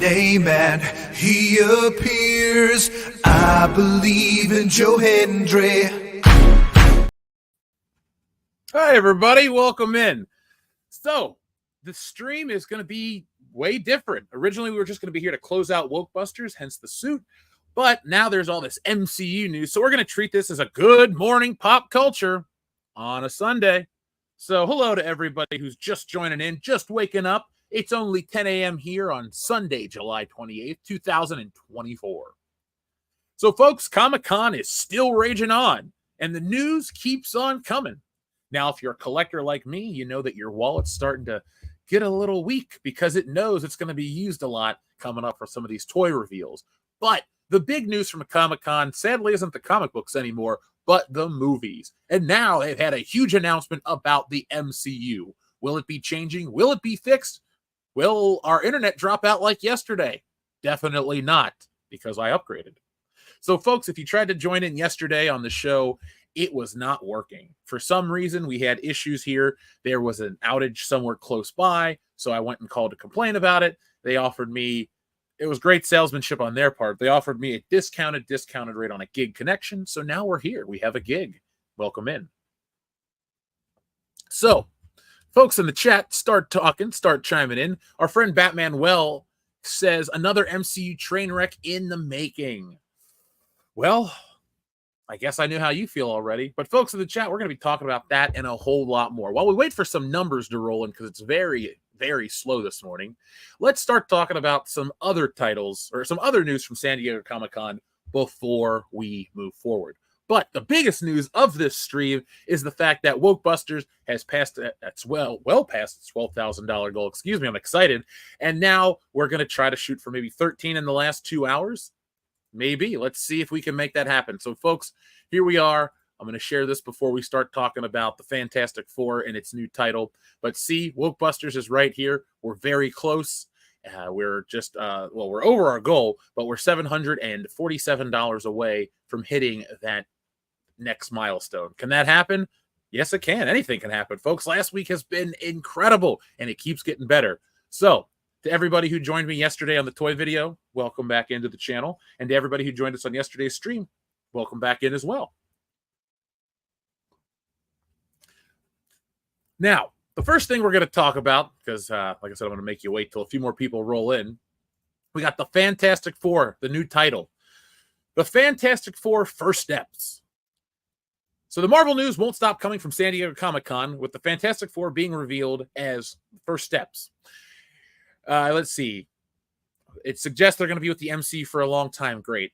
name and he appears. I believe in Joe Hendry. Hi, everybody. Welcome in. So, the stream is going to be way different. Originally, we were just going to be here to close out Wokebusters, hence the suit. But now there's all this MCU news. So, we're going to treat this as a good morning pop culture on a Sunday. So, hello to everybody who's just joining in, just waking up. It's only 10 a.m. here on Sunday, July 28th, 2024. So, folks, Comic-Con is still raging on, and the news keeps on coming. Now, if you're a collector like me, you know that your wallet's starting to get a little weak because it knows it's going to be used a lot coming up for some of these toy reveals. But the big news from Comic-Con, sadly, isn't the comic books anymore, but the movies. And now they've had a huge announcement about the MCU. Will it be changing? Will it be fixed? Will our internet drop out like yesterday? Definitely not, because I upgraded. So, folks, if you tried to join in yesterday on the show, it was not working. For some reason, we had issues here. There was an outage somewhere close by, so I went and called to complain about it. They offered me, it was great salesmanship on their part. They offered me a discounted rate on a gig connection, so now we're here. We have a gig. Welcome in. So, folks in the chat, start talking, start chiming in. Our friend Batman Well says, another MCU train wreck in the making. Well, I guess I knew how you feel already. But folks in the chat, we're going to be talking about that and a whole lot more. While we wait for some numbers to roll in, because it's very, very slow this morning, let's start talking about some other titles or some other news from San Diego Comic-Con before we move forward. But the biggest news of this stream is the fact that Wokebusters has passed its well past its $12,000 goal. Excuse me, I'm excited. And now we're going to try to shoot for maybe 13 in the last 2 hours. Maybe. Let's see if we can make that happen. So, folks, here we are. I'm going to share this before we start talking about the Fantastic Four and its new title. But see, Wokebusters is right here. We're very close. We're just, we're over our goal, but we're $747 away from hitting that next milestone. Can that happen? Yes, it can. Anything can happen, folks. Last week has been incredible, and it keeps getting better. So, to everybody who joined me yesterday on the toy video, welcome back into the channel. And to everybody who joined us on yesterday's stream, welcome back in as well. Now, the first thing we're going to talk about, because like I said, I'm going to make you wait till a few more people roll in. We got the Fantastic Four, the new title. The Fantastic Four First Steps. So the Marvel news won't stop coming from San Diego Comic-Con, with the Fantastic Four being revealed as First Steps. Let's see. It suggests they're going to be with the MCU for a long time. Great.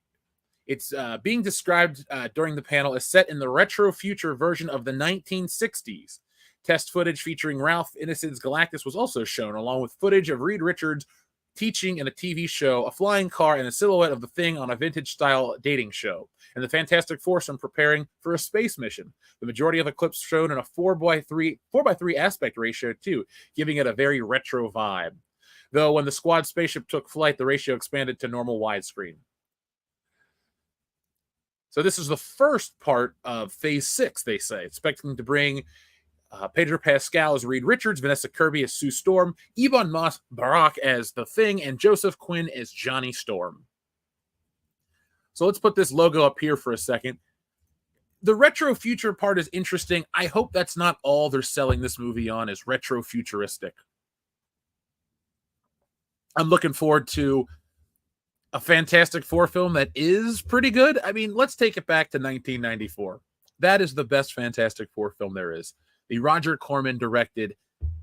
It's being described during the panel as set in the retro future version of the 1960s. Test footage featuring Ralph Ineson's Galactus was also shown, along with footage of Reed Richards teaching in a TV show, a flying car, and a silhouette of the Thing on a vintage-style dating show. And the Fantastic Foursome preparing for a space mission. The majority of the clips shown in a 4x3 aspect ratio, too, giving it a very retro vibe. Though when the squad spaceship took flight, the ratio expanded to normal widescreen. So this is the first part of Phase 6, they say, expecting to bring Pedro Pascal as Reed Richards, Vanessa Kirby as Sue Storm, Ebon Moss-Barack as The Thing, and Joseph Quinn as Johnny Storm. So let's put this logo up here for a second. The retro future part is interesting. I hope that's not all they're selling this movie on, is retro futuristic. I'm looking forward to a Fantastic Four film that is pretty good. I mean, let's take it back to 1994. That is the best Fantastic Four film there is. The Roger Corman directed,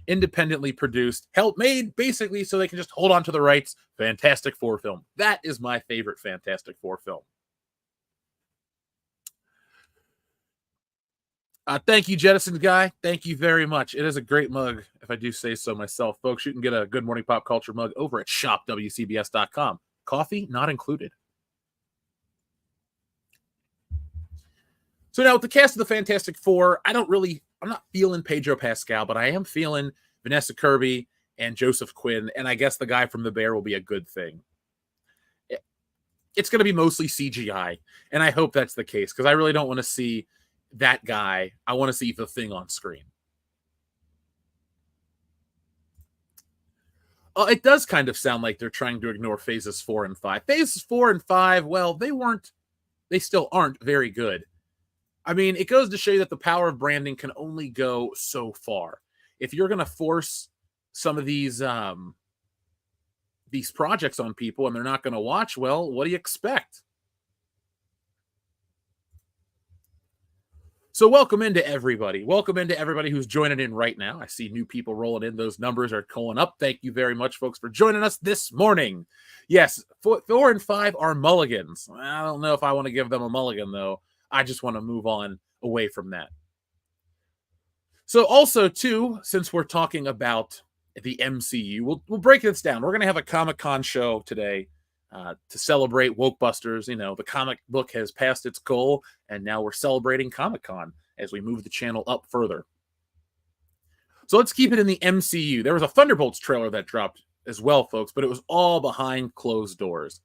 independently produced, made basically so they can just hold on to the rights, Fantastic Four film. That is my favorite Fantastic Four film. Thank you, Jettison Guy. Thank you very much. It is a great mug, if I do say so myself. Folks, you can get a Good Morning Pop Culture mug over at shopwcbs.com. Coffee not included. So now with the cast of the Fantastic Four, I'm not feeling Pedro Pascal, but I am feeling Vanessa Kirby and Joseph Quinn, and I guess the guy from The Bear will be a good thing. It's going to be mostly CGI, and I hope that's the case, because I really don't want to see that guy. I want to see The Thing on screen. It does kind of sound like they're trying to ignore phases 4 and 5. Phases 4 and 5, well, they still aren't very good. I mean, it goes to show you that the power of branding can only go so far. If you're going to force some of these projects on people and they're not going to watch, well, what do you expect? So welcome into everybody. Welcome into everybody who's joining in right now. I see new people rolling in. Those numbers are going up. Thank you very much, folks, for joining us this morning. Yes, 4 and 5 are mulligans. I don't know if I want to give them a mulligan, though. I just want to move on away from that. So also, too, since we're talking about the MCU, we'll break this down. We're going to have a Comic-Con show today to celebrate Wokebusters. You know, the comic book has passed its goal, and now we're celebrating Comic-Con as we move the channel up further. So let's keep it in the MCU. There was a Thunderbolts trailer that dropped as well, folks, but it was all behind closed doors.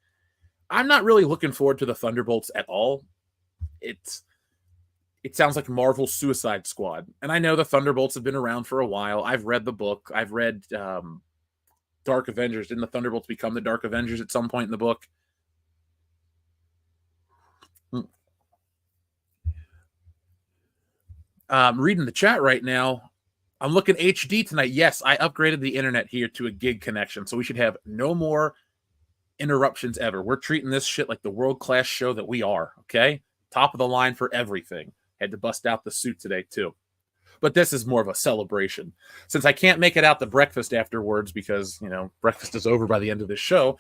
I'm not really looking forward to the Thunderbolts at all. It sounds like Marvel's Suicide Squad. And I know the Thunderbolts have been around for a while. I've read the book. I've read Dark Avengers. Didn't the Thunderbolts become the Dark Avengers at some point in the book? Reading the chat right now. I'm looking HD tonight. Yes, I upgraded the internet here to a gig connection, so we should have no more interruptions ever. We're treating this shit like the world-class show that we are, okay? Top of the line for everything. Had to bust out the suit today, too. But this is more of a celebration. Since I can't make it out to breakfast afterwards because, you know, breakfast is over by the end of this show,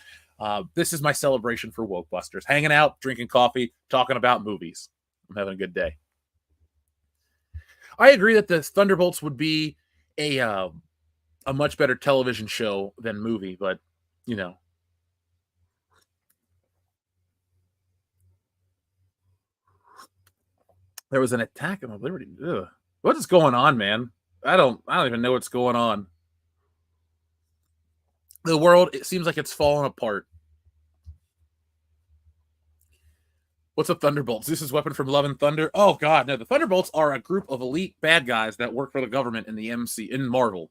this is my celebration for Wokebusters. Hanging out, drinking coffee, talking about movies. I'm having a good day. I agree that the Thunderbolts would be a much better television show than movie, but, you know. There was an attack on the Liberty. Ugh. What is going on, man? I don't even know what's going on. The world, it seems like it's falling apart. What's up, Thunderbolts? Zeus's weapon from Love and Thunder. Oh God, no! The Thunderbolts are a group of elite bad guys that work for the government in Marvel.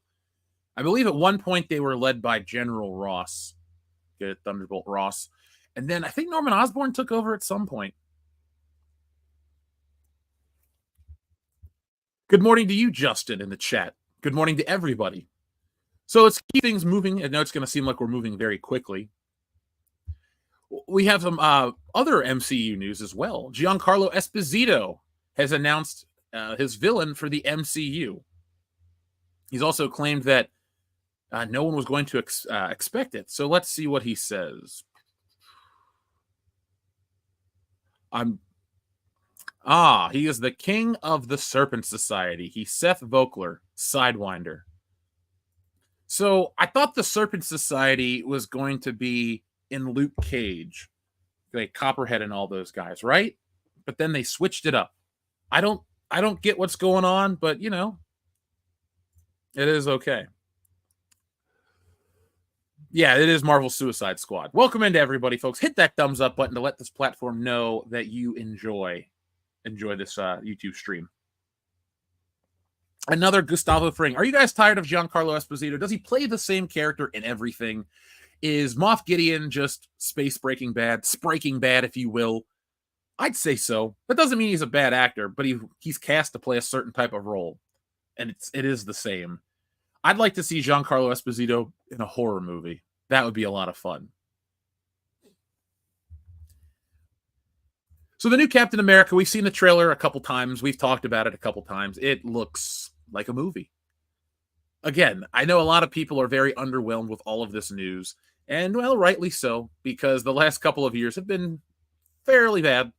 I believe at one point they were led by General Ross. Get it, Thunderbolt Ross, and then I think Norman Osborn took over at some point. Good morning to you, Justin, in the chat. Good morning to everybody. So let's keep things moving. I know it's going to seem like we're moving very quickly. We have some other MCU news as well. Giancarlo Esposito has announced his villain for the MCU. He's also claimed that no one was going to expect it. So let's see what he says. He is the king of the Serpent Society. He's Seth Vokler, Sidewinder. So I thought the Serpent Society was going to be in Luke Cage, like Copperhead and all those guys, right? But then they switched it up. I don't get what's going on, but you know, it is okay. Yeah, it is Marvel Suicide Squad. Welcome into everybody, folks. Hit that thumbs up button to let this platform know that you enjoy this YouTube stream. Another Gustavo Fring. Are you guys tired of Giancarlo Esposito? Does he play the same character in everything? Is Moff Gideon just breaking bad, if you will? I'd say so. That doesn't mean he's a bad actor, but he's cast to play a certain type of role, and it is the same. I'd like to see Giancarlo Esposito in a horror movie. That would be a lot of fun. So the new Captain America, we've seen the trailer a couple times. We've talked about it a couple times. It looks like a movie. Again, I know a lot of people are very underwhelmed with all of this news, and well, rightly so, because the last couple of years have been fairly bad.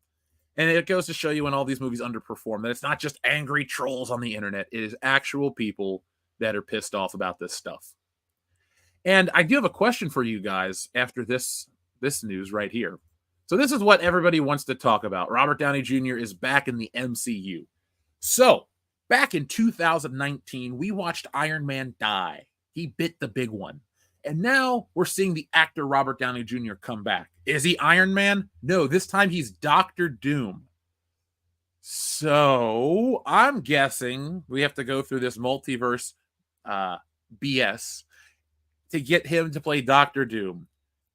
And it goes to show you when all these movies underperform that it's not just angry trolls on the internet. It is actual people that are pissed off about this stuff. And I do have a question for you guys after this news right here. So this is what everybody wants to talk about. Robert Downey Jr. is back in the MCU. So back in 2019, we watched Iron Man die. He bit the big one. And now we're seeing the actor Robert Downey Jr. come back. Is he Iron Man? No, this time he's Dr. Doom. So I'm guessing we have to go through this multiverse BS to get him to play Doctor Doom.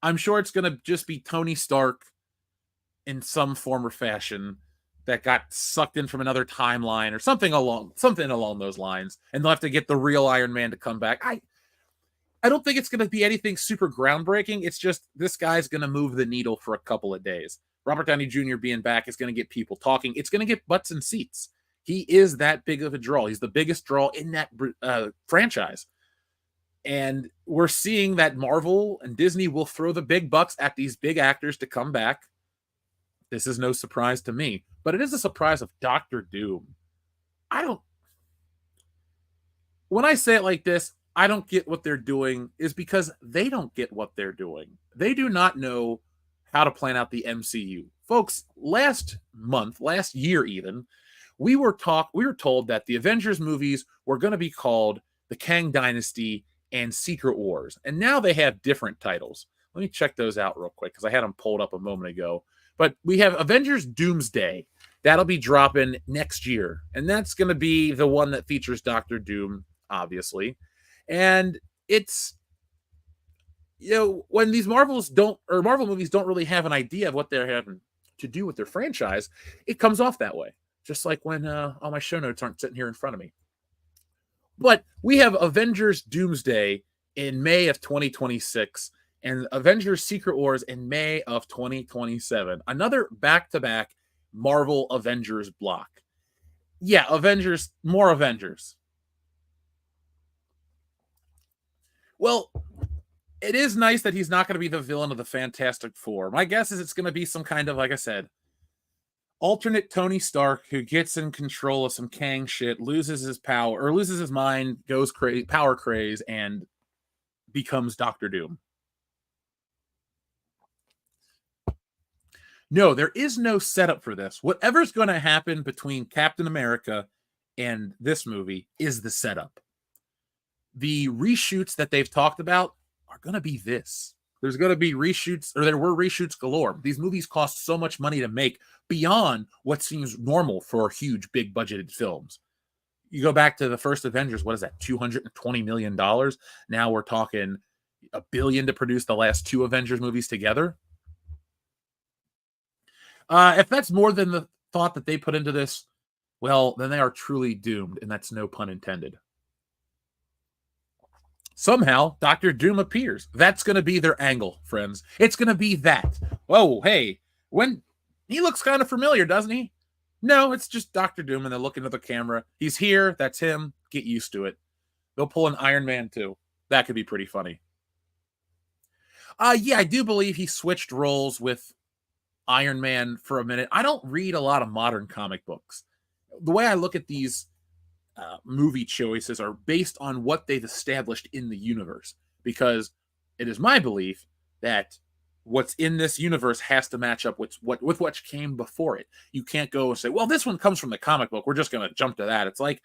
I'm sure it's going to just be Tony Stark in some form or fashion that got sucked in from another timeline or something along those lines, and they'll have to get the real Iron Man to come back. I don't think it's going to be anything super groundbreaking. It's just this guy's going to move the needle for a couple of days. Robert Downey Jr. being back is going to get people talking. It's going to get butts and seats. He is that big of a draw. He's the biggest draw in that franchise. And we're seeing that Marvel and Disney will throw the big bucks at these big actors to come back. This is no surprise to me, but it is a surprise of Doctor Doom. When I say it like this, I don't get what they're doing, is because they don't get what they're doing. They do not know how to plan out the MCU. Folks, last year even, we were told that the Avengers movies were going to be called the Kang Dynasty and Secret Wars. And now they have different titles. Let me check those out real quick because I had them pulled up a moment ago. But we have Avengers Doomsday. That'll be dropping next year. And that's going to be the one that features Doctor Doom, obviously. And it's, when these Marvel movies don't really have an idea of what they're having to do with their franchise, it comes off that way. Just like when all my show notes aren't sitting here in front of me. But we have Avengers Doomsday in May of 2026 and Avengers Secret Wars in May of 2027. Another back-to-back Marvel Avengers block. Yeah, more Avengers. Well, it is nice that he's not going to be the villain of the Fantastic Four. My guess is it's going to be some kind of, like I said, alternate Tony Stark who gets in control of some Kang shit, loses his power, or loses his mind, goes crazy, power craze, and becomes Doctor Doom. No, there is no setup for this. Whatever's going to happen between Captain America and this movie is the setup. The reshoots that they've talked about are going to be this. There's going to be reshoots, or there were reshoots galore. These movies cost so much money to make beyond what seems normal for huge, big budgeted films. You go back to the first Avengers, what is that, $220 million? Now we're talking $1 billion to produce the last two Avengers movies together. If that's more than the thought that they put into this, well, then they are truly doomed, and that's no pun intended. Somehow, Doctor Doom appears. That's going to be their angle, friends. It's going to be that. Oh, hey, when he looks kind of familiar, doesn't he? No, it's just Doctor Doom, and they're looking at the camera. He's here. That's him. Get used to it. They'll pull an Iron Man too. That could be pretty funny. Yeah, I do believe he switched roles with Iron Man for a minute. I don't read a lot of modern comic books. The way I look at these movie choices are based on what they've established in the universe, because it is my belief that what's in this universe has to match up with what came before it. You can't go and say, well, this one comes from the comic book, we're just going to jump to that. It's like,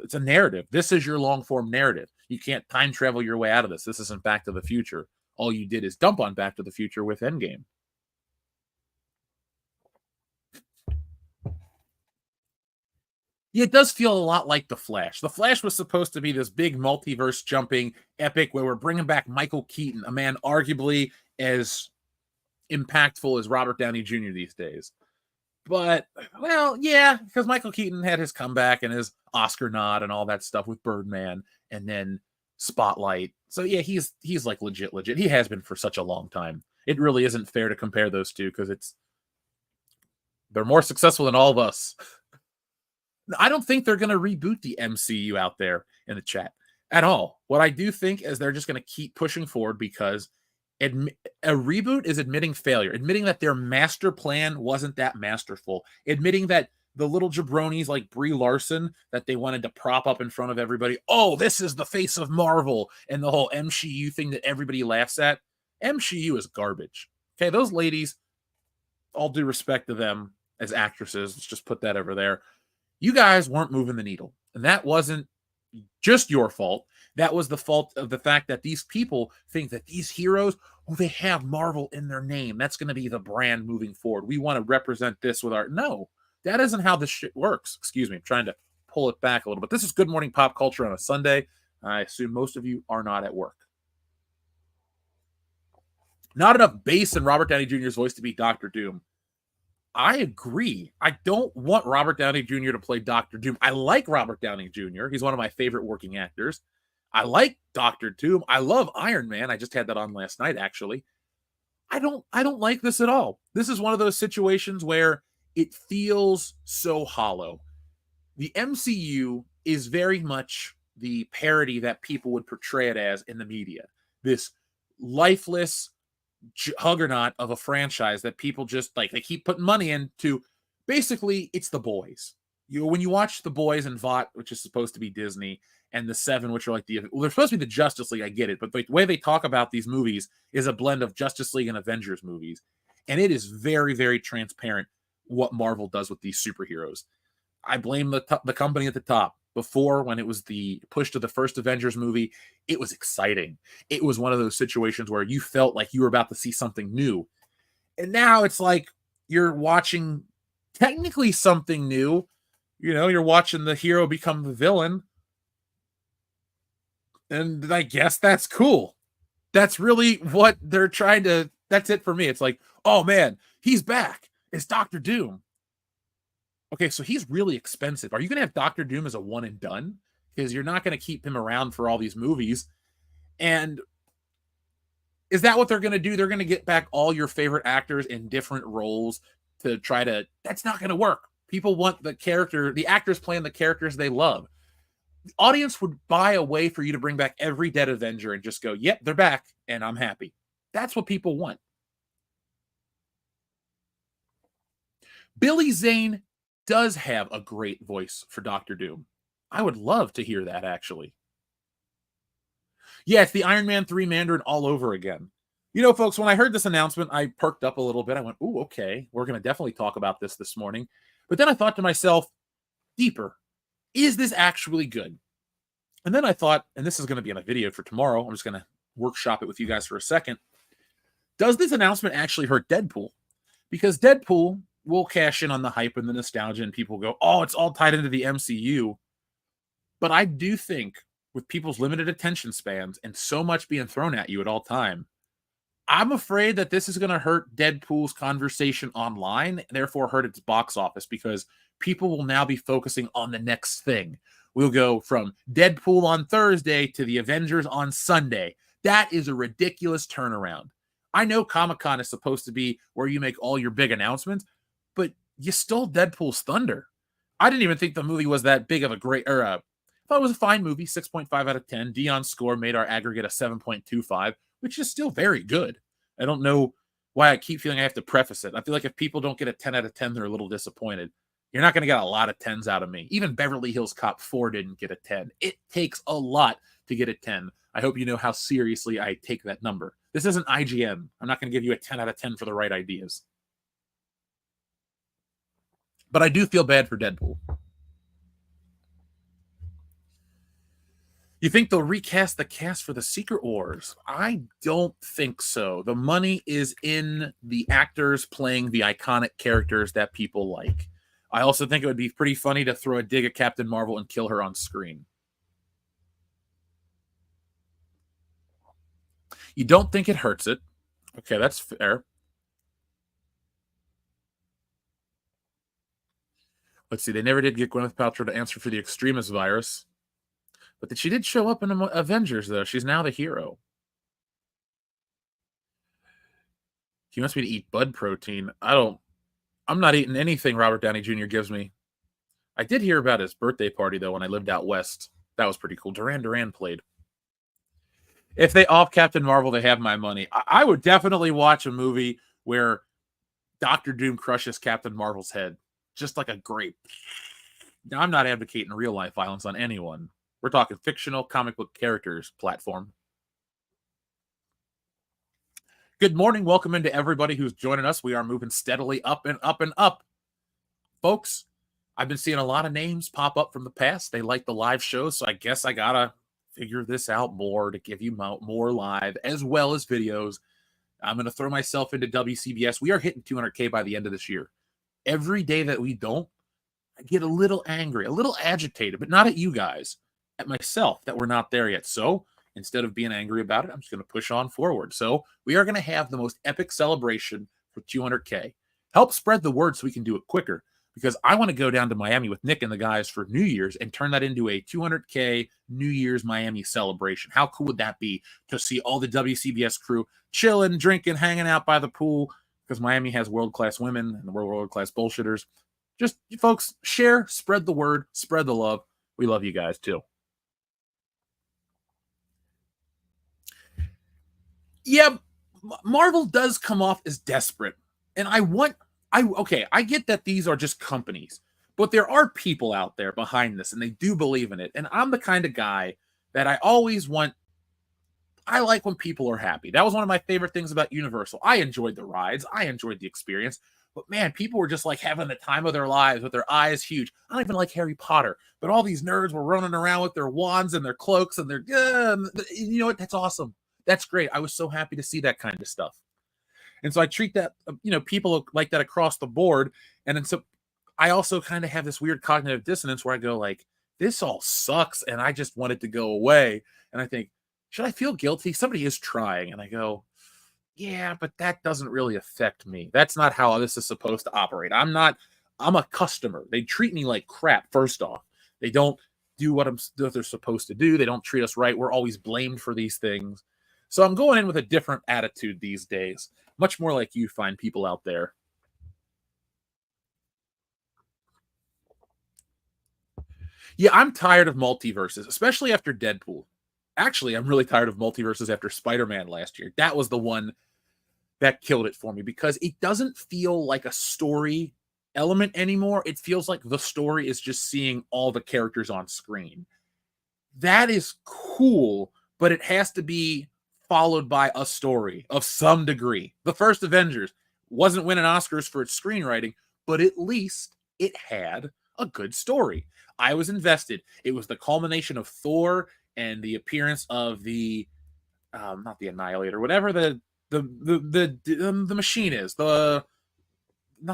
it's a narrative. This is your long form narrative. You can't time travel your way out of this. This isn't Back to the Future. All you did is dump on Back to the Future with Endgame. It does feel a lot like The Flash. The Flash was supposed to be this big multiverse jumping epic where we're bringing back Michael Keaton, a man arguably as impactful as Robert Downey Jr. these days. But, well, yeah, because Michael Keaton had his comeback and his Oscar nod and all that stuff with Birdman and then Spotlight. So, yeah, he's like legit. He has been for such a long time. It really isn't fair to compare those two because they're more successful than all of us. I don't think they're going to reboot the MCU out there in the chat at all. What I do think is they're just going to keep pushing forward because a reboot is admitting failure, admitting that their master plan wasn't that masterful, admitting that the little jabronis like Brie Larson that they wanted to prop up in front of everybody. Oh, this is the face of Marvel, and the whole MCU thing that everybody laughs at. MCU is garbage. Okay, those ladies, all due respect to them as actresses, let's just put that over there. You guys weren't moving the needle. And that wasn't just your fault. That was the fault of the fact that these people think that these heroes, they have Marvel in their name. That's going to be the brand moving forward. We want to represent this with our... No, that isn't how this shit works. Excuse me. I'm trying to pull it back a little bit. This is Good Morning Pop Culture on a Sunday. I assume most of you are not at work. Not enough bass in Robert Downey Jr.'s voice to be Doctor Doom. I agree. I don't want Robert Downey Jr. to play Doctor Doom. I like Robert Downey Jr. He's one of my favorite working actors. I like Doctor Doom. I love Iron Man. I just had that on last night, actually. I don't like this at all. This is one of those situations where it feels so hollow. The MCU is very much the parody that people would portray it as in the media. This lifeless juggernaut of a franchise that people just like, they keep putting money into. Basically, it's The Boys. When you watch The Boys and Vought, which is supposed to be Disney, and the Seven, which are like they're supposed to be the Justice League, I get it, but the way they talk about these movies is a blend of Justice League and Avengers movies, and it is very, very transparent what Marvel does with these superheroes. I blame the company at the top. Before, when it was the push to the first Avengers movie, it was exciting. It was one of those situations where you felt like you were about to see something new. And now it's like you're watching technically something new. You're watching the hero become the villain. And I guess that's cool. That's really what they're trying to... That's it for me. It's like, oh man, he's back. It's Doctor Doom. Okay, so he's really expensive. Are you going to have Doctor Doom as a one and done? Because you're not going to keep him around for all these movies. And is that what they're going to do? They're going to get back all your favorite actors in different roles to try to... That's not going to work. People want the actors playing the characters they love. The audience would buy a way for you to bring back every dead Avenger and just go, yep, they're back, and I'm happy. That's what people want. Billy Zane does have a great voice for Doctor Doom. I would love to hear that, actually. Yeah, it's the Iron Man 3 Mandarin all over again. Folks, when I heard this announcement, I perked up a little bit. I went, ooh, okay, we're going to definitely talk about this morning. But then I thought to myself, deeper, is this actually good? And then I thought, and this is going to be in a video for tomorrow, I'm just going to workshop it with you guys for a second. Does this announcement actually hurt Deadpool? Because Deadpool will cash in on the hype and the nostalgia, and people go, oh, it's all tied into the MCU. But I do think with people's limited attention spans and so much being thrown at you at all time, I'm afraid that this is going to hurt Deadpool's conversation online, therefore hurt its box office, because people will now be focusing on the next thing. We'll go from Deadpool on Thursday to the Avengers on Sunday. That is a ridiculous turnaround. I know Comic-Con is supposed to be where you make all your big announcements, but you stole Deadpool's thunder. I didn't even think the movie was that big of a great... I thought it was a fine movie, 6.5 out of 10. Dion's score made our aggregate a 7.25, which is still very good. I don't know why I keep feeling I have to preface it. I feel like if people don't get a 10 out of 10, they're a little disappointed. You're not going to get a lot of 10s out of me. Even Beverly Hills Cop 4 didn't get a 10. It takes a lot to get a 10. I hope you know how seriously I take that number. This isn't IGN. I'm not going to give you a 10 out of 10 for the right ideas. But I do feel bad for Deadpool. You think they'll recast the cast for the Secret Wars? I don't think so. The money is in the actors playing the iconic characters that people like. I also think it would be pretty funny to throw a dig at Captain Marvel and kill her on screen. You don't think it hurts it. Okay, that's fair. Let's see. They never did get Gwyneth Paltrow to answer for the extremist virus. But she did show up in Avengers, though. She's now the hero. He wants me to eat bud protein. I'm not eating anything Robert Downey Jr. gives me. I did hear about his birthday party, though, when I lived out west. That was pretty cool. Duran Duran played. If they off Captain Marvel, they have my money. I would definitely watch a movie where Doctor Doom crushes Captain Marvel's head. Just like a grape. Now, I'm not advocating real-life violence on anyone. We're talking fictional comic book characters platform. Good morning. Welcome into everybody who's joining us. We are moving steadily up and up and up. Folks, I've been seeing a lot of names pop up from the past. They like the live shows, so I guess I got to figure this out more to give you more live as well as videos. I'm going to throw myself into WCBS. We are hitting 200K by the end of this year. Every day that we don't, I get a little angry, a little agitated, but not at you guys. At myself that we're not there yet. So Instead of being angry about it, I'm just going to push on forward. So we are going to have the most epic celebration for 200K. Help spread the word so we can do it quicker, because I want to go down to Miami with Nick and the guys for New Year's and turn that into a 200K New Year's Miami celebration. How cool would that be to see all the WCBS crew chilling, drinking, hanging out by the pool, because Miami has world-class women and we're world-class bullshitters. Just, folks, share, spread the word, spread the love. We love you guys, too. Yeah, Marvel does come off as desperate. And I get that these are just companies, but there are people out there behind this and they do believe in it. And I'm the kind of guy that I like when people are happy. That was one of my favorite things about Universal. I enjoyed the rides. I enjoyed the experience. But man, people were just like having the time of their lives with their eyes huge. I don't even like Harry Potter, but all these nerds were running around with their wands and their cloaks and their, you know what? That's awesome. That's great. I was so happy to see that kind of stuff. And so I treat that, people like that across the board. And then so I also kind of have this weird cognitive dissonance where I go like, this all sucks and I just want it to go away. And I think, should I feel guilty? Somebody is trying. And I go, yeah, but that doesn't really affect me. That's not how this is supposed to operate. I'm a customer. They treat me like crap, first off. They don't do what they're supposed to do. They don't treat us right. We're always blamed for these things. So I'm going in with a different attitude these days. Much more like you find people out there. Yeah, I'm tired of multiverses, especially after Deadpool. Actually, I'm really tired of multiverses after Spider-Man last year. That was the one that killed it for me, because it doesn't feel like a story element anymore. It feels like the story is just seeing all the characters on screen. That is cool, but it has to be followed by a story of some degree. The first Avengers wasn't winning Oscars for its screenwriting, but at least it had a good story. I was invested. It was the culmination of Thor and the appearance of the not the Annihilator, whatever the machine is, not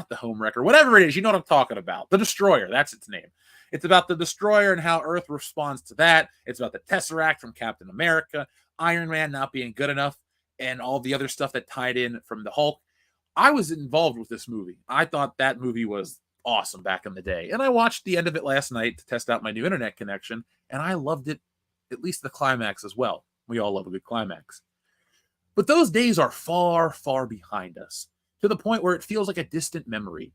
the Homewrecker, whatever it is, you know what I'm talking about. The Destroyer, that's its name. It's about the Destroyer and how Earth responds to that. It's about the Tesseract from Captain America, Iron Man not being good enough, and all the other stuff that tied in from the Hulk. I was involved with this movie. I thought that movie was awesome back in the day. And I watched the end of it last night to test out my new internet connection, and I loved it, at least the climax as well. We all love a good climax. But those days are far, far behind us, to the point where it feels like a distant memory.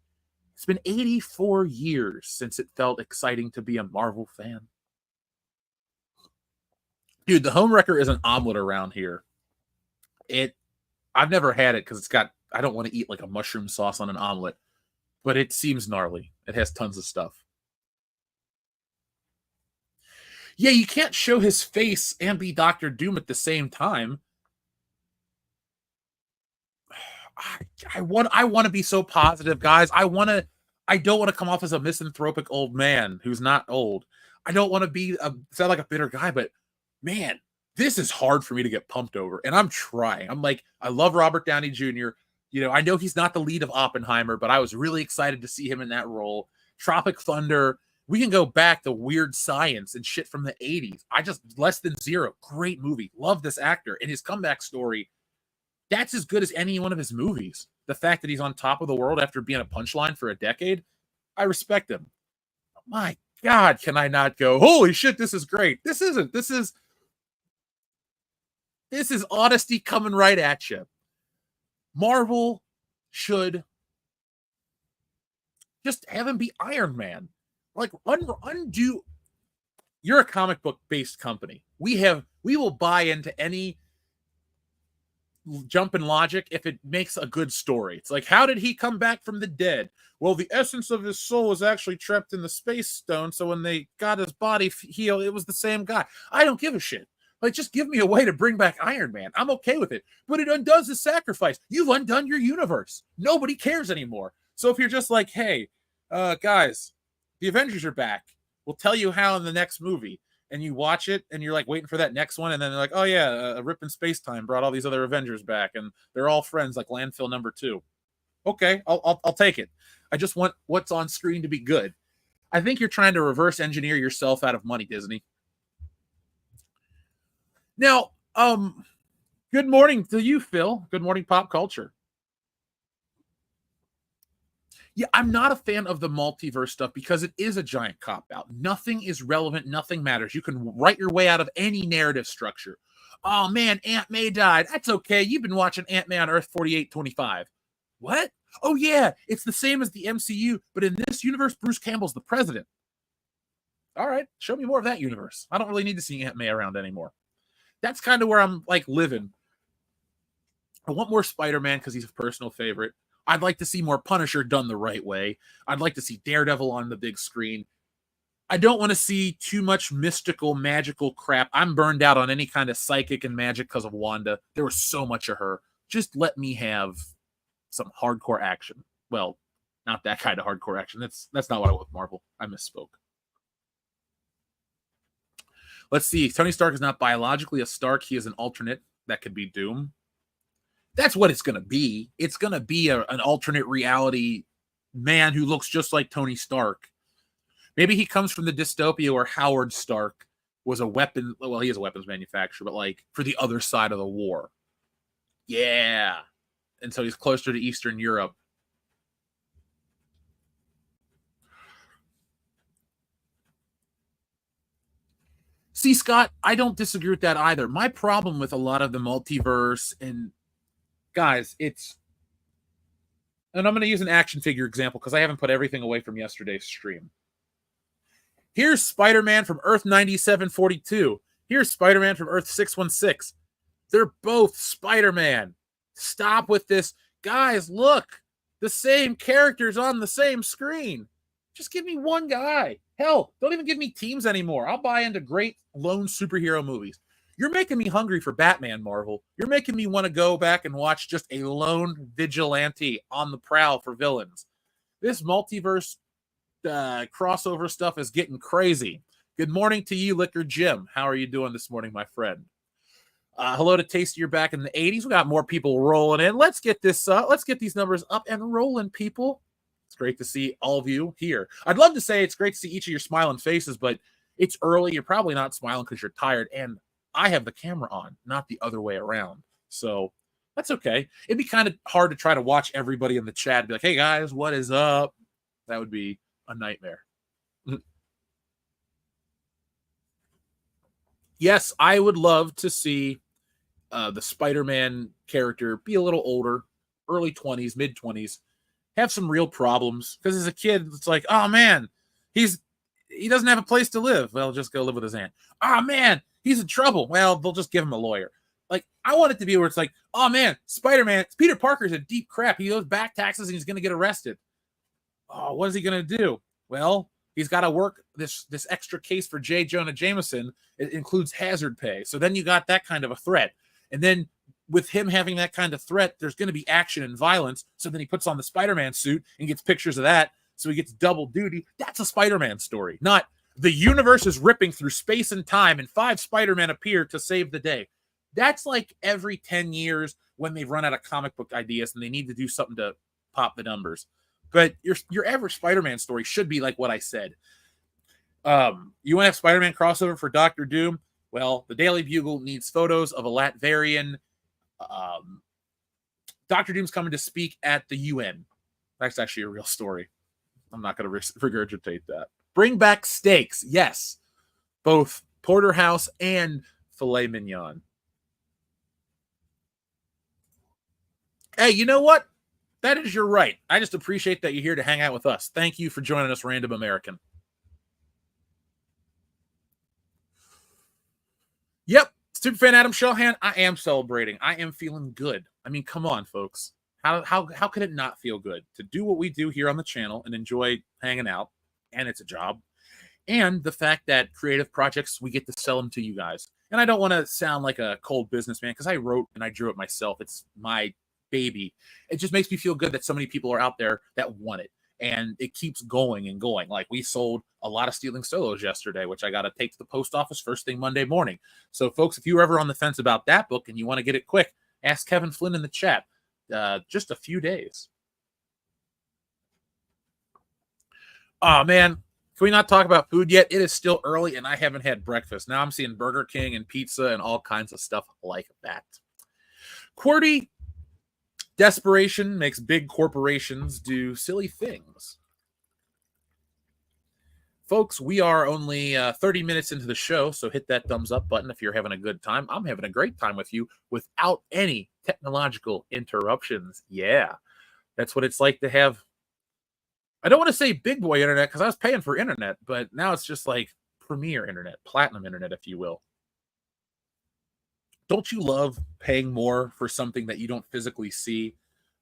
It's been 84 years since it felt exciting to be a Marvel fan. Dude, the Homewrecker is an omelet around here. I've never had it because I don't want to eat like a mushroom sauce on an omelet, but it seems gnarly. It has tons of stuff. Yeah, you can't show his face and be Doctor Doom at the same time. I want to be so positive, guys. I don't want to come off as a misanthropic old man who's not old. I don't want to sound like a bitter guy, but man, this is hard for me to get pumped over, and I'm trying. I'm like, I love Robert Downey Jr. I know he's not the lead of Oppenheimer, but I was really excited to see him in that role. Tropic Thunder. We can go back to Weird Science and shit from the 80s. Less Than Zero. Great movie. Love this actor. And his comeback story, that's as good as any one of his movies. The fact that he's on top of the world after being a punchline for a decade, I respect him. My God, can I not go, holy shit, this is great. This is honesty coming right at you. Marvel should just have him be Iron Man. Like, undo. You're a comic book based company. We will buy into any jump in logic if it makes a good story. It's like, how did he come back from the dead? Well, the essence of his soul was actually trapped in the space stone, so when they got his body healed, it was the same guy. I don't give a shit. Like, just give me a way to bring back Iron Man. I'm okay with it. But it undoes his sacrifice. You've undone your universe. Nobody cares anymore. So if you're just like, hey, guys, the Avengers are back. We'll tell you how in the next movie. And you watch it, and you're like waiting for that next one, and then they're like, oh yeah, a rip in space-time brought all these other Avengers back, and they're all friends like Landfill number 2. Okay, I'll take it. I just want what's on screen to be good. I think you're trying to reverse engineer yourself out of money, Disney. Now, good morning to you, Phil. Good morning, pop culture. Yeah, I'm not a fan of the multiverse stuff because it is a giant cop out. Nothing is relevant. Nothing matters. You can write your way out of any narrative structure. Oh man, Aunt May died. That's okay. You've been watching Aunt May on Earth 4825. What? Oh yeah, it's the same as the MCU, but in this universe, Bruce Campbell's the president. All right, show me more of that universe. I don't really need to see Aunt May around anymore. That's kind of where I'm like living. I want more Spider-Man because he's a personal favorite. I'd like to see more Punisher done the right way. I'd like to see Daredevil on the big screen. I don't want to see too much mystical, magical crap. I'm burned out on any kind of psychic and magic because of Wanda. There was so much of her. Just let me have some hardcore action. Well, not that kind of hardcore action. That's not what I want with Marvel. I misspoke. Let's see. Tony Stark is not biologically a Stark. He is an alternate. That could be Doom. That's what it's going to be. It's going to be an alternate reality man who looks just like Tony Stark. Maybe he comes from the dystopia where Howard Stark was a weapon. Well, he is a weapons manufacturer, but like for the other side of the war. Yeah. And so he's closer to Eastern Europe. See, Scott, I don't disagree with that either. My problem with a lot of the multiverse and guys, and I'm going to use an action figure example because I haven't put everything away from yesterday's stream. Here's Spider-Man from Earth 9742. Here's Spider-Man from Earth 616. They're both Spider-Man. Stop with this. Guys, look. The same characters on the same screen. Just give me one guy. Hell, don't even give me teams anymore. I'll buy into great lone superhero movies. You're making me hungry for Batman, Marvel. You're making me want to go back and watch just a lone vigilante on the prowl for villains. This multiverse crossover stuff is getting crazy. Good morning to you, Liquor Jim. How are you doing this morning, my friend? Hello to Tasty. You're back in the 80s. We got more people rolling in. Let's get this. Let's get these numbers up and rolling, people. It's great to see all of you here. I'd love to say it's great to see each of your smiling faces, but it's early. You're probably not smiling because you're tired, and I have the camera on, not the other way around. So that's okay. It'd be kind of hard to try to watch everybody in the chat and be like, hey, guys, what is up? That would be a nightmare. Yes, I would love to see the Spider-Man character be a little older, early 20s, mid 20s, have some real problems. Because as a kid, it's like, oh man, he doesn't have a place to live. Well, just go live with his aunt. Oh man, he's in trouble. Well, they'll just give him a lawyer. Like, I want it to be where it's like, oh man, Spider-Man, Peter Parker's in deep crap. He owes back taxes and he's going to get arrested. Oh, what is he going to do? Well, he's got to work this extra case for J. Jonah Jameson. It includes hazard pay. So then you got that kind of a threat. And then with him having that kind of threat, there's going to be action and violence. So then he puts on the Spider-Man suit and gets pictures of that. So he gets double duty. That's a Spider-Man story, not the universe is ripping through space and time and 5 Spider-Men appear to save the day. That's like every 10 years when they've run out of comic book ideas and they need to do something to pop the numbers. But your average Spider-Man story should be like what I said. You want to have Spider-Man crossover for Doctor Doom? Well, the Daily Bugle needs photos of a Latverian. Doctor Doom's coming to speak at the UN. That's actually a real story. I'm not going to regurgitate that. Bring back steaks. Yes. Both porterhouse and filet mignon. Hey, you know what? That is your right. I just appreciate that you're here to hang out with us. Thank you for joining us, Random American. Yep. Superfan Adam Shellhan, I am celebrating. I am feeling good. I mean, come on, folks. How could it not feel good to do what we do here on the channel and enjoy hanging out? And it's a job. And the fact that creative projects, we get to sell them to you guys. And I don't want to sound like a cold businessman because I wrote and I drew it myself. It's my baby. It just makes me feel good that so many people are out there that want it. And it keeps going and going. Like, we sold a lot of Stealing Solos yesterday, which I got to take to the post office first thing Monday morning. So, folks, if you're ever on the fence about that book and you want to get it quick, ask Kevin Flynn in the chat. Just a few days. Oh, man. Can we not talk about food yet? It is still early and I haven't had breakfast. Now I'm seeing Burger King and pizza and all kinds of stuff like that. QWERTY, desperation makes big corporations do silly things. Folks, we are only 30 minutes into the show, so hit that thumbs up button if you're having a good time. I'm having a great time with you without any technological interruptions. Yeah, that's what it's like to have, I don't want to say big boy internet because I was paying for internet, but now it's just like premier internet, platinum internet, if you will. Don't you love paying more for something that you don't physically see?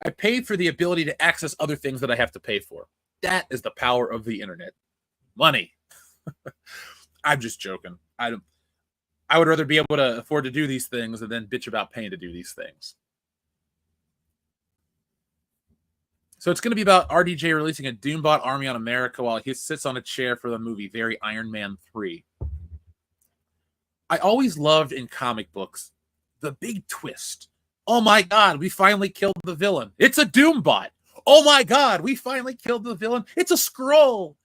I paid for the ability to access other things that I have to pay for. That is the power of the internet. Money. I'm just joking. I would rather be able to afford to do these things and then bitch about paying to do these things. So it's going to be about RDJ releasing a Doombot army on America while he sits on a chair for the movie Very Iron Man 3. I always loved in comic books the big twist. Oh my God, we finally killed the villain. It's a Doombot. Oh my God, we finally killed the villain. It's a Skrull.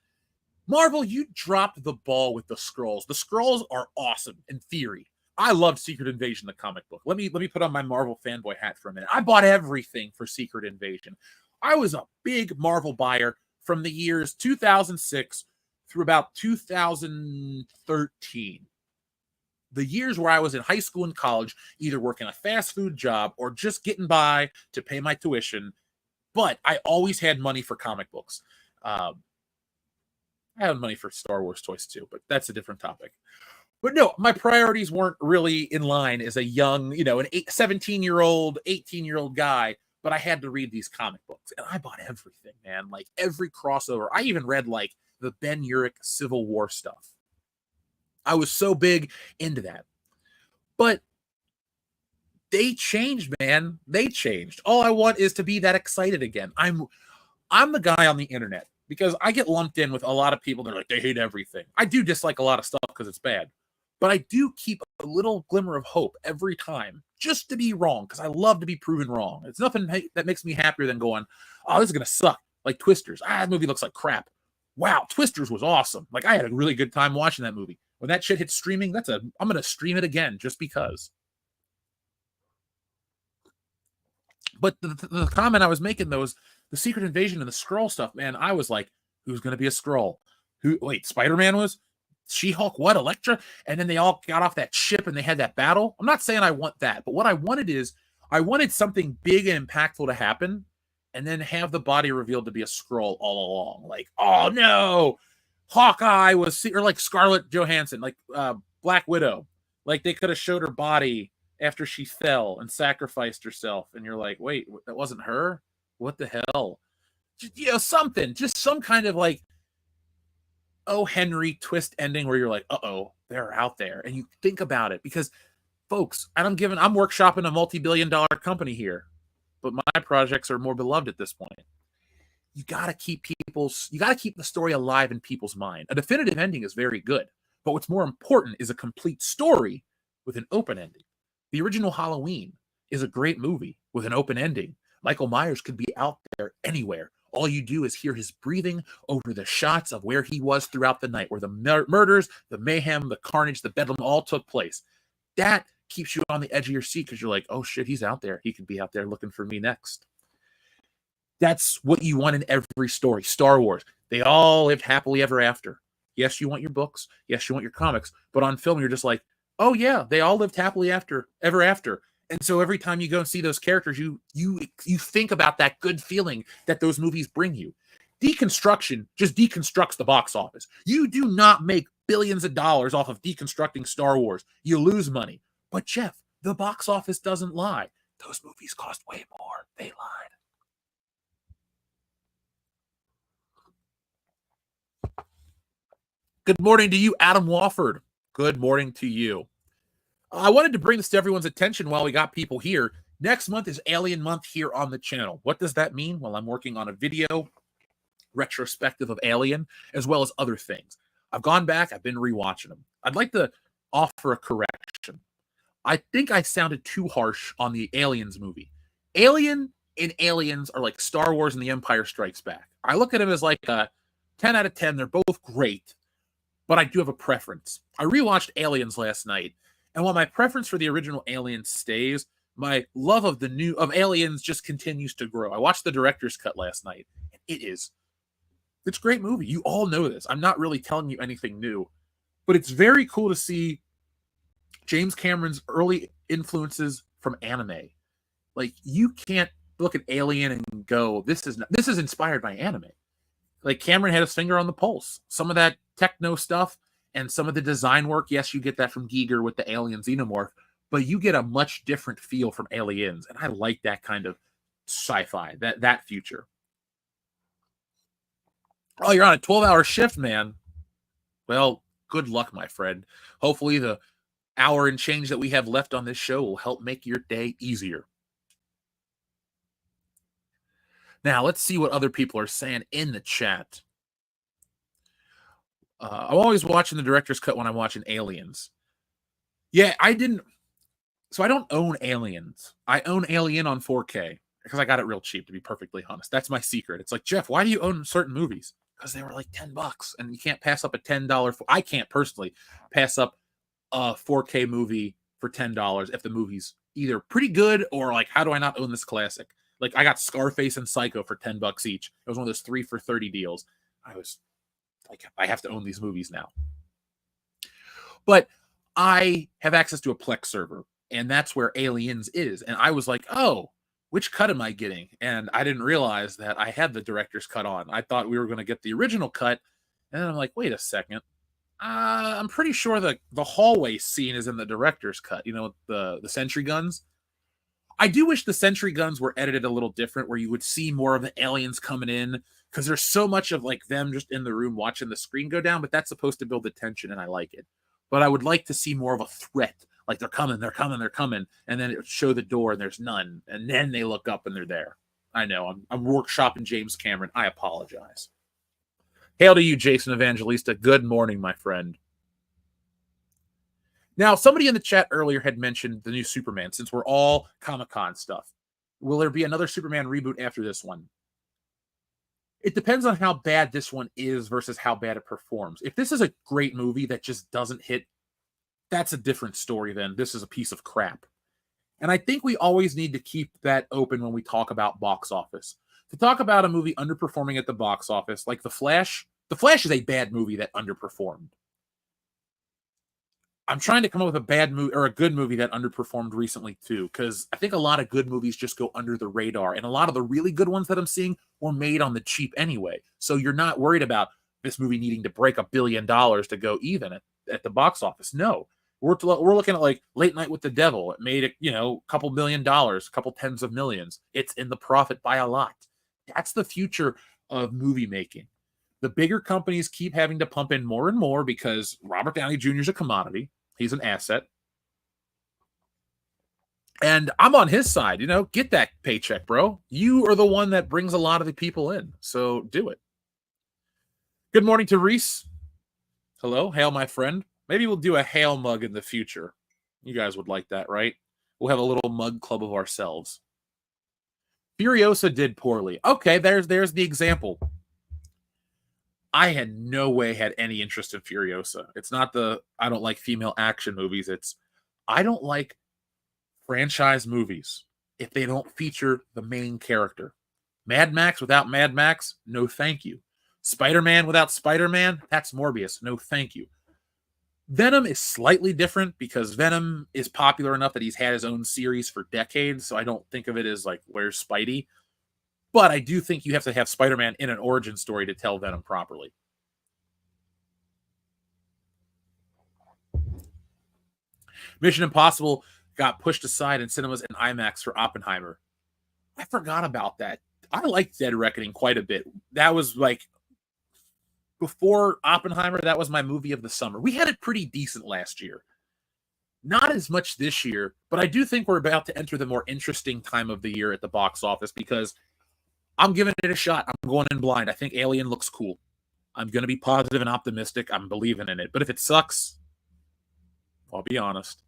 Marvel, you dropped the ball with the Skrulls. The Skrulls are awesome in theory. I loved Secret Invasion, the comic book. Let me put on my Marvel fanboy hat for a minute. I bought everything for Secret Invasion. I was a big Marvel buyer from the years 2006 through about 2013. The years where I was in high school and college, either working a fast food job or just getting by to pay my tuition. But I always had money for comic books. I had money for Star Wars toys too, but that's a different topic. But no, my priorities weren't really in line as a young, an 17-year-old, 18-year-old guy, but I had to read these comic books. And I bought everything, man. Like every crossover. I even read like the Ben Urich Civil War stuff. I was so big into that. But they changed, man. They changed. All I want is to be that excited again. I'm the guy on the internet. Because I get lumped in with a lot of people that are like, they hate everything. I do dislike a lot of stuff because it's bad. But I do keep a little glimmer of hope every time just to be wrong because I love to be proven wrong. It's nothing that makes me happier than going, oh, this is going to suck. Like Twisters. That movie looks like crap. Wow, Twisters was awesome. Like I had a really good time watching that movie. When that shit hits streaming, I'm going to stream it again just because. But the comment I was making, though, is the Secret Invasion and the Skrull stuff, man, I was like, who's going to be a Skrull? Wait, Spider-Man was? She-Hulk, what? Elektra? And then they all got off that ship and they had that battle. I'm not saying I want that, but what I wanted is, I wanted something big and impactful to happen and then have the body revealed to be a Skrull all along. Like, oh no, Hawkeye was, or like Scarlett Johansson, like Black Widow. Like they could have showed her body after she fell and sacrificed herself. And you're like, wait, that wasn't her? What the hell? Something. Just some kind of like, oh, Henry twist ending where you're like, uh-oh, they're out there. And you think about it. Because, folks, I'm workshopping a multi-billion-dollar company here. But my projects are more beloved at this point. You got to keep the story alive in people's mind. A definitive ending is very good. But what's more important is a complete story with an open ending. The original Halloween is a great movie with an open ending. Michael Myers could be out there anywhere. All you do is hear his breathing over the shots of where he was throughout the night, where the murders, the mayhem, the carnage, the bedlam all took place. That keeps you on the edge of your seat because you're like, oh shit, he's out there. He could be out there looking for me next. That's what you want in every story. Star Wars, they all lived happily ever after. Yes, you want your books. Yes, you want your comics. But on film, you're just like, oh yeah, they all lived happily ever after. And so every time you go and see those characters, you think about that good feeling that those movies bring you. Deconstruction just deconstructs the box office. You do not make billions of dollars off of deconstructing Star Wars. You lose money. But Jeff, the box office doesn't lie. Those movies cost way more. They lied. Good morning to you, Adam Wofford. Good morning to you. I wanted to bring this to everyone's attention while we got people here. Next month is Alien Month here on the channel. What does that mean? Well, I'm working on a video retrospective of Alien, as well as other things. I've gone back. I've been rewatching them. I'd like to offer a correction. I think I sounded too harsh on the Aliens movie. Alien and Aliens are like Star Wars and The Empire Strikes Back. I look at them as like a 10 out of 10. They're both great, but I do have a preference. I rewatched Aliens last night, and while my preference for the original Aliens stays, my love of of Aliens just continues to grow. I watched the director's cut last night, and it's a great movie. You all know this. I'm not really telling you anything new, but it's very cool to see James Cameron's early influences from anime. Like, you can't look at Alien and go, this is inspired by anime. Like, Cameron had his finger on the pulse. Some of that techno stuff and some of the design work, yes, you get that from Giger with the Alien Xenomorph, but you get a much different feel from Aliens, and I like that kind of sci-fi, that future. Oh, you're on a 12-hour shift, man. Well, good luck, my friend. Hopefully the hour and change that we have left on this show will help make your day easier. Now, let's see what other people are saying in the chat. I'm always watching the director's cut when I'm watching Aliens. Yeah, I don't own Aliens. I own Alien on 4K because I got it real cheap, to be perfectly honest. That's my secret. It's like, Jeff, why do you own certain movies? Because they were like $10, and you can't pass up a $10. I can't personally pass up a 4K movie for $10 if the movie's either pretty good or like, how do I not own this classic? Like, I got Scarface and Psycho for $10 each. It was one of those 3 for $30 deals. I was like, I have to own these movies now. But I have access to a Plex server, and that's where Aliens is. And I was like, oh, which cut am I getting? And I didn't realize that I had the director's cut on. I thought we were going to get the original cut. And then I'm like, wait a second. I'm pretty sure the hallway scene is in the director's cut, the sentry guns. I do wish the sentry guns were edited a little different, where you would see more of the aliens coming in, because there's so much of like them just in the room watching the screen go down, but that's supposed to build the tension, and I like it. But I would like to see more of a threat, like they're coming, and then it would show the door and there's none, and then they look up and they're there. I know, I'm workshopping James Cameron. I apologize. Hail to you, Jason Evangelista. Good morning, my friend. Now, somebody in the chat earlier had mentioned the new Superman, since we're all Comic-Con stuff. Will there be another Superman reboot after this one? It depends on how bad this one is versus how bad it performs. If this is a great movie that just doesn't hit, that's a different story then. This is a piece of crap. And I think we always need to keep that open when we talk about box office. To talk about a movie underperforming at the box office, like The Flash is a bad movie that underperformed. I'm trying to come up with a bad movie or a good movie that underperformed recently too, because I think a lot of good movies just go under the radar, and a lot of the really good ones that I'm seeing were made on the cheap anyway. So you're not worried about this movie needing to break $1 billion to go even at the box office. No, we're looking at like Late Night with the Devil. It made a couple $1 million, a couple tens of millions. It's in the profit by a lot. That's the future of movie making. The bigger companies keep having to pump in more and more because Robert Downey Jr. is a commodity. He's an asset. And I'm on his side. Get that paycheck, bro. You are the one that brings a lot of the people in. So do it. Good morning to Reese. Hello. Hail, my friend. Maybe we'll do a hail mug in the future. You guys would like that, right? We'll have a little mug club of ourselves. Furiosa did poorly. Okay, there's the example. I had no way had any interest in Furiosa. It's not I don't like female action movies. It's I don't like franchise movies if they don't feature the main character. Mad Max without Mad Max, no thank you. Spider-Man without Spider-Man, that's Morbius, no thank you. Venom is slightly different because Venom is popular enough that he's had his own series for decades, so I don't think of it as like, where's Spidey? But I do think you have to have Spider-Man in an origin story to tell Venom properly. Mission Impossible got pushed aside in cinemas and IMAX for Oppenheimer. I forgot about that. I liked Dead Reckoning quite a bit. That was like, before Oppenheimer, that was my movie of the summer. We had it pretty decent last year. Not as much this year, but I do think we're about to enter the more interesting time of the year at the box office because I'm giving it a shot. I'm going in blind. I think Alien looks cool. I'm going to be positive and optimistic. I'm believing in it. But if it sucks, I'll be honest.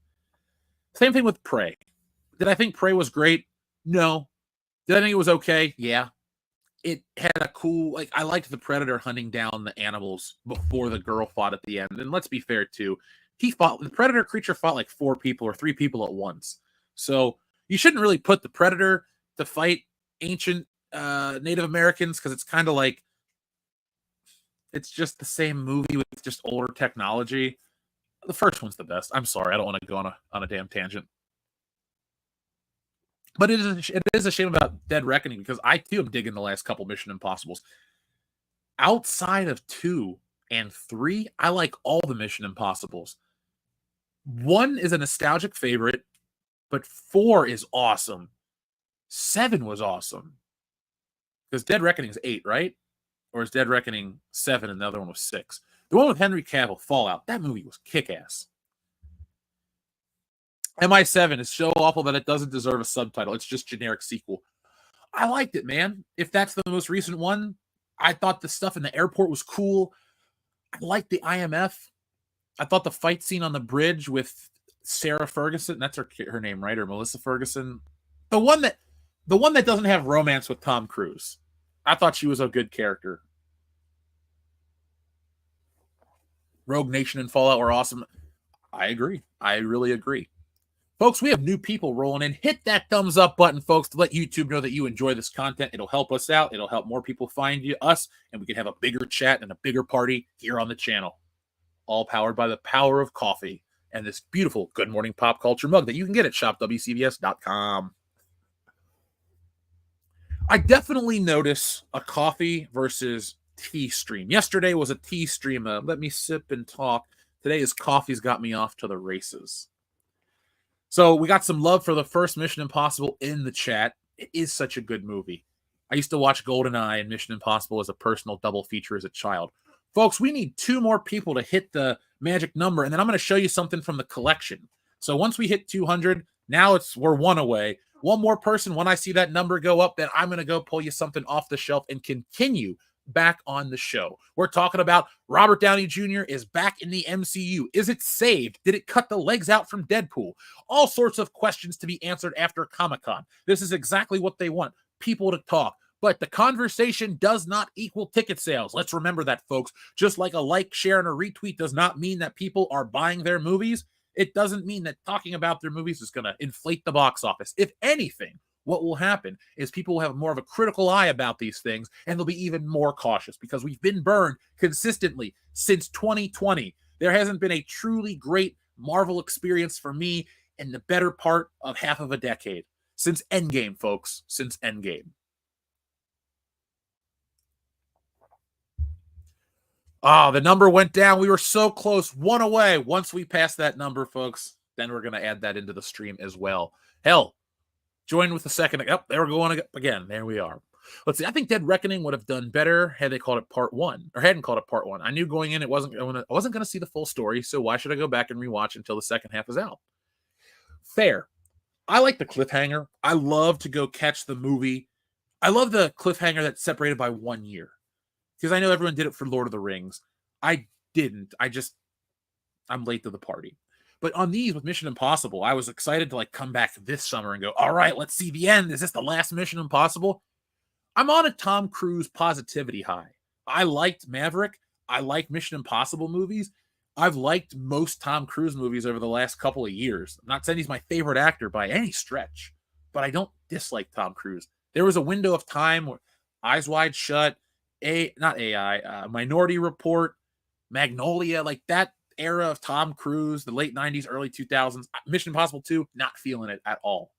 Same thing with Prey. Did I think Prey was great? No. Did I think it was okay? Yeah. it had a cool, like, I liked the Predator hunting down the animals before the girl fought at the end. And let's be fair too, the Predator creature fought like 4 people or 3 people at once. So you shouldn't really put the Predator to fight ancient Native Americans, because it's kind of like, it's just the same movie with just older technology. The first one's the best. I'm sorry, I don't want to go on a damn tangent. But it is a shame about Dead Reckoning, because I too am digging the last couple Mission Impossibles. Outside of 2 and 3, I like all the Mission Impossibles. 1 is a nostalgic favorite, but 4 is awesome. 7 was awesome. Because Dead Reckoning is 8, right? Or is Dead Reckoning 7 and the other one was 6? The one with Henry Cavill, Fallout, that movie was kick-ass. MI7 is so awful that it doesn't deserve a subtitle. It's just generic sequel. I liked it, man. If that's the most recent one, I thought the stuff in the airport was cool. I liked the IMF. I thought the fight scene on the bridge with Sarah Ferguson, that's her name, right? Or Melissa Ferguson. The one that doesn't have romance with Tom Cruise. I thought she was a good character. Rogue Nation and Fallout were awesome. I agree. I really agree. Folks, we have new people rolling in. Hit that thumbs up button, folks, to let YouTube know that you enjoy this content. It'll help us out. It'll help more people find us, and we can have a bigger chat and a bigger party here on the channel. All powered by the power of coffee and this beautiful Good Morning Pop Culture mug that you can get at shopwcbs.com. I definitely notice a coffee versus tea stream. Yesterday was a tea stream. Let me sip and talk. Today is coffee's got me off to the races. So we got some love for the first Mission Impossible in the chat. It is such a good movie. I used to watch GoldenEye and Mission Impossible as a personal double feature as a child. Folks, we need 2 more people to hit the magic number, and then I'm going to show you something from the collection. So once we hit 200, now we're 1 away. 1 more person, when I see that number go up, then I'm going to go pull you something off the shelf and continue back on the show. We're talking about Robert Downey Jr. is back in the MCU. Is it saved? Did it cut the legs out from Deadpool? All sorts of questions to be answered after Comic-Con. This is exactly what they want, people to talk. But the conversation does not equal ticket sales. Let's remember that, folks. Just like a like, share, and a retweet does not mean that people are buying their movies, it doesn't mean that talking about their movies is going to inflate the box office. If anything, what will happen is people will have more of a critical eye about these things, and they'll be even more cautious, because we've been burned consistently since 2020. There hasn't been a truly great Marvel experience for me in the better part of half of a decade. Since Endgame, folks. Since Endgame. The number went down. We were so close. 1 away. Once we pass that number, folks, then we're going to add that into the stream as well. Hell, join with the second. Oh, there we're going again. There we are. Let's see. I think Dead Reckoning would have done better had they called it part 1, or hadn't called it part 1. I knew going in I wasn't going to see the full story, so why should I go back and rewatch until the second half is out? Fair. I like the cliffhanger. I love to go catch the movie. I love the cliffhanger that's separated by 1 year. Because I know everyone did it for Lord of the Rings. I didn't. I'm late to the party. But on these with Mission Impossible, I was excited to come back this summer and go, all right, let's see the end. Is this the last Mission Impossible? I'm on a Tom Cruise positivity high. I liked Maverick. I like Mission Impossible movies. I've liked most Tom Cruise movies over the last couple of years. I'm not saying he's my favorite actor by any stretch, but I don't dislike Tom Cruise. There was a window of time where Eyes Wide Shut, Minority Report, Magnolia, like that era of Tom Cruise, the late 90s, early 2000s, Mission Impossible 2, not feeling it at all.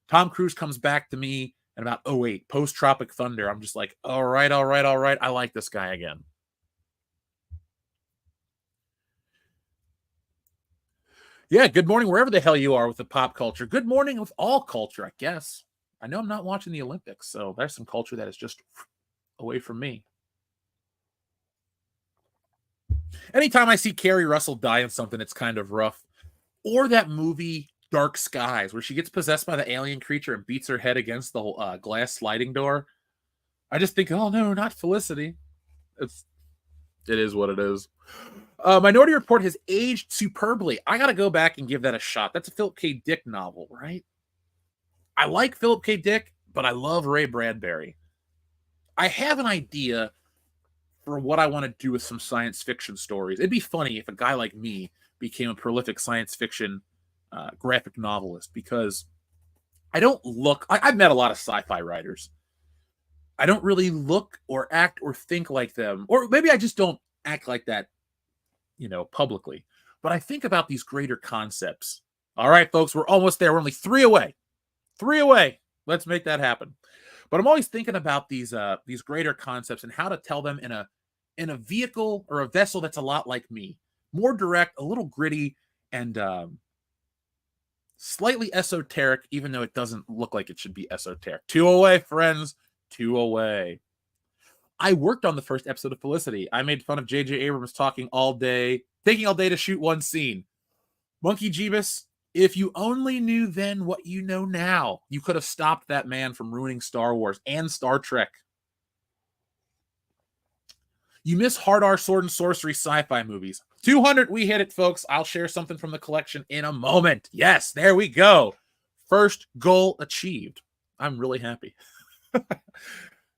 Tom Cruise comes back to me in about 2008, post Tropic Thunder. I'm just like, all right. I like this guy again. Yeah, good morning wherever the hell you are with the pop culture. Good morning with all culture, I guess. I know I'm not watching the Olympics, so there's some culture that is just away from me. Anytime I see Carrie Russell die in something, it's kind of rough. Or that movie Dark Skies, where she gets possessed by the alien creature and beats her head against the glass sliding door. I just think, oh no, not Felicity. It is what it is. Minority Report has aged superbly. I got to go back and give that a shot. That's a Philip K. Dick novel, right? I like Philip K. Dick, but I love Ray Bradbury. I have an idea for what I want to do with some science fiction stories. It'd be funny if a guy like me became a prolific science fiction graphic novelist, because I've met a lot of sci-fi writers. I don't really look or act or think like them, or maybe I just don't act like that, publicly. But I think about these greater concepts. All right, folks, we're almost there. We're only 3 away. 3 away. Let's make that happen. But I'm always thinking about these greater concepts and how to tell them in a vehicle or a vessel that's a lot like me, more direct, a little gritty, and slightly esoteric, even though it doesn't look like it should be esoteric. 2 away, friends. 2 away. I worked on the first episode of Felicity. I made fun of J.J. Abrams taking all day to shoot one scene. Monkey Jeebus, if you only knew then what you know now, you could have stopped that man from ruining Star Wars and Star Trek. You miss hard R sword and sorcery sci-fi movies. 200, we hit it, folks. I'll share something from the collection in a moment. Yes, there we go. First goal achieved. I'm really happy.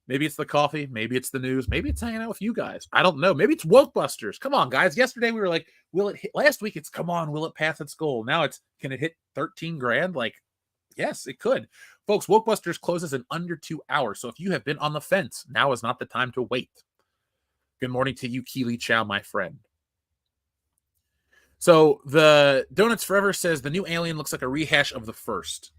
Maybe it's the coffee. Maybe it's the news. Maybe it's hanging out with you guys. I don't know. Maybe it's Wokebusters. Come on, guys. Yesterday we were like, will it hit? Last week it's, come on, will it pass its goal? Now it's, can it hit 13 grand? Like, yes, it could. Folks, Wokebusters closes in under 2 hours. So if you have been on the fence, now is not the time to wait. Good morning to you, Keely Chow, my friend. So the Donuts Forever says the new Alien looks like a rehash of the first.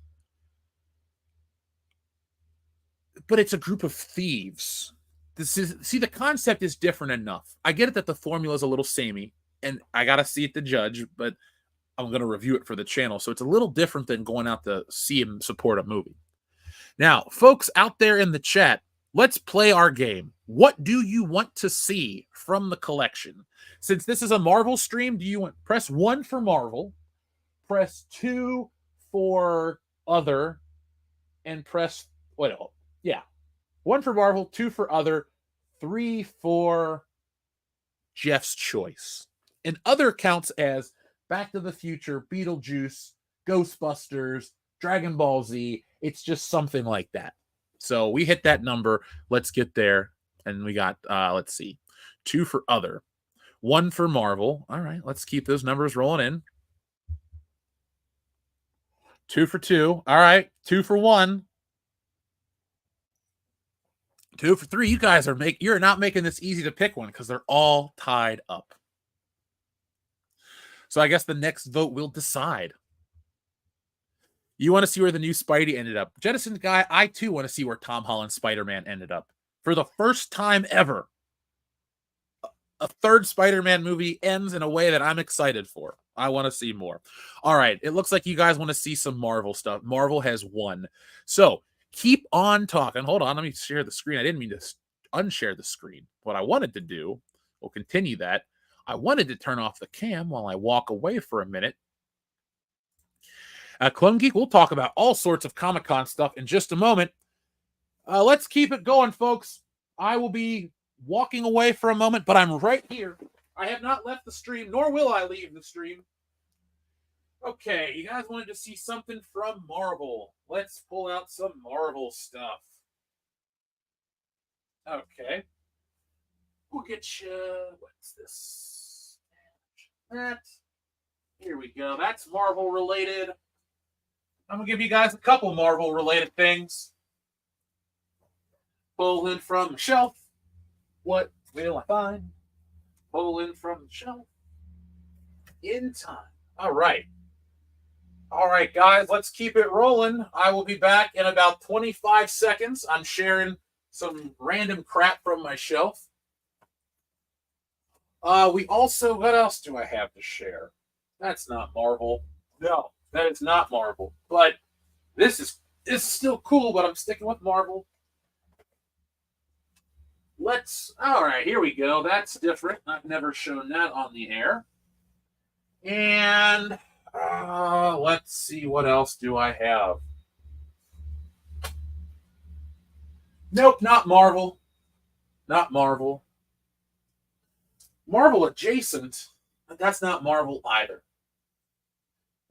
But it's a group of thieves. The concept is different enough. I get it that the formula is a little samey, and I got to see it to judge, but I'm going to review it for the channel. So it's a little different than going out to see and support a movie. Now, folks out there in the chat, let's play our game. What do you want to see from the collection? Since this is a Marvel stream, do you want press 1 for Marvel, press 2 for other, and press 1 for Marvel, 2 for other, 3 for Jeff's choice. And other counts as Back to the Future, Beetlejuice, Ghostbusters, Dragon Ball Z. It's just something like that. So we hit that number. Let's get there. And we got, let's see, 2 for other, 1 for Marvel. All right, let's keep those numbers rolling in. 2 for 2. All right, 2 for 1. 2 for 3. You guys you're not making this easy to pick one because they're all tied up. So I guess the next vote will decide. You want to see where the new Spidey ended up. Jettison guy, I too want to see where Tom Holland's Spider-Man ended up. For the first time ever, a third Spider-Man movie ends in a way that I'm excited for. I want to see more. All right, it looks like you guys want to see some Marvel stuff. Marvel has won. So keep on talking. Hold on, let me share the screen. I didn't mean to unshare the screen. What I wanted to do, we'll continue that. I wanted to turn off the cam while I walk away for a minute. Clone Geek, we'll talk about all sorts of Comic-Con stuff in just a moment. Let's keep it going, folks. I will be walking away for a moment, but I'm right here. I have not left the stream, nor will I leave the stream. Okay, you guys wanted to see something from Marvel. Let's pull out some Marvel stuff. Okay. We'll get you... What's this? That. Here we go. That's Marvel related. I'm going to give you guys a couple Marvel related things. Pulling from the shelf. What will I find? Pulling from the shelf. In time. All right. All right, guys, let's keep it rolling. I will be back in about 25 seconds. I'm sharing some random crap from my shelf. We also, what else do I have to share? That's not Marvel. No, that is not Marvel. But this is still cool, but I'm sticking with Marvel. All right, here we go. That's different. I've never shown that on the air. And let's see, what else do I have? Nope, not Marvel. Not Marvel. Marvel adjacent, but that's not Marvel either.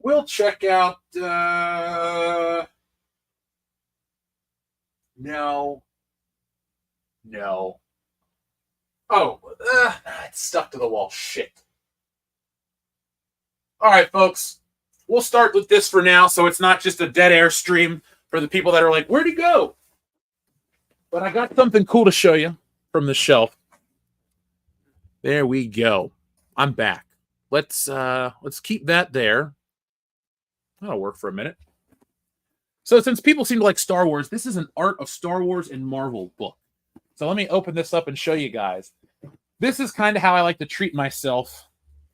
We'll check out, no. No. Oh, it's stuck to the wall. Shit. All right, folks. We'll start with this for now, so it's not just a dead air stream for the people that are like, where'd he go? But I got something cool to show you from the shelf. There we go. I'm back. Let's keep that there. That'll work for a minute. So since people seem to like Star Wars, this is an Art of Star Wars and Marvel book. So let me open this up and show you guys. This is kind of how I like to treat myself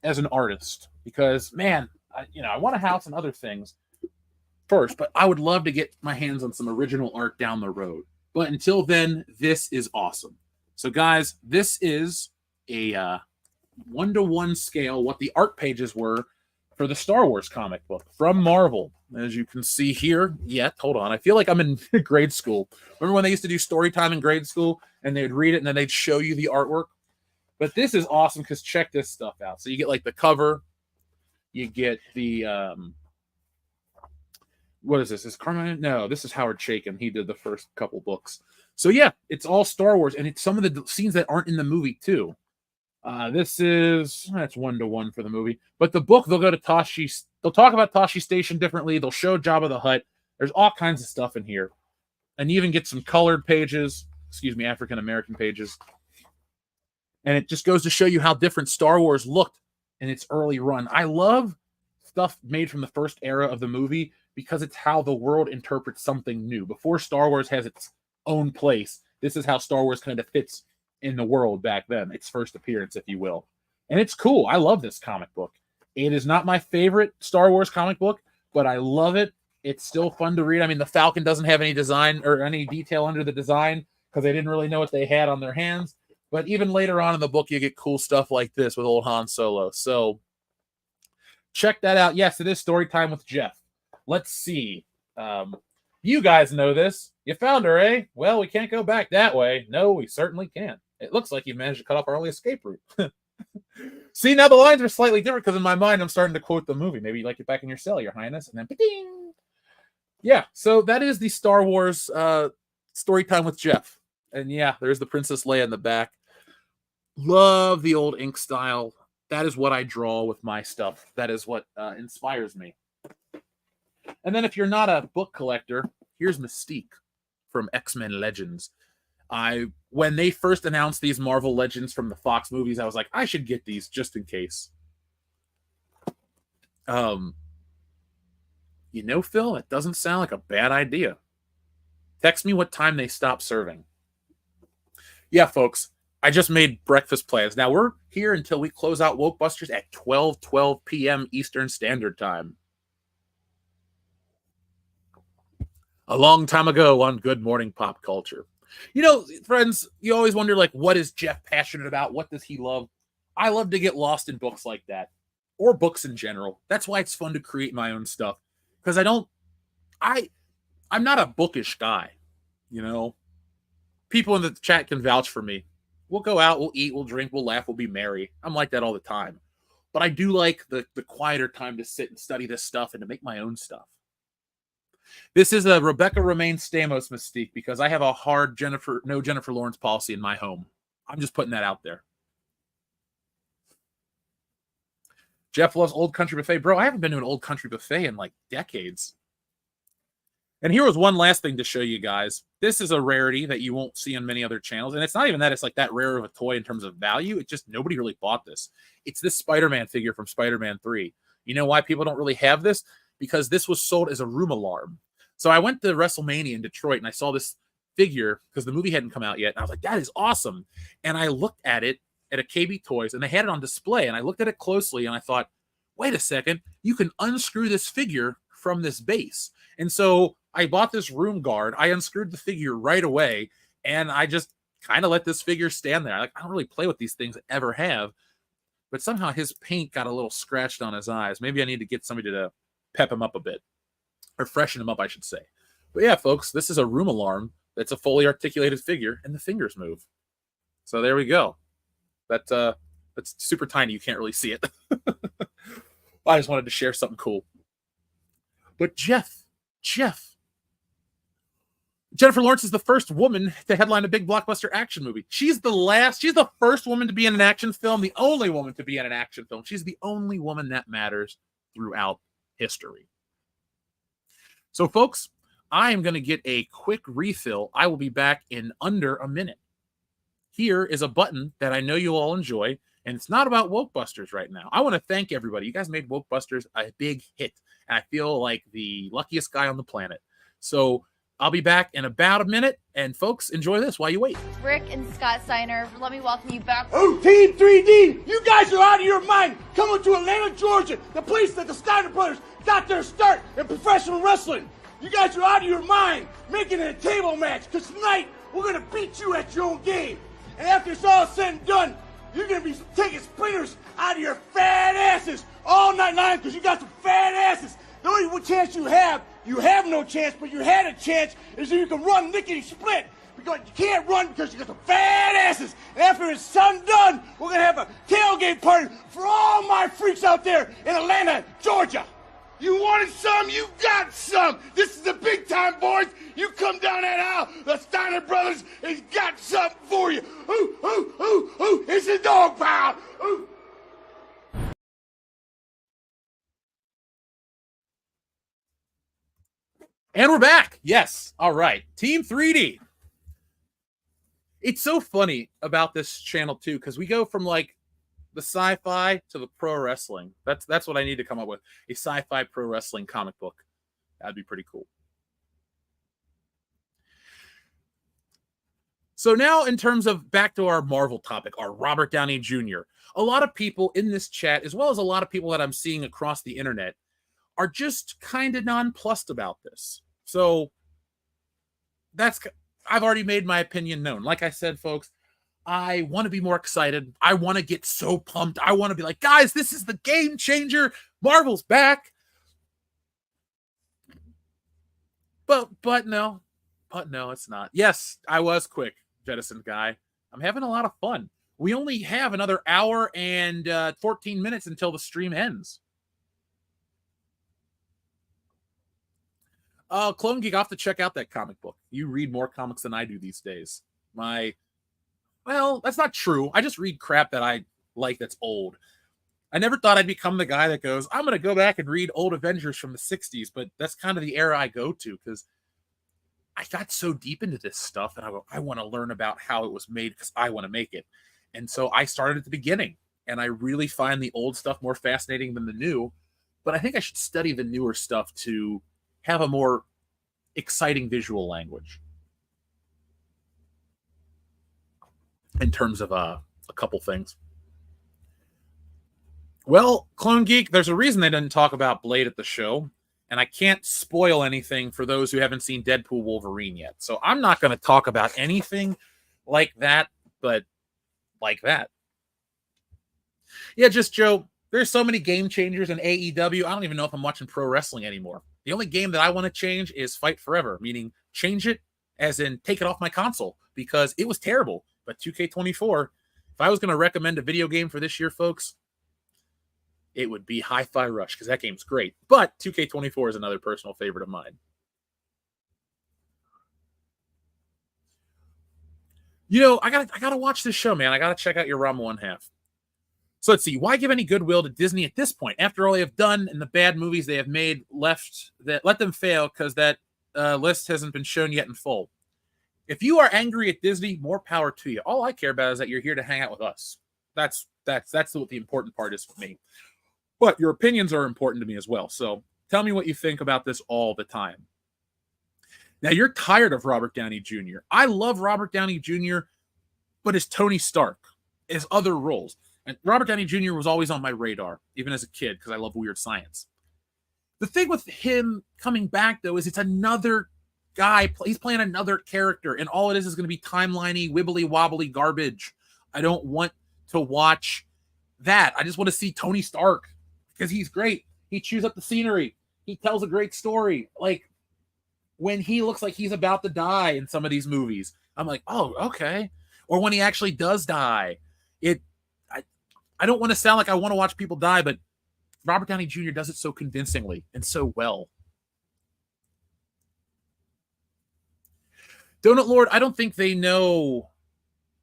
as an artist because, man, I want a house and other things first, but I would love to get my hands on some original art down the road. But until then, this is awesome. So, guys, this is a 1-to-1 scale, what the art pages were for the Star Wars comic book from Marvel. As you can see here, hold on. I feel like I'm in grade school. Remember when they used to do story time in grade school and they'd read it and then they'd show you the artwork? But this is awesome because check this stuff out. So you get like the cover, you get the what is this? Is Carmine? No, this is Howard Chaykin. He did the first couple books. So yeah, it's all Star Wars, and it's some of the scenes that aren't in the movie too. That's 1-to-1 for the movie. But the book, they'll go to Tashi. They'll talk about Tashi Station differently. They'll show Jabba the Hutt. There's all kinds of stuff in here, and you even get some colored pages. Excuse me, African American pages. And it just goes to show you how different Star Wars looked in its early run. I love stuff made from the first era of the movie because it's how the world interprets something new. Before Star Wars has its own place, this is how Star Wars kind of fits in the world back then, its first appearance, if you will. And it's cool. I love this comic book. It is not my favorite Star Wars comic book, but I love it. It's still fun to read. I mean, the Falcon doesn't have any design or any detail under the design because they didn't really know what they had on their hands. But even later on in the book, you get cool stuff like this with old Han Solo. So check that out. Yes, it is story time with Jeff. Let's see. You guys know this. You found her, eh? Well, we can't go back that way. No, we certainly can't. It looks like you've managed to cut off our only escape route. See, now the lines are slightly different because in my mind, I'm starting to quote the movie. Maybe you like it back in your cell, Your Highness. And then, ba-ding! Yeah, so that is the Star Wars story time with Jeff. And yeah, there's the Princess Leia in the back. Love the old ink style. That is what I draw with my stuff. That is what inspires me. And then if you're not a book collector, here's Mystique from X-Men Legends. When they first announced these Marvel Legends from the Fox movies, I was like, I should get these just in case. Phil, it doesn't sound like a bad idea. Text me what time they stop serving. Yeah, folks, I just made breakfast plans. Now we're here until we close out Wokebusters at 12 p.m. Eastern Standard Time. A long time ago on Good Morning Pop Culture. Friends, you always wonder, like, what is Jeff passionate about? What does he love? I love to get lost in books like that, or books in general. That's why it's fun to create my own stuff, because I'm not a bookish guy, People in the chat can vouch for me. We'll go out, we'll eat, we'll drink, we'll laugh, we'll be merry. I'm like that all the time. But I do like the quieter time to sit and study this stuff and to make my own stuff. This is a Rebecca Romaine Stamos Mystique because I have a hard no Jennifer Lawrence policy in my home. I'm just putting that out there. Jeff loves Old Country Buffet. Bro, I haven't been to an Old Country Buffet in like decades. And here was one last thing to show you guys. This is a rarity that you won't see on many other channels. And it's not even that it's like that rare of a toy in terms of value. It's just nobody really bought this. It's this Spider-Man figure from Spider-Man 3. You know why people don't really have this? Because this was sold as a room alarm. So I went to WrestleMania in Detroit and I saw this figure because the movie hadn't come out yet. And I was like, that is awesome. And I looked at it at a KB Toys and they had it on display. And I looked at it closely and I thought, wait a second, you can unscrew this figure from this base. And so I bought this room guard. I unscrewed the figure right away. And I just kind of let this figure stand there. I don't really play with these things, ever have. But somehow his paint got a little scratched on his eyes. Maybe I need to get somebody to pep him up a bit. Or freshen him up, I should say. But yeah, folks, this is a room alarm. That's a fully articulated figure, and the fingers move. So there we go. That's super tiny. You can't really see it. I just wanted to share something cool. But Jeff, Jennifer Lawrence is the first woman to headline a big blockbuster action movie. She's the first woman to be in an action film, the only woman to be in an action film. She's the only woman that matters throughout history. So, folks, I am going to get a quick refill. I will be back in under a minute. Here is a button that I know you'll all enjoy, and it's not about Wokebusters right now. I want to thank everybody. You guys made Wokebusters a big hit, and I feel like the luckiest guy on the planet. So I'll be back in about a minute, and folks, enjoy this while you wait. Rick and Scott Steiner, let me welcome you back. Oh, Team 3D, you guys are out of your mind. Coming to Atlanta, Georgia, the place that the Steiner brothers got their start in professional wrestling. You guys are out of your mind, making it a table match, because tonight we're going to beat you at your own game. And after it's all said and done, you're going to be taking splinters out of your fat asses all night long, because you got some fat asses. The only chance you have no chance, but you had a chance, is that you can run lickety-split. Because you can't run because you got some fat asses. And after it's done, we're going to have a tailgate party for all my freaks out there in Atlanta, Georgia. You wanted some, you got some. This is the big time, boys. You come down that aisle, the Steiner brothers has got something for you. Ooh, it's a dog pound. Ooh. And we're back. Yes. All right. Team 3D. It's so funny about this channel, too, because we go from, like, the sci-fi to the pro wrestling. That's what I need to come up with. A sci-fi pro wrestling comic book. That'd be pretty cool. So now, in terms of back to our Marvel topic, our Robert Downey Jr., a lot of people in this chat, as well as a lot of people that I'm seeing across the internet, are just kind of nonplussed about this. So I've already made my opinion known. Like I said, folks, I want to be more excited. I want to get so pumped. I want to be like, guys, this is the game changer. Marvel's back. But no, it's not. Yes, I was quick, Jettison guy. I'm having a lot of fun. We only have another hour and 14 minutes until the stream ends. Clone Geek, I'll have to check out that comic book. You read more comics than I do these days. Well, that's not true. I just read crap that I like that's old. I never thought I'd become the guy that goes, I'm going to go back and read old Avengers from the 60s, but that's kind of the era I go to because I got so deep into this stuff and I want to learn about how it was made because I want to make it. And so I started at the beginning, and I really find the old stuff more fascinating than the new, but I think I should study the newer stuff to have a more exciting visual language. In terms of a couple things. Well, Clone Geek, there's a reason they didn't talk about Blade at the show, and I can't spoil anything for those who haven't seen Deadpool Wolverine yet. So I'm not going to talk about anything like that, but like that. Yeah, just Joe, there's so many game changers in AEW, I don't even know if I'm watching pro wrestling anymore. The only game that I want to change is Fight Forever, meaning change it as in take it off my console because it was terrible. But 2K24, if I was going to recommend a video game for this year, folks, it would be Hi-Fi Rush because that game's great. But 2K24 is another personal favorite of mine. You know, I gotta watch this show, man. I gotta check out your Rama One Half. So let's see. Why give any goodwill to Disney at this point? After all they have done and the bad movies they have made, let them fail because that list hasn't been shown yet in full. If you are angry at Disney, more power to you. All I care about is that you're here to hang out with us. That's what the important part is for me. But your opinions are important to me as well. So tell me what you think about this all the time. Now, you're tired of Robert Downey Jr. I love Robert Downey Jr., but as Tony Stark, as other roles. And Robert Downey Jr. was always on my radar, even as a kid, because I love weird science. The thing with him coming back, though, is it's another guy. He's playing another character, and all it is going to be timeliney, wibbly-wobbly garbage. I don't want to watch that. I just want to see Tony Stark, because he's great. He chews up the scenery. He tells a great story. Like, when he looks like he's about to die in some of these movies, I'm like, oh, okay. Or when he actually does die. I don't want to sound like I want to watch people die, but Robert Downey Jr. does it so convincingly and so well. Donut Lord, I don't think they know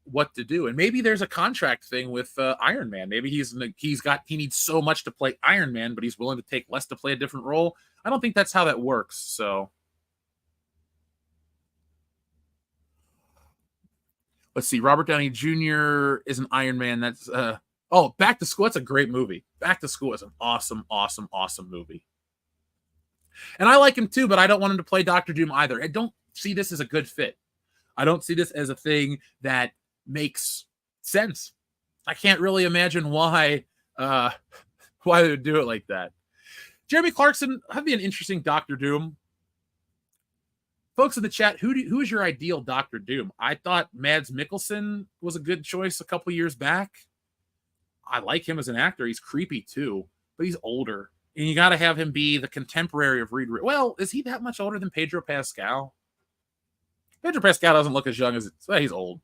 what to do, and maybe there's a contract thing with Iron Man. Maybe he needs so much to play Iron Man, but he's willing to take less to play a different role. I don't think that's how that works. So let's see. Robert Downey Jr. is an Iron Man. That's Back to School. That's a great movie. Back to School is an awesome movie, and I like him too. But I don't want him to play Doctor Doom either. I don't see this as a good fit. I don't see this as a thing that makes sense. I can't really imagine why they would do it like that. Jeremy Clarkson, that'd be an interesting Doctor Doom. Folks in the chat, who is your ideal Doctor Doom? I thought Mads Mikkelsen was a good choice a couple years back. I like him as an actor. He's creepy too, but he's older. And you got to have him be the contemporary of Reed. Well, is he that much older than Pedro Pascal? Pedro Pascal doesn't look as young as he's old.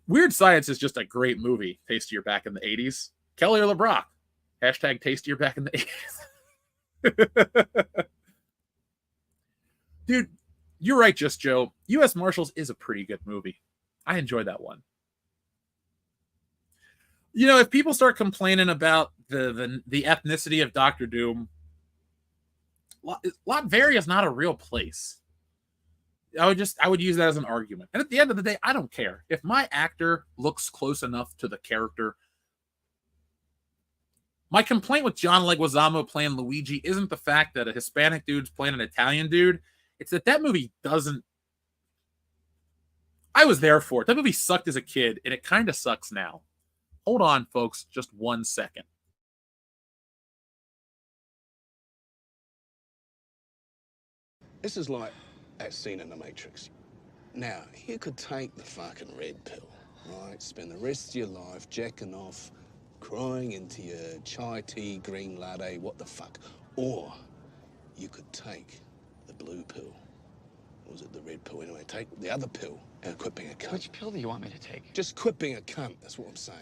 Weird Science is just a great movie. Tastier back in the 80s. Kelly or LeBrock. Hashtag tastier back in the 80s. Dude, you're right, Just Joe. U.S. Marshals is a pretty good movie. I enjoyed that one. You know, if people start complaining about the ethnicity of Doctor Doom, Latveria is not a real place. I would use that as an argument. And at the end of the day, I don't care. If my actor looks close enough to the character. My complaint with John Leguizamo playing Luigi isn't the fact that a Hispanic dude's playing an Italian dude. It's that movie doesn't. I was there for it. That movie sucked as a kid, and it kind of sucks now. Hold on, folks, just 1 second. This is like that scene in The Matrix. Now, you could take the fucking red pill, right? Spend the rest of your life jacking off, crying into your chai tea, green latte, what the fuck. Or you could take the blue pill. Or was it the red pill? Anyway, take the other pill and quit being a cunt. Which pill do you want me to take? Just quit being a cunt, that's what I'm saying.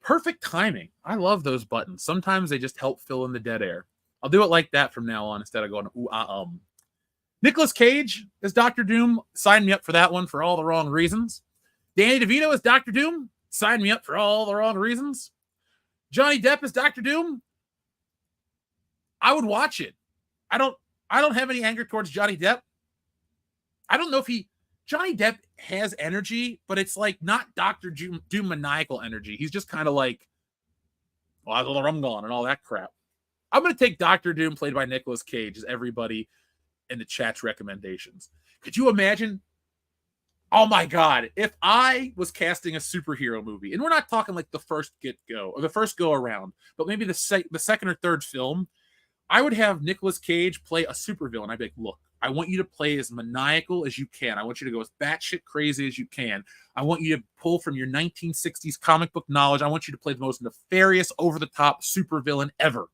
Perfect timing. I love those buttons. Sometimes they just help fill in the dead air. I'll do it like that from now on instead of going, ooh, Nicolas Cage as Dr. Doom. Sign me up for that one for all the wrong reasons. Danny DeVito as Dr. Doom. Sign me up for all the wrong reasons. Johnny Depp as Dr. Doom. I would watch it. I don't have any anger towards Johnny Depp. I don't know if Johnny Depp has energy, but it's like not Dr. Doom maniacal energy. He's just kind of like, well, I the rum gone and all that crap. I'm going to take Dr. Doom played by Nicolas Cage as everybody in the chat's recommendations. Could you imagine? Oh my God. If I was casting a superhero movie, and we're not talking like the first get-go or the first go around, but maybe the second or third film, I would have Nicolas Cage play a supervillain. I'd be like, look, I want you to play as maniacal as you can. I want you to go as batshit crazy as you can. I want you to pull from your 1960s comic book knowledge. I want you to play the most nefarious, over-the-top supervillain ever.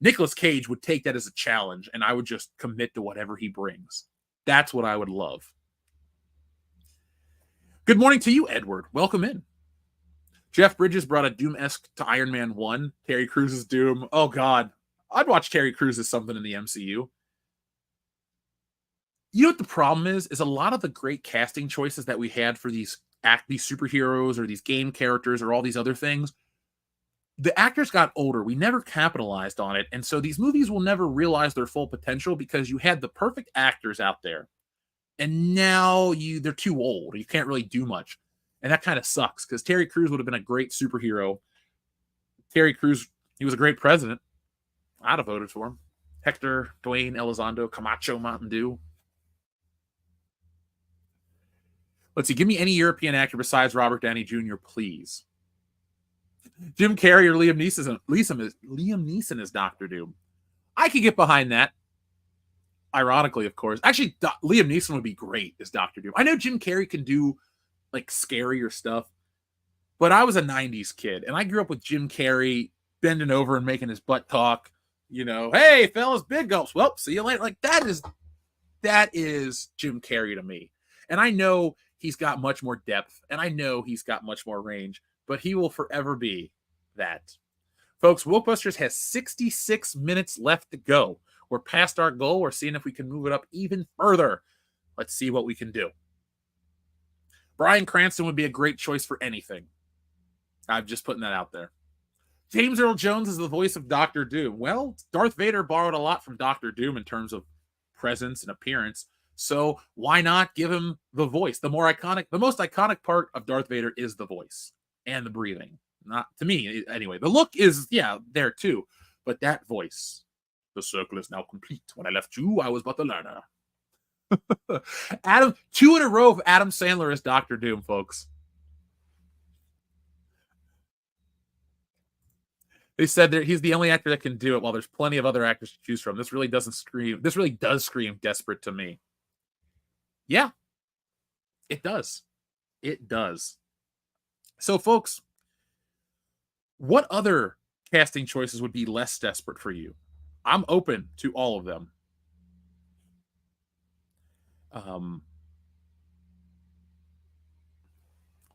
Nicolas Cage would take that as a challenge, and I would just commit to whatever he brings. That's what I would love. Good morning to you, Edward. Welcome in. Jeff Bridges brought a Doom-esque to Iron Man 1. Terry Crews' Doom. Oh, God. I'd watch Terry Crews as something in the MCU. You know what the problem is a lot of the great casting choices that we had for these superheroes or these game characters or all these other things, the actors got older. We never capitalized on it. And so these movies will never realize their full potential because you had the perfect actors out there. And now they're too old. You can't really do much. And that kind of sucks because Terry Crews would have been a great superhero. Terry Crews, he was a great president. I'd have voted for him. Hector, Dwayne, Elizondo, Camacho, Mountain Dew. Let's see. Give me any European actor besides Robert Downey Jr., please. Jim Carrey or Liam Neeson is Dr. Doom. I could get behind that. Ironically, of course. Actually, Liam Neeson would be great as Dr. Doom. I know Jim Carrey can do like scarier stuff, but I was a 90s kid, and I grew up with Jim Carrey bending over and making his butt talk. You know, hey, fellas, big gulps. Well, see you later. Like that is Jim Carrey to me. And I know he's got much more depth, and I know he's got much more range, but he will forever be that. Folks, Wokebusters has 66 minutes left to go. We're past our goal. We're seeing if we can move it up even further. Let's see what we can do. Bryan Cranston would be a great choice for anything. I'm just putting that out there. James Earl Jones is the voice of Doctor Doom. Well, Darth Vader borrowed a lot from Doctor Doom in terms of presence and appearance. So why not give him the voice? The most iconic part of Darth Vader is the voice and the breathing. Not to me, anyway. The look is, there too. But that voice, the circle is now complete. When I left you, I was but the learner. Adam, 2 in a row of Adam Sandler as Doctor Doom, folks. They said that he's the only actor that can do it, while there's plenty of other actors to choose from. This really does scream desperate to me. Yeah, it does. It does. So, folks, what other casting choices would be less desperate for you? I'm open to all of them.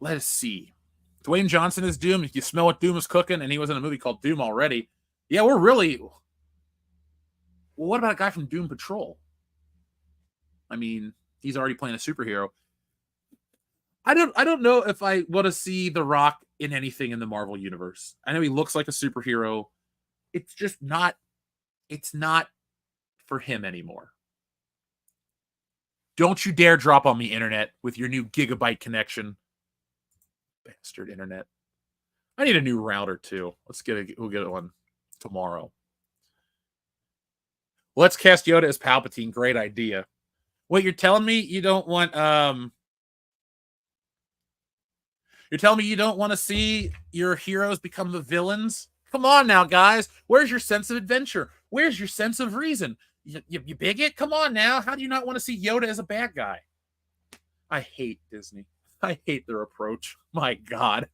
Let us see. Dwayne Johnson is Doom. You smell what Doom is cooking, and he was in a movie called Doom already. Yeah, we're really... Well, what about a guy from Doom Patrol? I mean, he's already playing a superhero. I don't know if I want to see The Rock in anything in the Marvel universe. I know he looks like a superhero. It's just not... It's not for him anymore. Don't you dare drop on me, internet, with your new gigabyte connection. Bastard internet. I need a new router too. We'll get one tomorrow. Let's cast Yoda as Palpatine. Great idea. Wait, you're telling me you don't want you're telling me you don't want to see your heroes become the villains? Come on now, guys. Where's your sense of adventure? Where's your sense of reason? You bigot? Come on now. How do you not want to see Yoda as a bad guy? I hate Disney. I hate their approach. My God.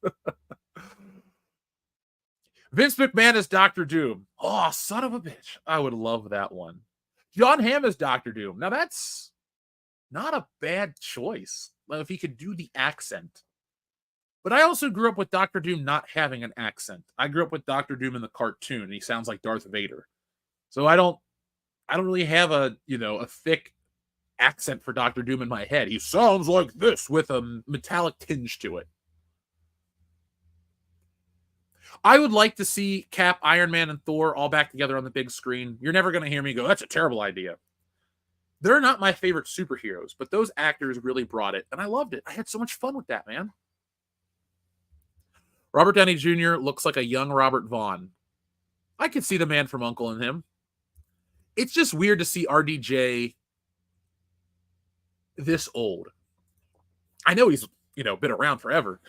Vince McMahon as Doctor Doom. Oh, son of a bitch. I would love that one. John Hamm as Doctor Doom. Now, that's not a bad choice. Like, if he could do the accent. But I also grew up with Doctor Doom not having an accent. I grew up with Doctor Doom in the cartoon, and he sounds like Darth Vader. So I don't really have a thick accent for Doctor Doom in my head. He sounds like this with a metallic tinge to it. I would like to see Cap, Iron Man, and Thor all back together on the big screen. You're never going to hear me go, that's a terrible idea. They're not my favorite superheroes, but those actors really brought it, and I loved it. I had so much fun with that, man. Robert Downey Jr. looks like a young Robert Vaughn. I could see the Man from U.N.C.L.E. in him. It's just weird to see RDJ this old. I know he's, been around forever.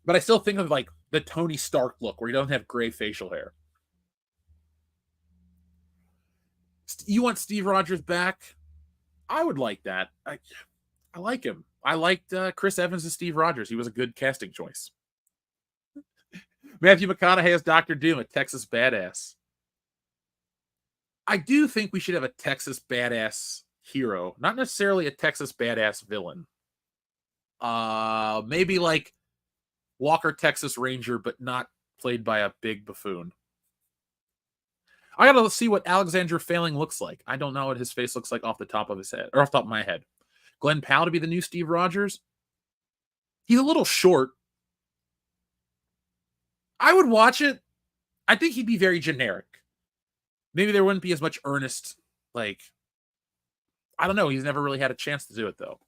But I still think of like the Tony Stark look where you don't have gray facial hair. You want Steve Rogers back? I would like that. I like him. I liked Chris Evans as Steve Rogers. He was a good casting choice. Matthew McConaughey as Dr. Doom, a Texas badass. I do think we should have a Texas badass hero, not necessarily a Texas badass villain. Maybe like Walker, Texas Ranger, but not played by a big buffoon. I gotta see what Alexander Failing looks like. I don't know what his face looks like off the top of his head, or off the top of my head. Glenn Powell to be the new Steve Rogers. He's a little short. I would watch it. I think he'd be very generic. Maybe there wouldn't be as much earnest, I don't know. He's never really had a chance to do it, though.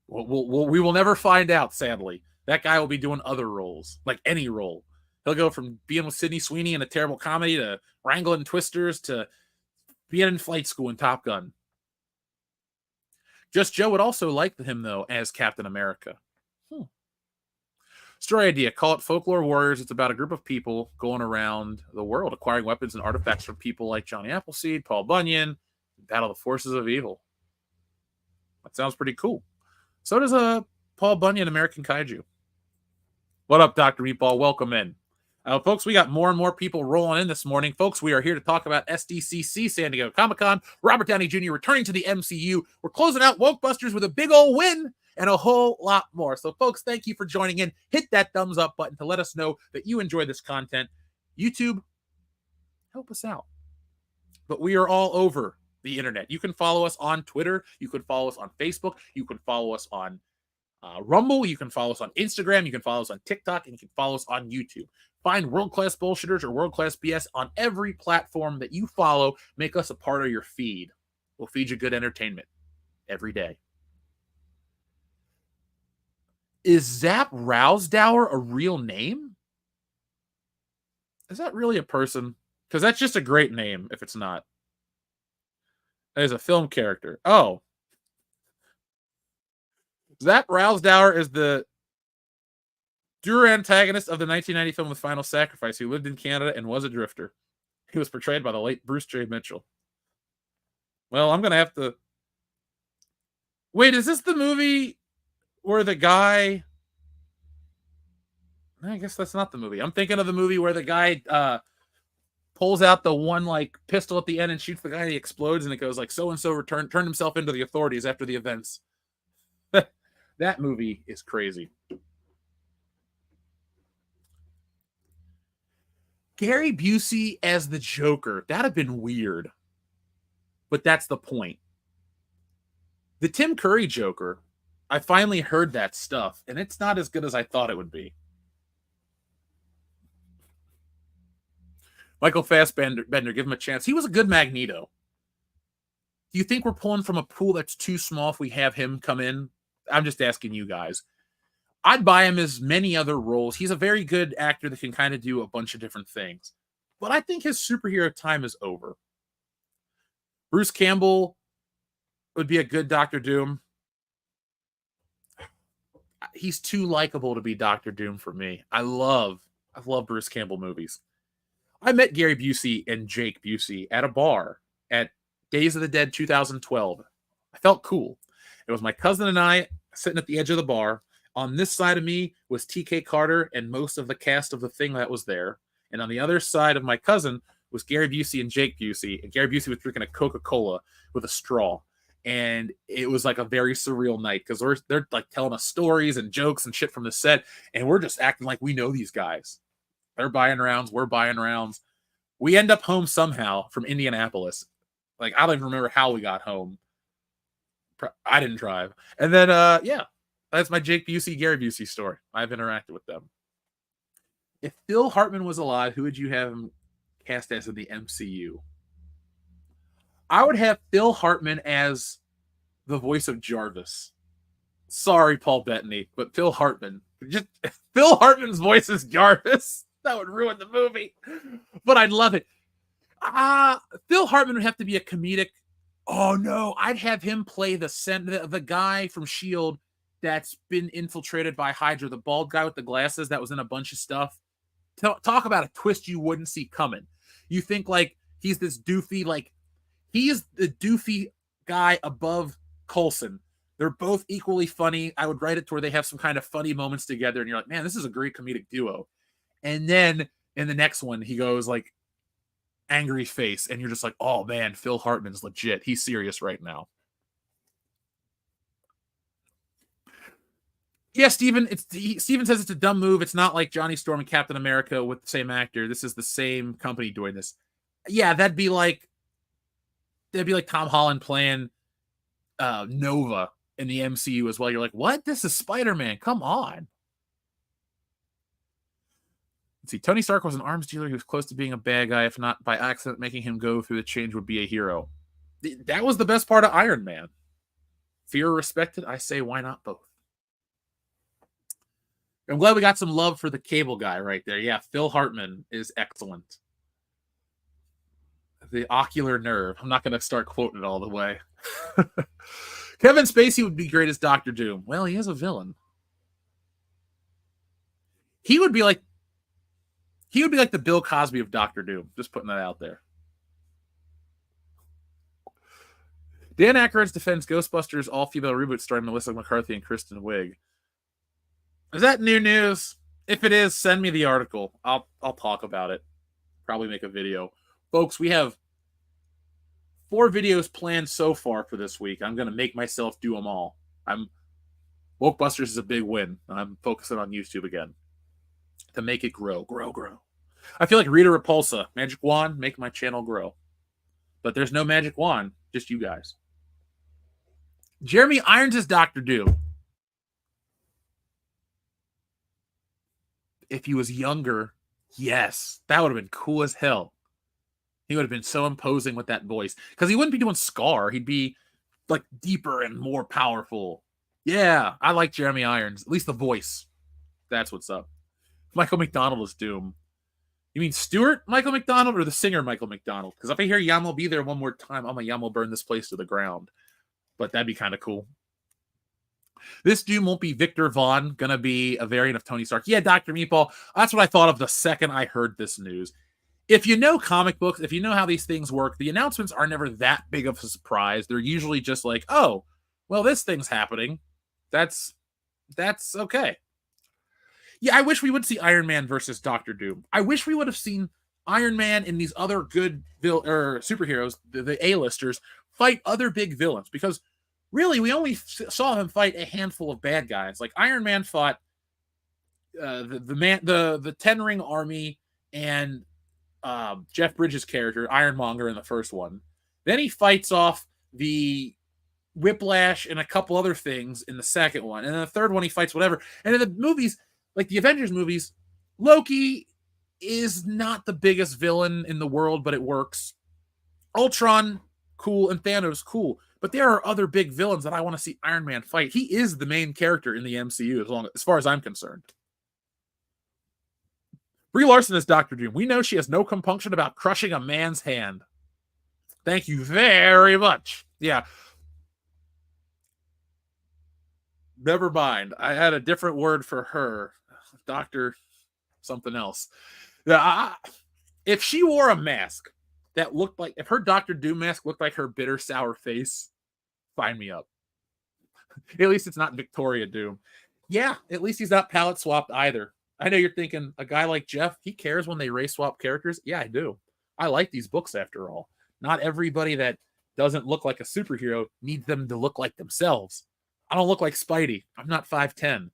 We will never find out, sadly. That guy will be doing other roles, like any role. He'll go from being with Sydney Sweeney in a terrible comedy to wrangling Twisters to being in Flight School in Top Gun. Just Joe would also like him, though, as Captain America. Story idea. Call it Folklore Warriors. It's about a group of people going around the world, acquiring weapons and artifacts from people like Johnny Appleseed, Paul Bunyan, battle the forces of evil. That sounds pretty cool. So does Paul Bunyan, American Kaiju. What up, Dr. Meatball? Welcome in. Folks, we got more and more people rolling in this morning. Folks, we are here to talk about SDCC, San Diego Comic-Con. Robert Downey Jr. returning to the MCU. We're closing out Wokebusters with a big old win and a whole lot more. So, folks, thank you for joining in. Hit that thumbs up button to let us know that you enjoy this content. YouTube, help us out. but we are all over the internet. You can follow us on Twitter. You can follow us on Facebook. You can follow us on Rumble. You can follow us on Instagram. You can follow us on TikTok, and you can follow us on YouTube. Find World Class Bullshitters or World Class BS on every platform that you follow. Make us a part of your feed. We'll feed you good entertainment every day. Is Zap Rousdower a real name? Is that really a person? Because that's just a great name if it's not. That is a film character. Oh. Zap Rousdower is the Duer antagonist of the 1990 film The Final Sacrifice, who lived in Canada and was a drifter. He was portrayed by the late Bruce J. Mitchell. Well, I'm going to have to... Wait, is this the movie where the guy... I guess that's not the movie. I'm thinking of the movie where the guy pulls out the one like pistol at the end and shoots the guy and he explodes and it goes like so-and-so turned himself into the authorities after the events. That movie is crazy. Gary Busey as the Joker. That'd have been weird. But that's the point. The Tim Curry Joker, I finally heard that stuff, and it's not as good as I thought it would be. Michael Fassbender, give him a chance. He was a good Magneto. Do you think we're pulling from a pool that's too small if we have him come in? I'm just asking you guys. I'd buy him as many other roles. He's a very good actor that can kind of do a bunch of different things. But I think his superhero time is over. Bruce Campbell would be a good Doctor Doom. He's too likable to be Doctor Doom for me. I love Bruce Campbell movies. I met Gary Busey and Jake Busey at a bar at Days of the Dead 2012. I felt cool. It was my cousin and I sitting at the edge of the bar. On this side of me was TK Carter and most of the cast of The Thing that was there. And on the other side of my cousin was Gary Busey and Jake Busey. And Gary Busey was drinking a Coca-Cola with a straw. And it was like a very surreal night because they're like telling us stories and jokes and shit from the set. And we're just acting like we know these guys. They're buying rounds. We're buying rounds. We end up home somehow from Indianapolis. Like, I don't even remember how we got home. I didn't drive. And then, yeah, that's my Jake Busey, Gary Busey story. I've interacted with them. If Phil Hartman was alive, who would you have him cast as in the MCU? I would have Phil Hartman as the voice of Jarvis. Sorry, Paul Bettany, but Phil Hartman. Just Phil Hartman's voice is Jarvis. That would ruin the movie. But I'd love it. Phil Hartman would have to be a comedic. Oh no, I'd have him play the guy from S.H.I.E.L.D. that's been infiltrated by Hydra, the bald guy with the glasses that was in a bunch of stuff. Talk about a twist you wouldn't see coming. You think like he's this doofy, like he is the doofy guy above Coulson. They're both equally funny. I would write it to where they have some kind of funny moments together, and you're like, man, this is a great comedic duo. And then in the next one, he goes like angry face, and you're just like, oh man, Phil Hartman's legit. He's serious right now. Yeah, Steven says it's a dumb move. It's not like Johnny Storm and Captain America with the same actor. This is the same company doing this. Yeah, that'd be like Tom Holland playing Nova in the MCU as well. You're like, what? This is Spider-Man. Come on. Let's see. Tony Stark was an arms dealer. He was close to being a bad guy. If not by accident, making him go through the change would be a hero. That was the best part of Iron Man. Fear or respected? I say, why not both? I'm glad we got some love for the Cable guy right there. Yeah, Phil Hartman is excellent. The ocular nerve. I'm not going to start quoting it all the way. Kevin Spacey would be great as Dr. Doom. Well, he is a villain. He would be like the Bill Cosby of Dr. Doom. Just putting that out there. Dan Aykroyd's defends Ghostbusters all-female reboot starring Melissa McCarthy and Kristen Wiig. Is that new news? If it is, send me the article. I'll talk about it. Probably make a video. Folks, we have 4 videos planned so far for this week. I'm going to make myself do them all. Wokebusters is a big win. I'm focusing on YouTube again to make it grow. I feel like Rita Repulsa. Magic wand, make my channel grow. but there's no magic wand, just you guys. Jeremy Irons is Dr. Doom. If he was younger, yes, that would have been cool as hell. He would have been so imposing with that voice. Because he wouldn't be doing Scar. He'd be like deeper and more powerful. Yeah, I like Jeremy Irons. At least the voice. That's what's up. Michael McDonald is Doom. You mean Stuart Michael McDonald or the singer Michael McDonald? Because if I hear Yamo be there one more time, I'm a Yamo burn this place to the ground. But that'd be kind of cool. This Doom won't be Victor Vaughn, gonna be a variant of Tony Stark. Yeah, Dr. Meatball. That's what I thought of the second I heard this news. If you know comic books, if you know how these things work, the announcements are never that big of a surprise. They're usually just like, oh, well, this thing's happening. That's okay. Yeah, I wish we would see Iron Man versus Doctor Doom. I wish we would have seen Iron Man and these other good superheroes, the A-listers, fight other big villains. Because really, we only saw him fight a handful of bad guys. Like Iron Man fought the Ten Ring Army and Jeff Bridges' character, Ironmonger, in the first one. Then he fights off the Whiplash and a couple other things in the second one. And then the third one, he fights whatever. And in the movies, like the Avengers movies, Loki is not the biggest villain in the world, but it works. Ultron, cool, and Thanos, cool. But there are other big villains that I want to see Iron Man fight. He is the main character in the MCU, as far as I'm concerned. Brie Larson is Dr. Doom. We know she has no compunction about crushing a man's hand. Thank you very much. Yeah. Never mind. I had a different word for her. Dr. something else. Yeah, if she wore a mask that looked like, if her Dr. Doom mask looked like her bitter, sour face, sign me up. At least it's not Victoria Doom. Yeah, at least he's not palette swapped either. I know you're thinking, a guy like Jeff, he cares when they race swap characters. Yeah, I do. I like these books after all. Not everybody that doesn't look like a superhero needs them to look like themselves. I don't look like Spidey. I'm not 5'10".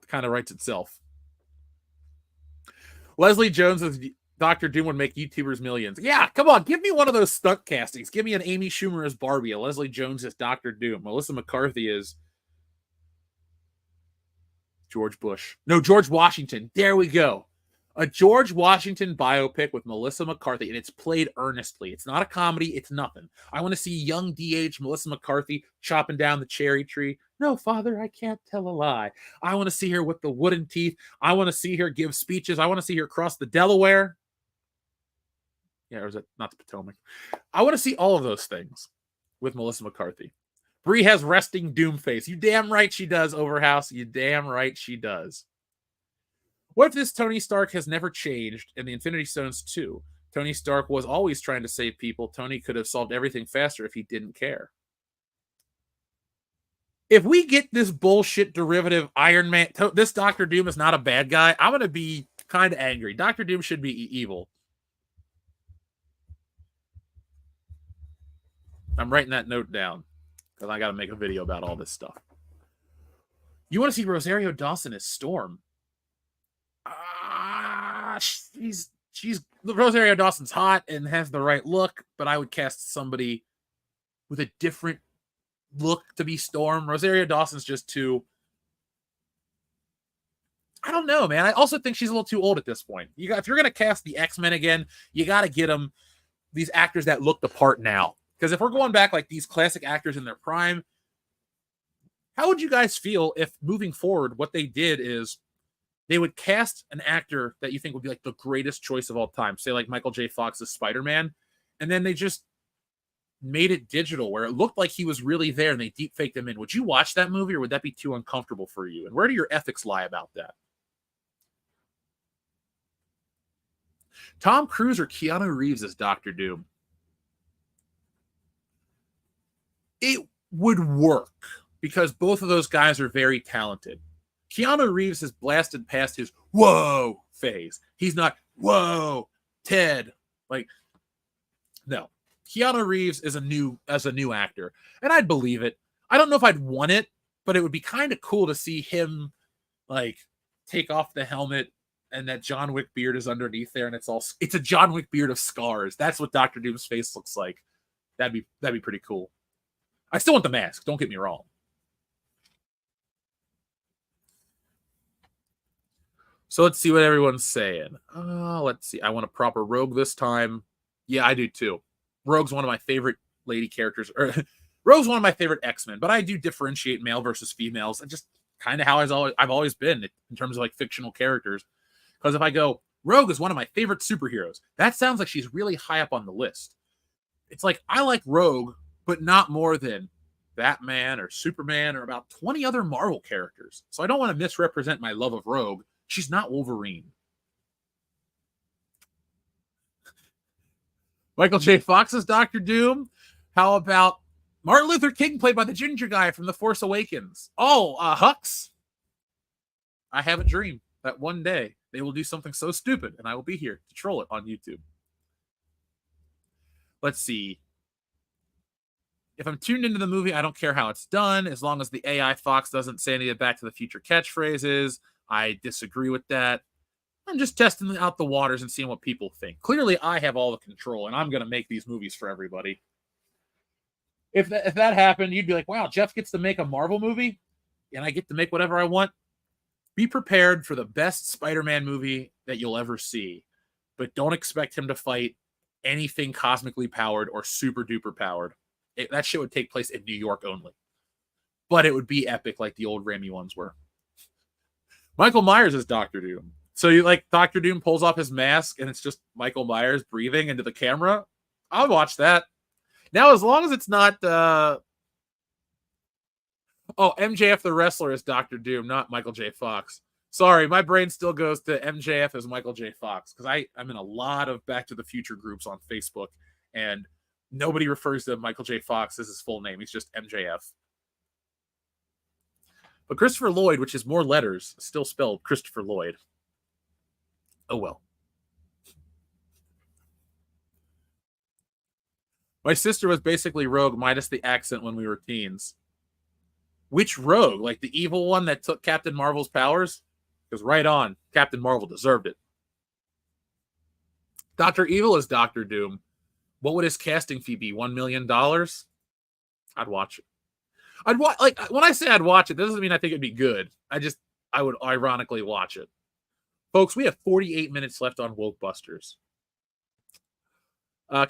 It kind of writes itself. Leslie Jones as Dr. Doom would make YouTubers millions. Yeah, come on. Give me one of those stunt castings. Give me an Amy Schumer as Barbie, a Leslie Jones as Dr. Doom. Melissa McCarthy is George Bush. No, George Washington. There we go. A George Washington biopic with Melissa McCarthy, and it's played earnestly. It's not a comedy. It's nothing. I want to see young DH Melissa McCarthy chopping down the cherry tree. No, Father, I can't tell a lie. I want to see her with the wooden teeth. I want to see her give speeches. I want to see her cross the Delaware. Yeah, or is it not the Potomac? I want to see all of those things with Melissa McCarthy. Brie has resting Doom face. You damn right she does, Overhouse. You damn right she does. What if this Tony Stark has never changed in the Infinity Stones 2? Tony Stark was always trying to save people. Tony could have solved everything faster if he didn't care. If we get this bullshit derivative Iron Man, this Dr. Doom is not a bad guy, I'm going to be kind of angry. Dr. Doom should be evil. I'm writing that note down because I got to make a video about all this stuff. You want to see Rosario Dawson as Storm? She's Rosario Dawson's hot and has the right look, but I would cast somebody with a different look to be Storm. Rosario Dawson's just too, I don't know, man. I also think she's a little too old at this point. If you're gonna cast the X-Men again, you got to get them these actors that look the part now. Because if we're going back like these classic actors in their prime, how would you guys feel if moving forward what they did is they would cast an actor that you think would be like the greatest choice of all time, say like Michael J. Fox's Spider-Man, and then they just made it digital where it looked like he was really there and they deep faked him in? Would you watch that movie, or would that be too uncomfortable for you? And where do your ethics lie about that? Tom Cruise or Keanu Reeves as Dr. Doom? It would work because both of those guys are very talented. Keanu Reeves has blasted past his whoa phase. He's not whoa Ted. Like, no. Keanu Reeves is a new actor, and I'd believe it. I don't know if I'd want it, but it would be kind of cool to see him like take off the helmet and that John Wick beard is underneath there, and it's a John Wick beard of scars. That's what Doctor Doom's face looks like. That'd be pretty cool. I still want the mask. Don't get me wrong. So let's see what everyone's saying. Let's see. I want a proper Rogue this time. Yeah, I do too. Rogue's one of my favorite lady characters. Rogue's one of my favorite X-Men, but I do differentiate male versus females. And just kind of how I've always been in terms of like fictional characters. Because if I go, Rogue is one of my favorite superheroes, that sounds like she's really high up on the list. It's like, I like Rogue, but not more than Batman or Superman or about 20 other Marvel characters. So I don't want to misrepresent my love of Rogue. She's not Wolverine. Michael J. Fox's Doctor Doom. How about Martin Luther King played by the ginger guy from The Force Awakens? Oh, Hux. I have a dream that one day they will do something so stupid and I will be here to troll it on YouTube. Let's see. If I'm tuned into the movie, I don't care how it's done, as long as the AI Fox doesn't say any of the Back to the Future catchphrases. I disagree with that. I'm just testing out the waters and seeing what people think. Clearly, I have all the control, and I'm going to make these movies for everybody. If that happened, you'd be like, wow, Jeff gets to make a Marvel movie, and I get to make whatever I want. Be prepared for the best Spider-Man movie that you'll ever see, but don't expect him to fight anything cosmically powered or super-duper powered. That shit would take place in New York only. But it would be epic like the old Raimi ones were. Michael Myers is Doctor Doom. So you like Doctor Doom pulls off his mask and it's just Michael Myers breathing into the camera. I'll watch that. Now, as long as it's not MJF the wrestler is Doctor Doom, not Michael J. Fox. Sorry, my brain still goes to MJF as Michael J. Fox because I'm in a lot of Back to the Future groups on Facebook, and nobody refers to Michael J. Fox as his full name. He's just MJF. But Christopher Lloyd, which is more letters, still spelled Christopher Lloyd. Oh well. My sister was basically Rogue minus the accent when we were teens. Which Rogue? Like the evil one that took Captain Marvel's powers? Because right on, Captain Marvel deserved it. Dr. Evil is Doctor Doom. What would his casting fee be? $1 million? I'd watch it. I'd watch, like, when I say I'd watch it, that doesn't mean I think it'd be good. I would ironically watch it. Folks, we have 48 minutes left on Wokebusters.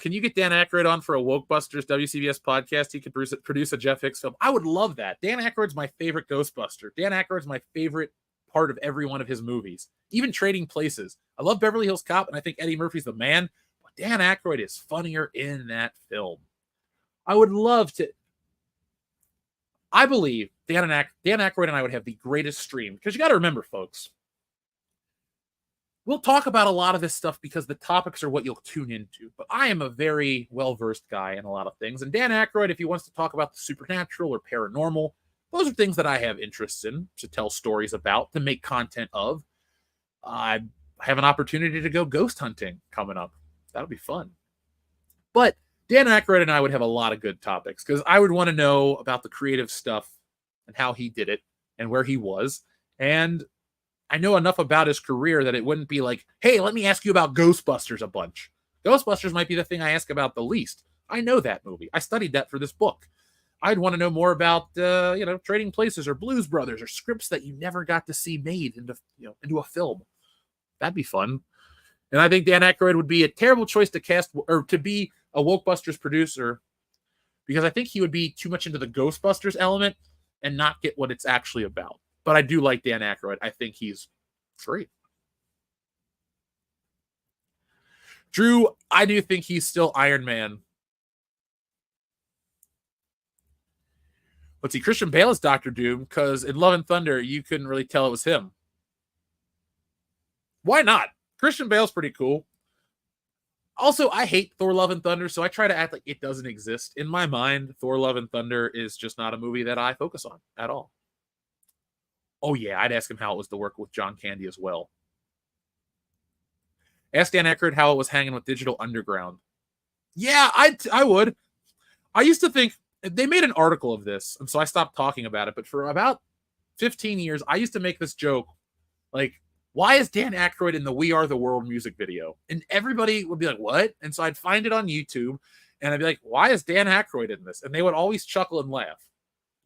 Can you get Dan Aykroyd on for a Wokebusters WCBS podcast? He could produce a Jeff Hicks film. I would love that. Dan Aykroyd's my favorite Ghostbuster. Dan Aykroyd's my favorite part of every one of his movies. Even Trading Places. I love Beverly Hills Cop, and I think Eddie Murphy's the man. But Dan Aykroyd is funnier in that film. I would love to. I believe Dan Aykroyd and I would have the greatest stream. Because you got to remember, folks, we'll talk about a lot of this stuff because the topics are what you'll tune into. But I am a very well-versed guy in a lot of things. And Dan Aykroyd, if he wants to talk about the supernatural or paranormal, those are things that I have interests in to tell stories about, to make content of. I have an opportunity to go ghost hunting coming up. That'll be fun. But Dan Aykroyd and I would have a lot of good topics because I would want to know about the creative stuff and how he did it and where he was. And I know enough about his career that it wouldn't be like, hey, let me ask you about Ghostbusters a bunch. Ghostbusters might be the thing I ask about the least. I know that movie. I studied that for this book. I'd want to know more about, Trading Places or Blues Brothers or scripts that you never got to see made into a film. That'd be fun. And I think Dan Aykroyd would be a terrible choice to cast or to be a Wokebusters producer because I think he would be too much into the Ghostbusters element and not get what it's actually about. But I do like Dan Aykroyd. I think he's great. Drew, I do think he's still Iron Man. Let's see, Christian Bale is Doctor Doom because in Love and Thunder, you couldn't really tell it was him. Why not? Christian Bale's pretty cool. Also, I hate Thor Love and Thunder, so I try to act like it doesn't exist. In my mind, Thor Love and Thunder is just not a movie that I focus on at all. Oh, yeah, I'd ask him how it was to work with John Candy as well. Ask Dan Aykroyd how it was hanging with Digital Underground. Yeah, I would. I used to think, they made an article of this, and so I stopped talking about it, but for about 15 years, I used to make this joke, like, why is Dan Aykroyd in the We Are the World music video? And everybody would be like, what? And so I'd find it on YouTube and I'd be like, why is Dan Aykroyd in this? And they would always chuckle and laugh.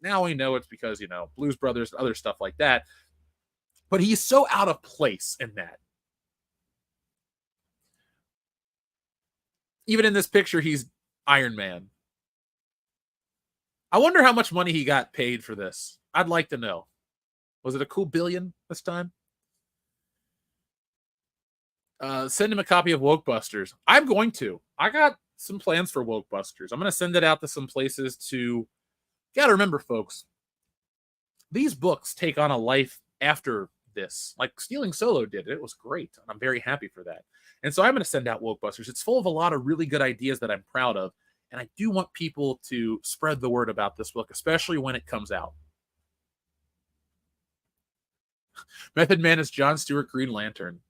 Now we know it's because, you know, Blues Brothers and other stuff like that. But he's so out of place in that. Even in this picture, he's Iron Man. I wonder how much money he got paid for this. I'd like to know. Was it a cool billion this time? Send him a copy of Wokebusters. I'm going to. I got some plans for Wokebusters. I'm going to send it out to some places to... You got to remember, folks, these books take on a life after this. Like Stealing Solo did. It was great. And I'm very happy for that. And so I'm going to send out Wokebusters. It's full of a lot of really good ideas that I'm proud of. And I do want people to spread the word about this book, especially when it comes out. Method Man is John Stewart Green Lantern.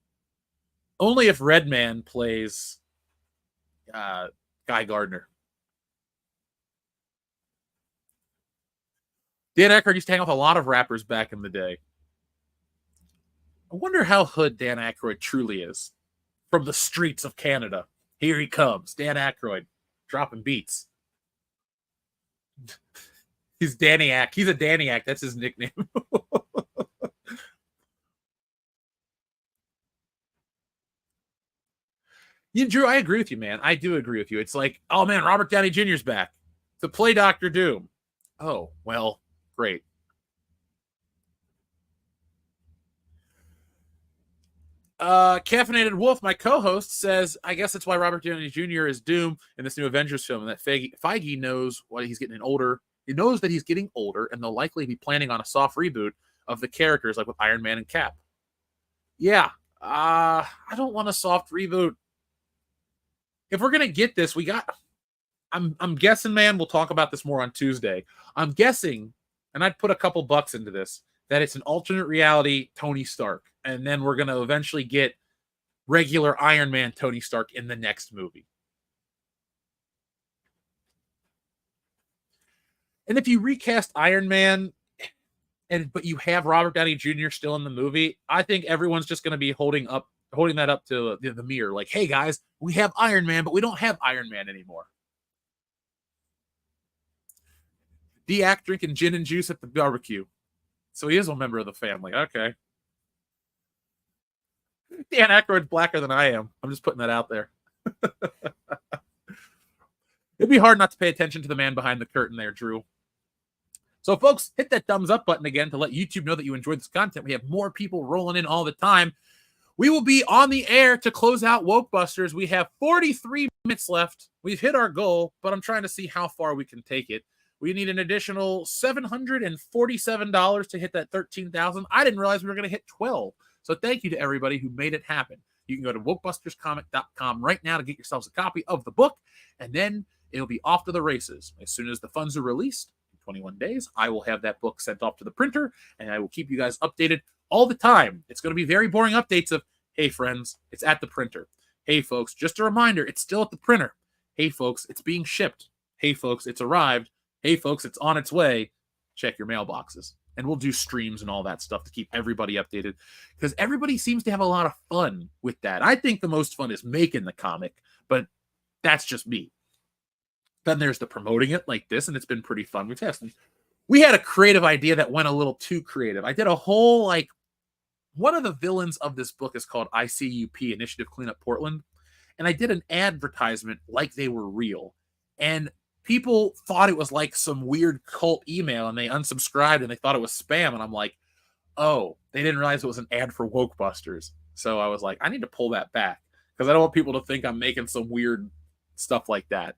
Only if Red Man plays Guy Gardner. Dan Aykroyd used to hang out with a lot of rappers back in the day. I wonder how hood Dan Aykroyd truly is. From the streets of Canada. Here he comes. Dan Aykroyd. Dropping beats. He's Daniac. He's a Daniac. That's his nickname. You, Drew, I agree with you, man. I do agree with you. It's like, oh, man, Robert Downey Jr.'s back to play Dr. Doom. Oh, well, great. Caffeinated Wolf, my co-host, says, I guess that's why Robert Downey Jr. is Doom in this new Avengers film, and that Feige knows what he's getting older. He knows that he's getting older, and they'll likely be planning on a soft reboot of the characters, like with Iron Man and Cap. Yeah, I don't want a soft reboot. If we're gonna get this, we got. I'm guessing, man. We'll talk about this more on Tuesday. I'm guessing, and I'd put a couple bucks into this, that it's an alternate reality Tony Stark. And then we're going to eventually get regular Iron Man Tony Stark in the next movie. And if you recast Iron Man, but you have Robert Downey Jr. still in the movie, I think everyone's just going to be holding that up to the mirror. Like, hey, guys, we have Iron Man, but we don't have Iron Man anymore. D-Ack drinking gin and juice at the barbecue. So he is a member of the family. Okay. Dan Aykroyd's blacker than I am. I'm just putting that out there. It'd be hard not to pay attention to the man behind the curtain there, Drew. So, folks, hit that thumbs up button again to let YouTube know that you enjoyed this content. We have more people rolling in all the time. We will be on the air to close out Wokebusters. We have 43 minutes left. We've hit our goal, but I'm trying to see how far we can take it. We need an additional $747 to hit that 13,000. I didn't realize we were going to hit 12. So thank you to everybody who made it happen. You can go to wokebusterscomic.com right now to get yourselves a copy of the book, and then it'll be off to the races. As soon as the funds are released, in 21 days, I will have that book sent off to the printer, and I will keep you guys updated all the time. It's going to be very boring updates of, hey, friends, it's at the printer. Hey, folks, just a reminder, it's still at the printer. Hey, folks, it's being shipped. Hey, folks, it's arrived. Hey, folks, it's on its way. Check your mailboxes. And we'll do streams and all that stuff to keep everybody updated, because everybody seems to have a lot of fun with that. I think the most fun is making the comic, but that's just me. Then there's the promoting it like this, and it's been pretty fun. We had a creative idea that went a little too creative. I did a whole, like, one of the villains of this book is called ICUP, Initiative Cleanup Portland, and I did an advertisement like they were real. And people thought it was like some weird cult email, and they unsubscribed and they thought it was spam. And I'm like, oh, they didn't realize it was an ad for Wokebusters. So I was like, I need to pull that back because I don't want people to think I'm making some weird stuff like that.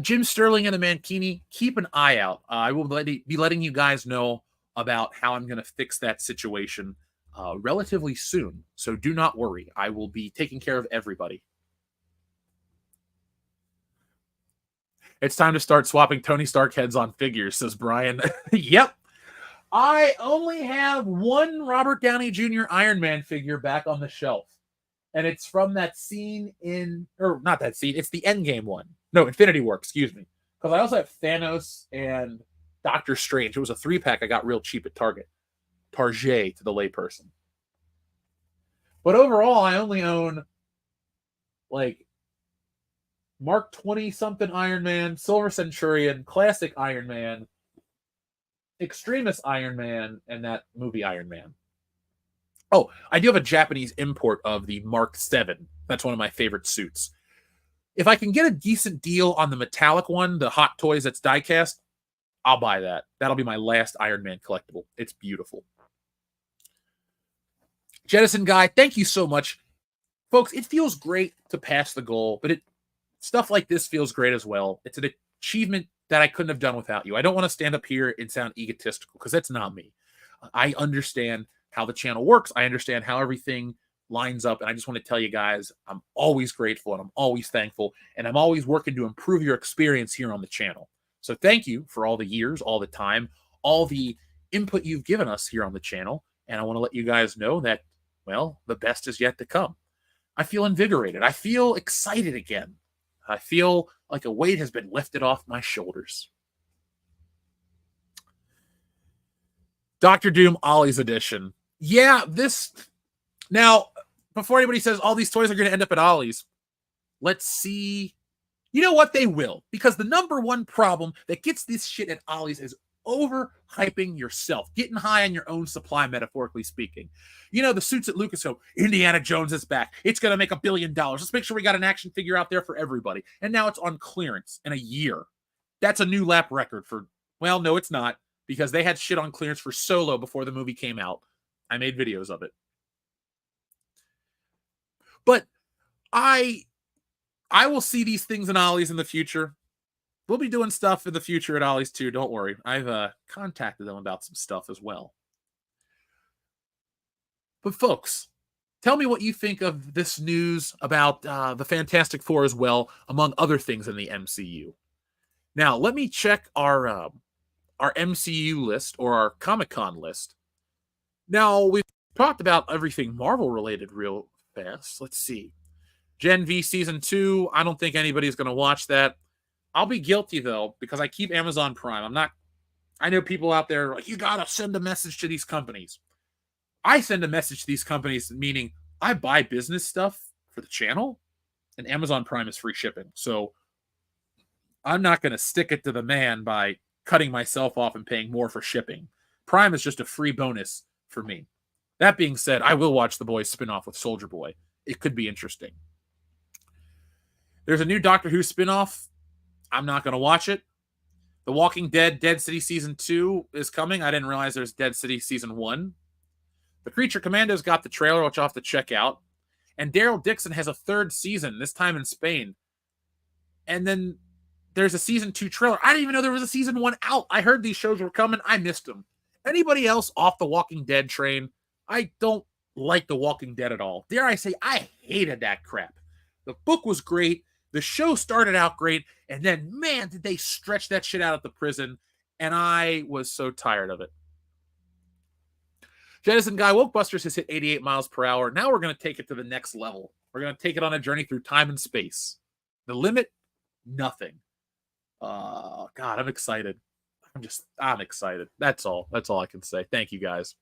Jim Sterling and the Mankini, keep an eye out. I will be letting you guys know about how I'm going to fix that situation relatively soon. So do not worry. I will be taking care of everybody. It's time to start swapping Tony Stark heads on figures, says Brian. Yep. I only have one Robert Downey Jr. Iron Man figure back on the shelf. And it's from that scene or not that scene, it's the Endgame one. No, Infinity War, excuse me. Because I also have Thanos and Doctor Strange. It was a 3-pack I got real cheap at Target. Target to the layperson. But overall, I only own like Mark 20 something Iron Man, Silver Centurion, Classic Iron Man, Extremis Iron Man, and that movie Iron Man. Oh, I do have a Japanese import of the Mark 7. That's one of my favorite suits. If I can get a decent deal on the metallic one, the Hot Toys that's die-cast, I'll buy that. That'll be my last Iron Man collectible. It's beautiful. Jettison Guy, thank you so much. Folks, it feels great to pass the goal, but stuff like this feels great as well. It's an achievement that I couldn't have done without you. I don't want to stand up here and sound egotistical because that's not me. I understand how the channel works. I understand how everything lines up. And I just want to tell you guys, I'm always grateful and I'm always thankful. And I'm always working to improve your experience here on the channel. So thank you for all the years, all the time, all the input you've given us here on the channel. And I want to let you guys know that, well, the best is yet to come. I feel invigorated. I feel excited again. I feel like a weight has been lifted off my shoulders. Dr. Doom Ollie's edition. Yeah, this... Now, before anybody says all these toys are going to end up at Ollie's, let's see. You know what? They will. Because the number one problem that gets this shit at Ollie's is overhyping yourself. Getting high on your own supply, metaphorically speaking. You know, the suits at Lucasfilm. Indiana Jones is back. It's going to make $1 billion. Let's make sure we got an action figure out there for everybody. And now it's on clearance in a year. That's a new lap record for... Well, no, it's not. Because they had shit on clearance for Solo before the movie came out. I made videos of it. But I will see these things in Ollie's in the future. We'll be doing stuff in the future at Ollie's too. Don't worry. I've contacted them about some stuff as well. But folks, tell me what you think of this news about the Fantastic Four as well, among other things in the MCU. Now, let me check our MCU list or our Comic-Con list. Now, we've talked about everything Marvel related real fast. Let's see. Gen V Season 2, I don't think anybody's going to watch that. I'll be guilty, though, because I keep Amazon Prime. I know people out there are like, you got to send a message to these companies. I send a message to these companies, meaning I buy business stuff for the channel, and Amazon Prime is free shipping. So I'm not going to stick it to the man by cutting myself off and paying more for shipping. Prime is just a free bonus for me. That being said, I will watch The Boys spinoff with Soldier Boy. It could be interesting. There's a new Doctor Who spinoff. I'm not going to watch it. The Walking Dead Dead City Season 2 is coming. I didn't realize there's Dead City Season 1. The Creature Commandos got the trailer, which I'll have to check out. And Daryl Dixon has a third season, this time in Spain. And then there's a Season 2 trailer. I didn't even know there was a Season 1 out. I heard these shows were coming. I missed them. Anybody else off the Walking Dead train? I don't like The Walking Dead at all. Dare I say, I hated that crap. The book was great. The show started out great. And then, man, did they stretch that shit out at the prison. And I was so tired of it. Jettison Guy, Wokebusters has hit 88 miles per hour. Now we're going to take it to the next level. We're going to take it on a journey through time and space. The limit, nothing. God, I'm excited. I'm excited. That's all. That's all I can say. Thank you, guys.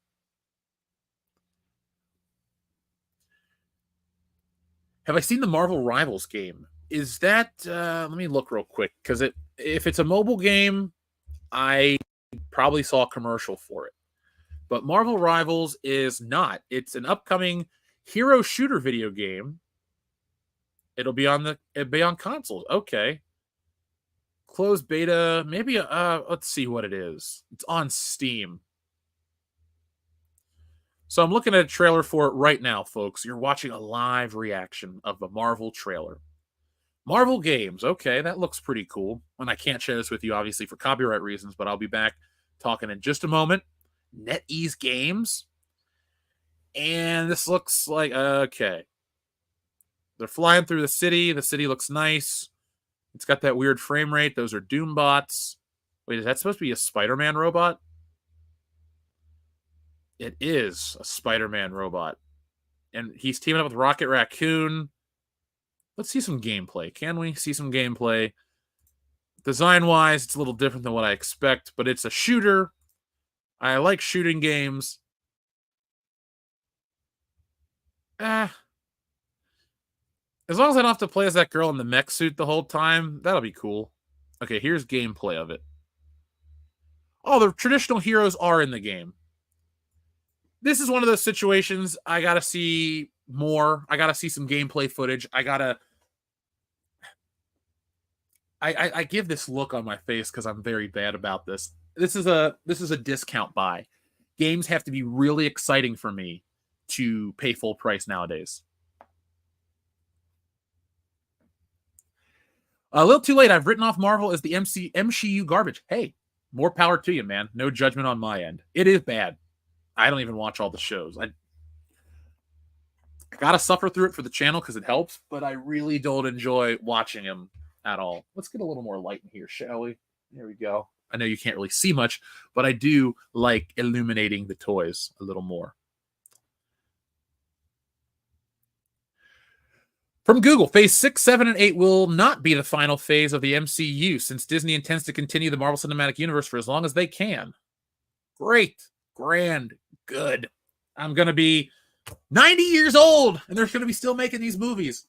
Have I seen the Marvel Rivals game? Is that, let me look real quick, because if it's a mobile game, I probably saw a commercial for it. But Marvel Rivals is not. It's an upcoming hero shooter video game. It'll be on consoles. Okay. Closed beta, maybe, let's see what it is. It's on Steam. So I'm looking at a trailer for it right now, folks. You're watching a live reaction of the Marvel trailer. Marvel games. Okay, that looks pretty cool. And I can't share this with you, obviously, for copyright reasons, but I'll be back talking in just a moment. NetEase Games. And this looks like, okay. They're flying through the city. The city looks nice. It's got that weird frame rate. Those are Doombots. Wait, is that supposed to be a Spider-Man robot? It is a Spider-Man robot. And he's teaming up with Rocket Raccoon. Let's see some gameplay. Can we see some gameplay? Design-wise, it's a little different than what I expect, but it's a shooter. I like shooting games. As long as I don't have to play as that girl in the mech suit the whole time, that'll be cool. Okay, here's gameplay of it. Oh, the traditional heroes are in the game. This is one of those situations I gotta see more. I gotta see some gameplay footage. I give this look on my face because I'm very bad about this. This is a discount buy. Games have to be really exciting for me to pay full price nowadays. A little too late. I've written off Marvel as the MCU garbage. Hey, more power to you, man. No judgment on my end. It is bad. I don't even watch all the shows. I gotta suffer through it for the channel because it helps, but I really don't enjoy watching him at all. Let's get a little more light in here, shall we? There we go. I know you can't really see much, but I do like illuminating the toys a little more. From Google, Phase 6, 7, and 8 will not be the final phase of the MCU since Disney intends to continue the Marvel Cinematic Universe for as long as they can. Great. Grand. Good. I'm going to be 90 years old, and they're going to be still making these movies.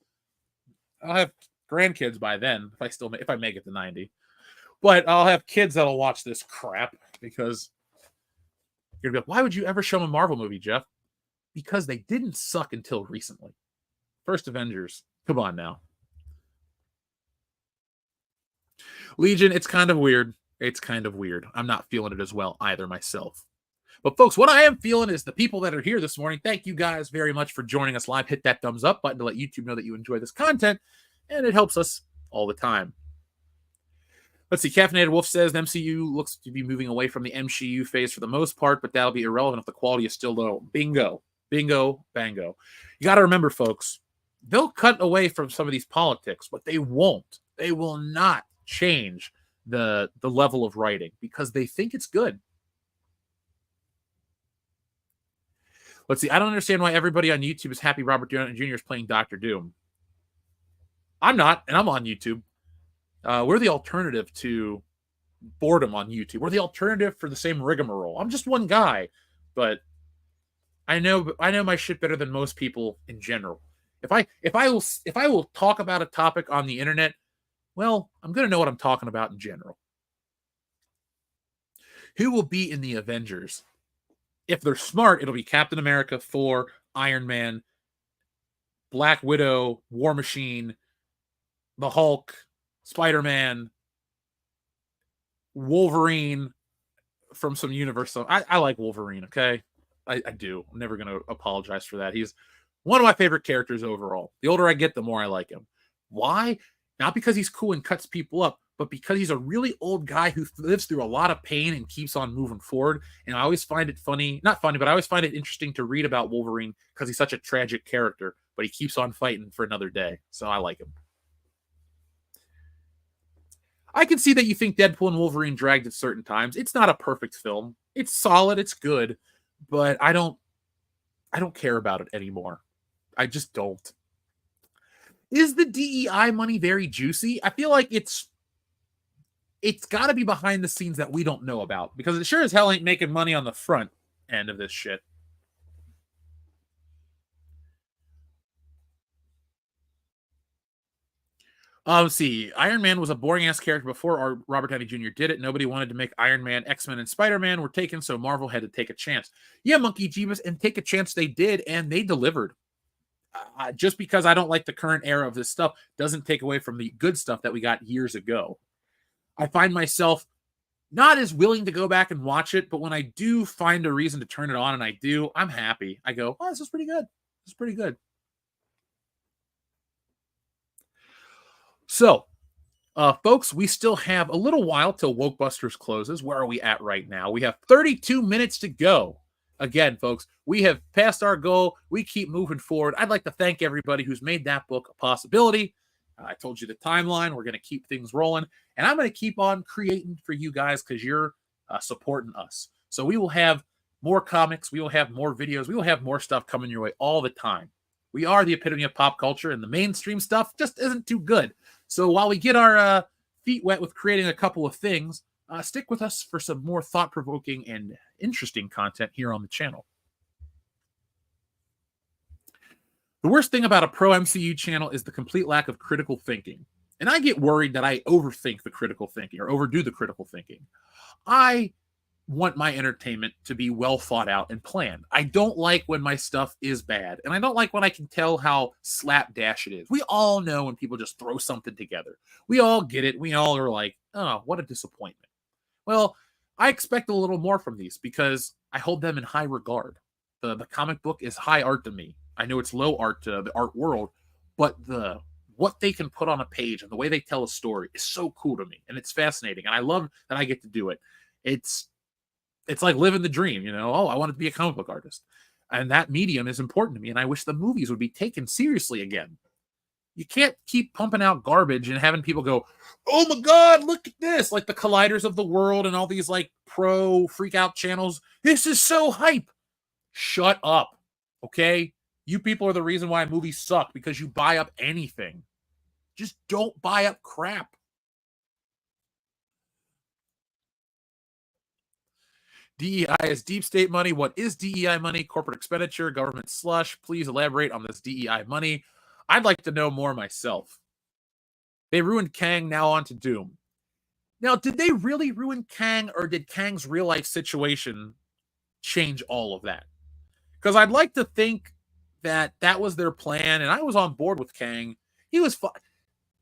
I'll have grandkids by then, if I make it to 90. But I'll have kids that'll watch this crap because you're going to be like, why would you ever show them a Marvel movie, Jeff? Because they didn't suck until recently. First Avengers. Come on now. Legion, it's kind of weird. It's kind of weird. I'm not feeling it as well either myself. But folks, what I am feeling is the people that are here this morning. Thank you guys very much for joining us live. Hit that thumbs up button to let YouTube know that you enjoy this content, and it helps us all the time. Let's see. Caffeinated Wolf says the MCU looks to be moving away from the MCU phase for the most part, but that'll be irrelevant if the quality is still low. Bingo. Bingo. Bango. You got to remember, folks, they'll cut away from some of these politics, but they won't. They will not change the level of writing because they think it's good. Let's see. I don't understand why everybody on YouTube is happy Robert Downey Jr. is playing Dr. Doom. I'm not, and I'm on YouTube. We're the alternative to boredom on YouTube. We're the alternative for the same rigmarole. I'm just one guy, but I know my shit better than most people in general. If I will talk about a topic on the internet, well, I'm going to know what I'm talking about in general. Who will be in the Avengers? If they're smart, it'll be Captain America, Thor, Iron Man, Black Widow, War Machine, the Hulk, Spider-Man, Wolverine from some universe. I like Wolverine, okay? I do. I'm never going to apologize for that. He's one of my favorite characters overall. The older I get, the more I like him. Why? Not because he's cool and cuts people up, but because he's a really old guy who lives through a lot of pain and keeps on moving forward. And I always find it funny, not funny, but I always find it interesting to read about Wolverine because he's such a tragic character, but he keeps on fighting for another day. So I like him. I can see that you think Deadpool and Wolverine dragged at certain times. It's not a perfect film. It's solid. It's good, but I don't care about it anymore. I just don't. Is the DEI money very juicy? I feel like it's got to be behind the scenes that we don't know about because it sure as hell ain't making money on the front end of this shit. Let's see. Iron Man was a boring-ass character before Robert Downey Jr. did it. Nobody wanted to make Iron Man, X-Men, and Spider-Man were taken, so Marvel had to take a chance. Yeah, Monkey Jeebus, and take a chance they did, and they delivered. Just because I don't like the current era of this stuff doesn't take away from the good stuff that we got years ago. I find myself not as willing to go back and watch it, but when I do find a reason to turn it on, and I do, I'm happy. I go, oh, this is pretty good. This is pretty good. So, folks, we still have a little while till Wokebusters closes. Where are we at right now? We have 32 minutes to go. Again, folks, we have passed our goal. We keep moving forward. I'd like to thank everybody who's made that book a possibility. I told you the timeline. We're going to keep things rolling. And I'm going to keep on creating for you guys because you're supporting us. So we will have more comics. We will have more videos. We will have more stuff coming your way all the time. We are the epitome of pop culture, and the mainstream stuff just isn't too good. So while we get our feet wet with creating a couple of things, stick with us for some more thought-provoking and interesting content here on the channel. The worst thing about a pro MCU channel is the complete lack of critical thinking. And I get worried that I overthink the critical thinking or overdo the critical thinking. I want my entertainment to be well thought out and planned. I don't like when my stuff is bad. And I don't like when I can tell how slapdash it is. We all know when people just throw something together. We all get it. We all are like, oh, what a disappointment. Well, I expect a little more from these because I hold them in high regard. The comic book is high art to me. I know it's low art to the art world, but what they can put on a page and the way they tell a story is so cool to me, and it's fascinating, and I love that I get to do it. It's like living the dream, you know. Oh, I want to be a comic book artist, and that medium is important to me, and I wish the movies would be taken seriously again. You can't keep pumping out garbage and having people go, oh my God, look at this, like the Colliders of the world and all these like pro freak out channels. This is so hype. Shut up, okay? You people are the reason why movies suck because you buy up anything. Just don't buy up crap. DEI is deep state money. What is DEI money? Corporate expenditure, government slush. Please elaborate on this DEI money. I'd like to know more myself. They ruined Kang, now on to Doom. Now, did they really ruin Kang, or did Kang's real life situation change all of that? Because I'd like to think that was their plan, and I was on board with Kang. He was fun.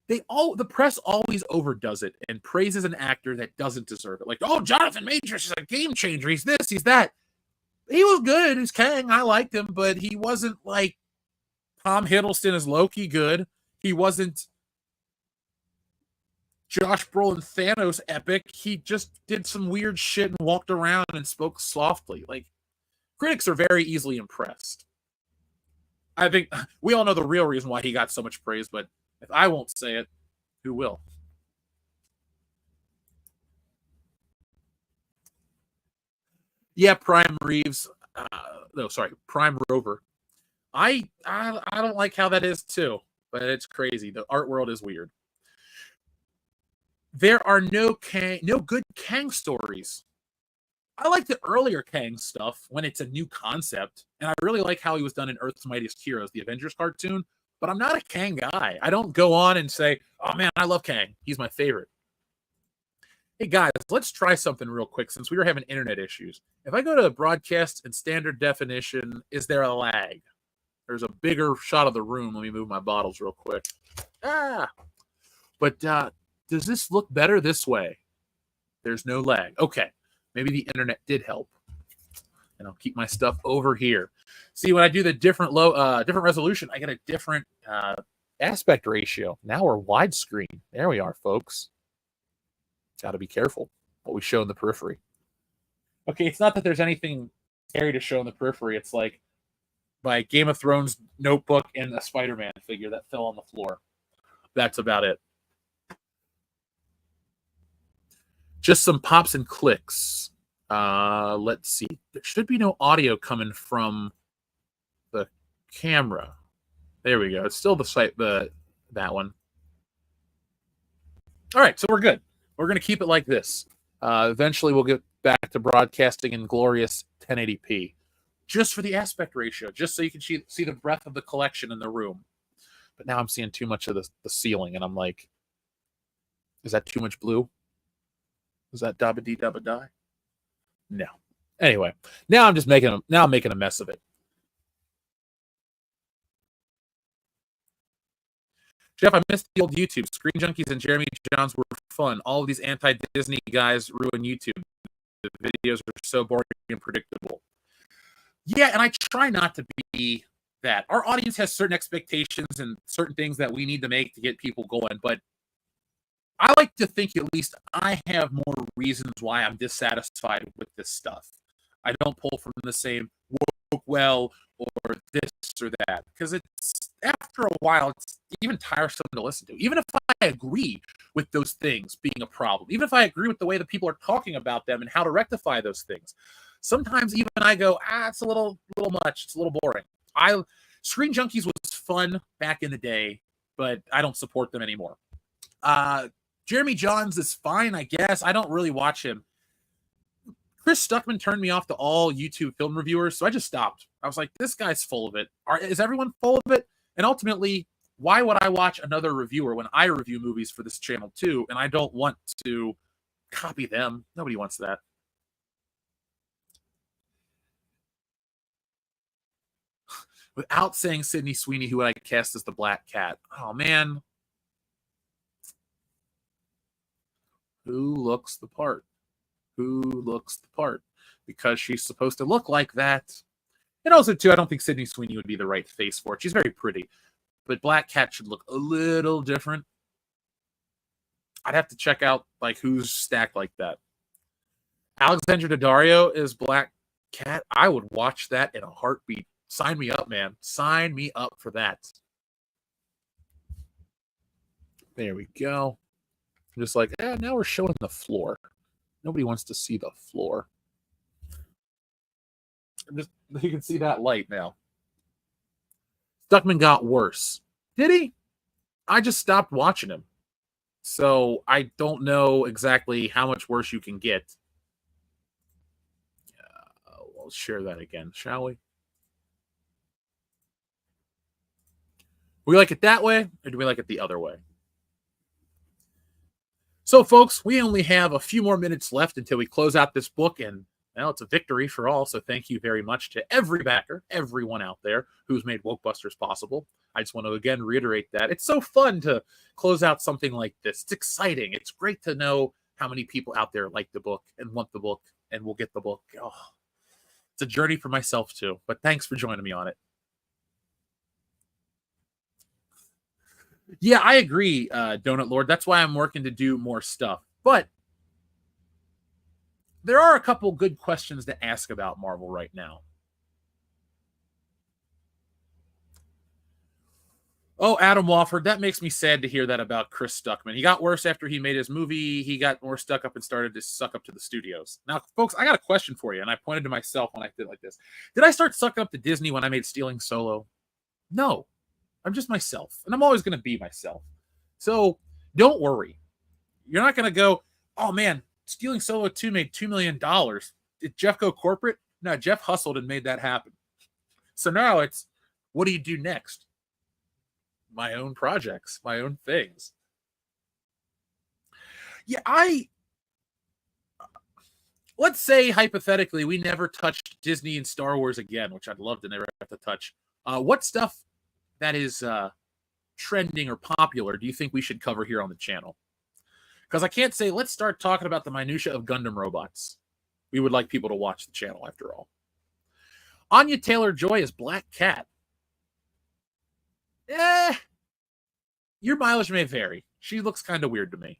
The press always overdoes it and praises an actor that doesn't deserve it. Like, oh, Jonathan Majors is a game changer. He's this, he's that. He was good as Kang. I liked him, but he wasn't like Tom Hiddleston as Loki good. He wasn't Josh Brolin Thanos epic. He just did some weird shit and walked around and spoke softly. Like, critics are very easily impressed. I think we all know the real reason why he got so much praise, but if I won't say it, who will? Yeah, Prime Reeves. Prime Rover. I don't like how that is too, but it's crazy. The art world is weird. There are no good Kang stories. I like the earlier Kang stuff when it's a new concept, and I really like how he was done in Earth's Mightiest Heroes, the Avengers cartoon, but I'm not a Kang guy. I don't go on and say, oh man, I love Kang. He's my favorite. Hey guys, let's try something real quick since we were having internet issues. If I go to broadcast and standard definition, is there a lag? There's a bigger shot of the room. Let me move my bottles real quick. But does this look better this way? There's no lag. Okay. Maybe the internet did help. And I'll keep my stuff over here. See, when I do the different resolution, I get a different aspect ratio. Now we're widescreen. There we are, folks. Got to be careful what we show in the periphery. Okay, it's not that there's anything scary to show in the periphery. It's like my Game of Thrones notebook and a Spider-Man figure that fell on the floor. That's about it. Just some pops and clicks. Let's see. There should be no audio coming from the camera. There we go. It's still that one. All right, so we're good. We're going to keep it like this. Eventually, we'll get back to broadcasting in glorious 1080p. Just for the aspect ratio, just so you can see the breadth of the collection in the room. But now I'm seeing too much of the ceiling, and I'm like, is that too much blue? Is that dabba-dee dabba-die? No. Anyway, now I'm making a mess of it. Jeff, I missed the old YouTube. Screen Junkies and Jeremy Johns were fun. All of these anti-Disney guys ruin YouTube. The videos are so boring and predictable. Yeah, and I try not to be that. Our audience has certain expectations and certain things that we need to make to get people going, but I like to think at least I have more reasons why I'm dissatisfied with this stuff. I don't pull from the same woke well or this or that, because it's after a while it's even tiresome to listen to. Even if I agree with those things being a problem, even if I agree with the way that people are talking about them and how to rectify those things, sometimes even I go, it's a little much. It's a little boring. Screen Junkies was fun back in the day, but I don't support them anymore. Jeremy Johns is fine, I guess. I don't really watch him. Chris Stuckman turned me off to all YouTube film reviewers, so I just stopped. I was like, this guy's full of it. Is everyone full of it? And ultimately, why would I watch another reviewer when I review movies for this channel too, and I don't want to copy them? Nobody wants that. Without saying Sydney Sweeney, who I cast as the Black Cat. Oh, man. Who looks the part? Who looks the part? Because she's supposed to look like that. And also, too, I don't think Sydney Sweeney would be the right face for it. She's very pretty. But Black Cat should look a little different. I'd have to check out like who's stacked like that. Alexandra Daddario is Black Cat. I would watch that in a heartbeat. Sign me up, man. Sign me up for that. There we go. I'm just like, now we're showing the floor. Nobody wants to see the floor. You can see that light now. Stuckman got worse. Did he? I just stopped watching him. So I don't know exactly how much worse you can get. We'll share that again, shall we? We like it that way, or do we like it the other way? So, folks, we only have a few more minutes left until we close out this book, and well, it's a victory for all, so thank you very much to every backer, everyone out there who's made Wokebusters possible. I just want to, again, reiterate that. It's so fun to close out something like this. It's exciting. It's great to know how many people out there like the book and want the book and will get the book. Oh, it's a journey for myself, too, but thanks for joining me on it. Yeah, I agree, Donut Lord. That's why I'm working to do more stuff. But there are a couple good questions to ask about Marvel right now. Oh, Adam Wofford, that makes me sad to hear that about Chris Stuckman. He got worse after he made his movie. He got more stuck up and started to suck up to the studios. Now, folks, I got a question for you, and I pointed to myself when I did like this. Did I start sucking up to Disney when I made Stealing Solo? No. I'm just myself, and I'm always going to be myself. So don't worry. You're not going to go, oh, man, Stealing Solo 2 made $2 million. Did Jeff go corporate? No, Jeff hustled and made that happen. So now it's, what do you do next? My own projects, my own things. Yeah, let's say, hypothetically, we never touched Disney and Star Wars again, which I'd love to never have to touch. What stuff that is trending or popular do you think we should cover here on the channel? Because I can't say, let's start talking about the minutia of Gundam robots. We would like people to watch the channel, after all. Anya Taylor-Joy is Black Cat. Your mileage may vary. She looks kind of weird to me.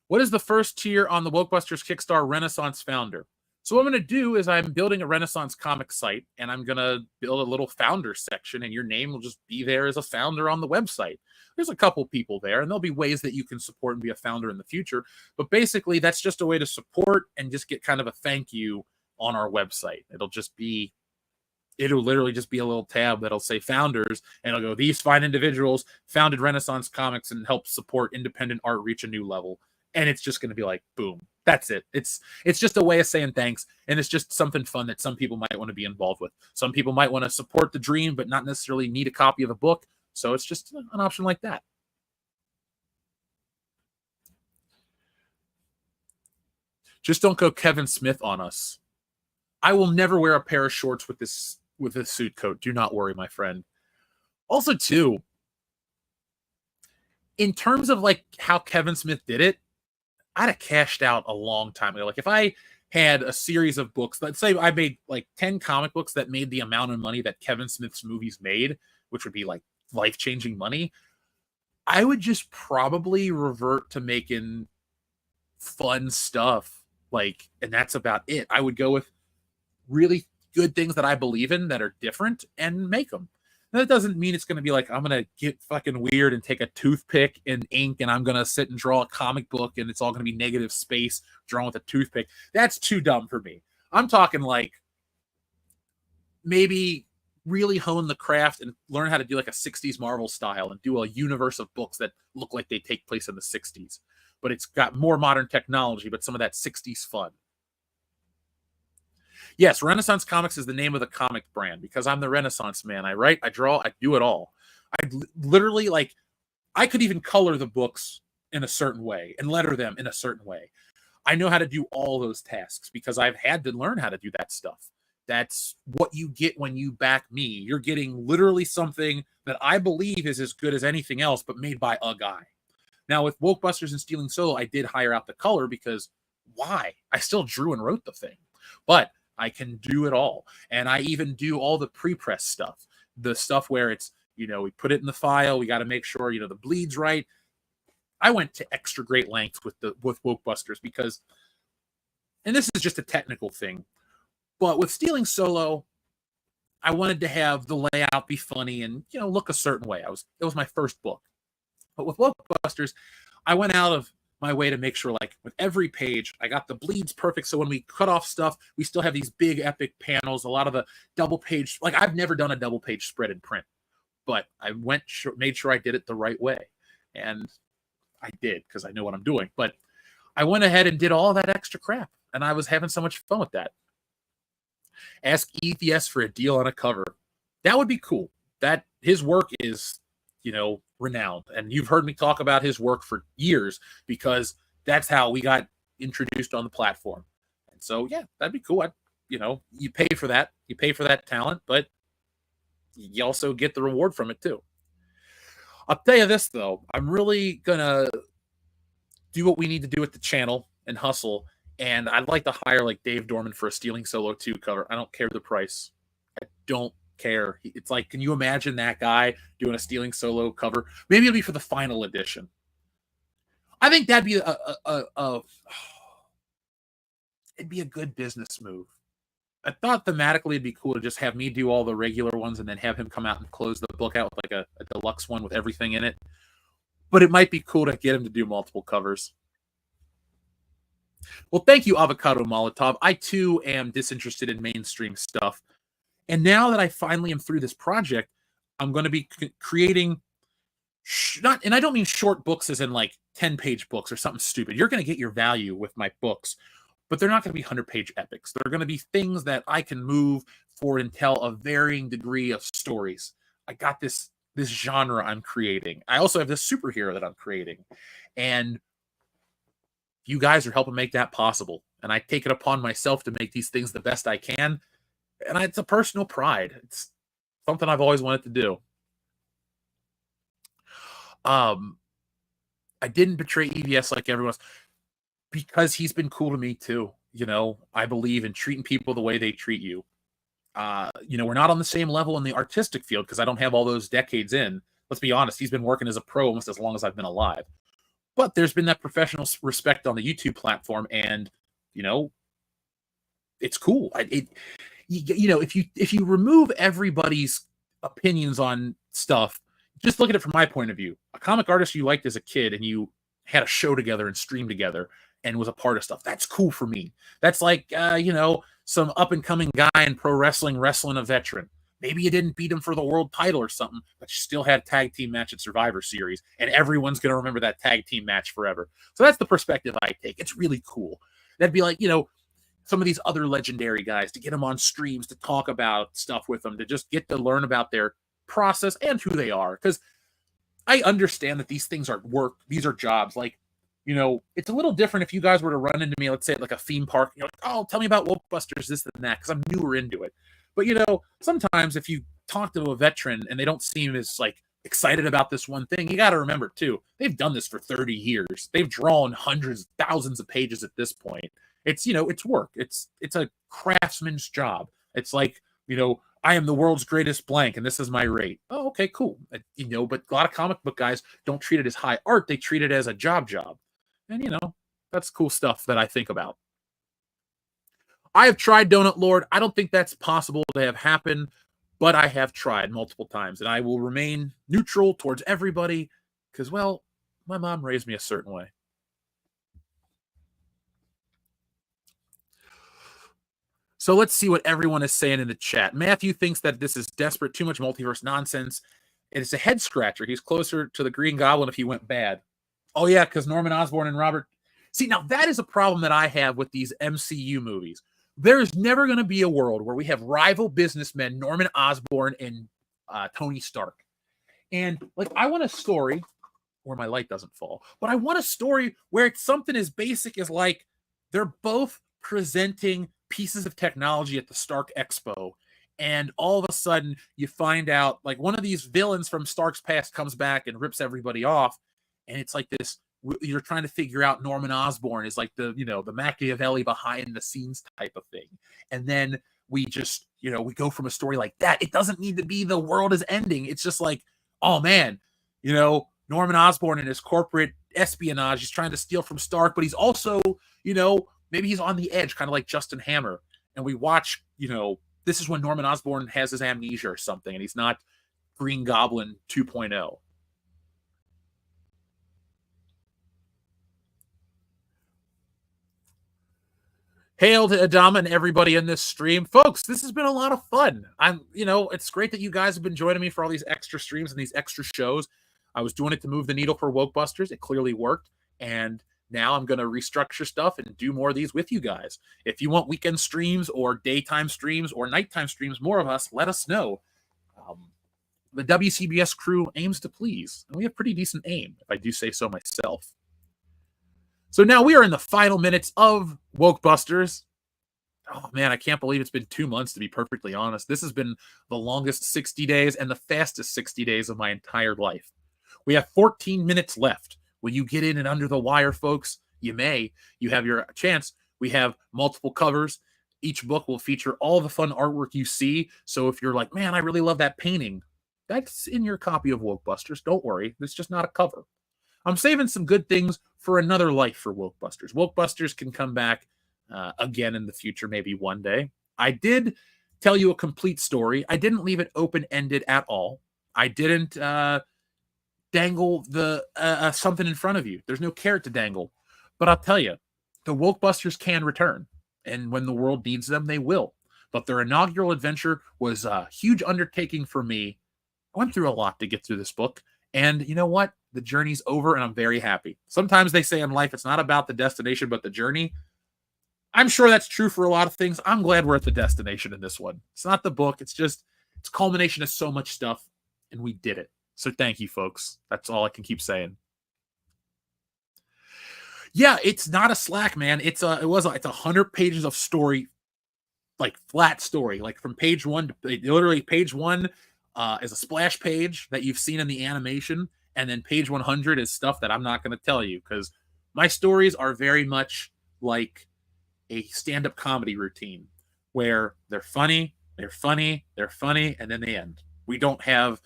What is the first tier on the Wokebusters Kickstarter Renaissance Founder? So what I'm going to do is I'm building a Renaissance comic site, and I'm going to build a little founder section, and your name will just be there as a founder on the website. There's a couple people there, and there'll be ways that you can support and be a founder in the future. But basically, that's just a way to support and just get kind of a thank you on our website. It'll literally just be a little tab that'll say founders, and it'll go, these fine individuals founded Renaissance Comics and helped support independent art reach a new level. And it's just going to be like, boom. That's it. It's just a way of saying thanks, and it's just something fun that some people might want to be involved with. Some people might want to support the dream, but not necessarily need a copy of a book. So it's just an option like that. Just don't go Kevin Smith on us. I will never wear a pair of shorts with this suit coat. Do not worry, my friend. Also, too, in terms of like how Kevin Smith did it, I'd have cashed out a long time ago. Like if I had a series of books, let's say I made like 10 comic books that made the amount of money that Kevin Smith's movies made, which would be like life-changing money, I would just probably revert to making fun stuff. Like, and that's about it. I would go with really good things that I believe in that are different and make them. That doesn't mean it's going to be like, I'm going to get fucking weird and take a toothpick and ink and I'm going to sit and draw a comic book and it's all going to be negative space drawn with a toothpick. That's too dumb for me. I'm talking like maybe really hone the craft and learn how to do like a 60s Marvel style and do a universe of books that look like they take place in the 60s. But it's got more modern technology, but some of that 60s fun. Yes, Renaissance Comics is the name of the comic brand because I'm the Renaissance man. I write, I draw, I do it all. I literally, like, I could even color the books in a certain way and letter them in a certain way. I know how to do all those tasks because I've had to learn how to do that stuff. That's what you get when you back me. You're getting literally something that I believe is as good as anything else, but made by a guy. Now, with Wokebusters and Stealing Solo, I did hire out the color because why? I still drew and wrote the thing. But I can do it all. And I even do all the pre-press stuff. The stuff where it's, you know, we put it in the file. We got to make sure, you know, the bleed's right. I went to extra great lengths with Wokebusters because, and this is just a technical thing, but with Stealing Solo, I wanted to have the layout be funny and, you know, look a certain way. It was my first book. But with Wokebusters, I went out of my way to make sure, like, with every page, I got the bleeds perfect. So when we cut off stuff, we still have these big epic panels. A lot of the double page, like, I've never done a double page spread in print, but I made sure I did it the right way. And I did because I know what I'm doing. But I went ahead and did all that extra crap, and I was having so much fun with that. Ask EVS for a deal on a cover. That would be cool. That his work is, you know, renowned, and you've heard me talk about his work for years because that's how we got introduced on the platform. And so, yeah, that'd be cool. You know, you pay for that. You pay for that talent, but you also get the reward from it too. I'll tell you this, though. I'm really going to do what we need to do with the channel and hustle. And I'd like to hire, like, Dave Dorman for a Stealing Solo 2 cover. I don't care the price. I don't care. It's like, can you imagine that guy doing a Stealing Solo cover? Maybe it'll be for the final edition. I think that'd be it'd be a good business move. I thought thematically it'd be cool to just have me do all the regular ones and then have him come out and close the book out with like a deluxe one with everything in it. But it might be cool to get him to do multiple covers. Well, thank you, Avocado Molotov. I, too, am disinterested in mainstream stuff. And now that I finally am through this project, I'm going to be creating, and I don't mean short books as in like 10-page books or something stupid. You're going to get your value with my books, but they're not going to be 100-page epics. They're going to be things that I can move forward and tell a varying degree of stories. I got this genre I'm creating. I also have this superhero that I'm creating. And you guys are helping make that possible. And I take it upon myself to make these things the best I can. And it's a personal pride. It's something I've always wanted to do. I didn't betray EVS like everyone else because he's been cool to me too. You know, I believe in treating people the way they treat you. You know, we're not on the same level in the artistic field because I don't have all those decades in. Let's be honest, he's been working as a pro almost as long as I've been alive. But there's been that professional respect on the YouTube platform, and, you know, it's cool. You know, if you remove everybody's opinions on stuff, just look at it from my point of view. A comic artist you liked as a kid and you had a show together and streamed together and was a part of stuff. That's cool for me. That's like, you know, some up-and-coming guy in pro wrestling a veteran. Maybe you didn't beat him for the world title or something, but you still had a tag team match at Survivor Series, and everyone's going to remember that tag team match forever. So that's the perspective I take. It's really cool. That'd be like, you know, some of these other legendary guys, to get them on streams, to talk about stuff with them, to just get to learn about their process and who they are. Because I understand that these things are work. These are jobs. Like, you know, it's a little different if you guys were to run into me, let's say at like a theme park, you're like, oh, tell me about Wokebusters, this and that, because I'm newer into it. But, you know, sometimes if you talk to a veteran and they don't seem as, like, excited about this one thing, you got to remember, too, they've done this for 30 years. They've drawn hundreds, thousands of pages at this point. It's, you know, it's work. It's a craftsman's job. It's like, you know, I am the world's greatest blank, and this is my rate. Oh, okay, cool. You know, but a lot of comic book guys don't treat it as high art. They treat it as a job. And, you know, that's cool stuff that I think about. I have tried Donut Lord. I don't think that's possible to have happen, but I have tried multiple times, and I will remain neutral towards everybody because, well, my mom raised me a certain way. So let's see what everyone is saying in the chat. Matthew thinks that this is desperate, too much multiverse nonsense. It's a head scratcher. He's closer to the Green Goblin if he went bad. Oh, yeah, because Norman Osborn and Robert... See, now that is a problem that I have with these MCU movies. There's never going to be a world where we have rival businessmen, Norman Osborn and Tony Stark. And like, I want a story where my light doesn't fall, but I want a story where it's something as basic as like they're both presenting pieces of technology at the Stark Expo. And all of a sudden you find out like one of these villains from Stark's past comes back and rips everybody off. And it's like this, you're trying to figure out Norman Osborn is like the, the Machiavelli behind the scenes type of thing. And then we just, we go from a story like that. It doesn't need to be the world is ending. It's just like, oh man, Norman Osborn and his corporate espionage, he's trying to steal from Stark, but he's also, maybe he's on the edge, kind of like Justin Hammer. And we watch, this is when Norman Osborn has his amnesia or something, and he's not Green Goblin 2.0. Hail to Adama and everybody in this stream. Folks, this has been a lot of fun. It's great that you guys have been joining me for all these extra streams and these extra shows. I was doing it to move the needle for Wokebusters. It clearly worked. And now I'm going to restructure stuff and do more of these with you guys. If you want weekend streams or daytime streams or nighttime streams, more of us, let us know. The WCBS crew aims to please. And we have pretty decent aim, if I do say so myself. So now we are in the final minutes of Wokebusters. Oh man, I can't believe it's been 2 months, to be perfectly honest. This has been the longest 60 days and the fastest 60 days of my entire life. We have 14 minutes left. Will you get in and under the wire, folks? You may. You have your chance. We have multiple covers. Each book will feature all the fun artwork you see. So if you're like, man, I really love that painting, that's in your copy of Wokebusters. Don't worry. It's just not a cover. I'm saving some good things for another life for Wokebusters. Wokebusters can come back again in the future, maybe one day. I did tell you a complete story. I didn't leave it open-ended at all. I didn't dangle the something in front of you. There's no carrot to dangle. But I'll tell you, the Wokebusters can return. And when the world needs them, they will. But their inaugural adventure was a huge undertaking for me. I went through a lot to get through this book. And you know what? The journey's over, and I'm very happy. Sometimes they say in life, it's not about the destination, but the journey. I'm sure that's true for a lot of things. I'm glad we're at the destination in this one. It's not the book. It's just, it's culmination of so much stuff, and we did it. So thank you, folks. That's all I can keep saying. Yeah, it's not a slack, man. It's 100 pages of story, like flat story, like from page one to literally page one is a splash page that you've seen in the animation, and then page 100 is stuff that I'm not going to tell you because my stories are very much like a stand-up comedy routine where they're funny, and then they end. We don't have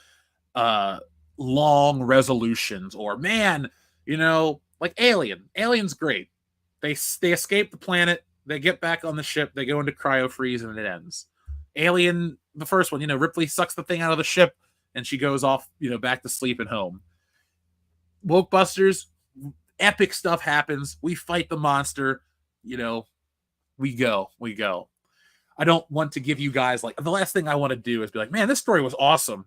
long resolutions or, man, like Alien. Alien's great. They escape the planet, they get back on the ship, they go into cryo freeze, and it ends. Alien, the first one, Ripley sucks the thing out of the ship and she goes off, back to sleep and home. Wokebusters, epic stuff happens. We fight the monster, we go. I don't want to give you guys the last thing I want to do is be like, man, this story was awesome.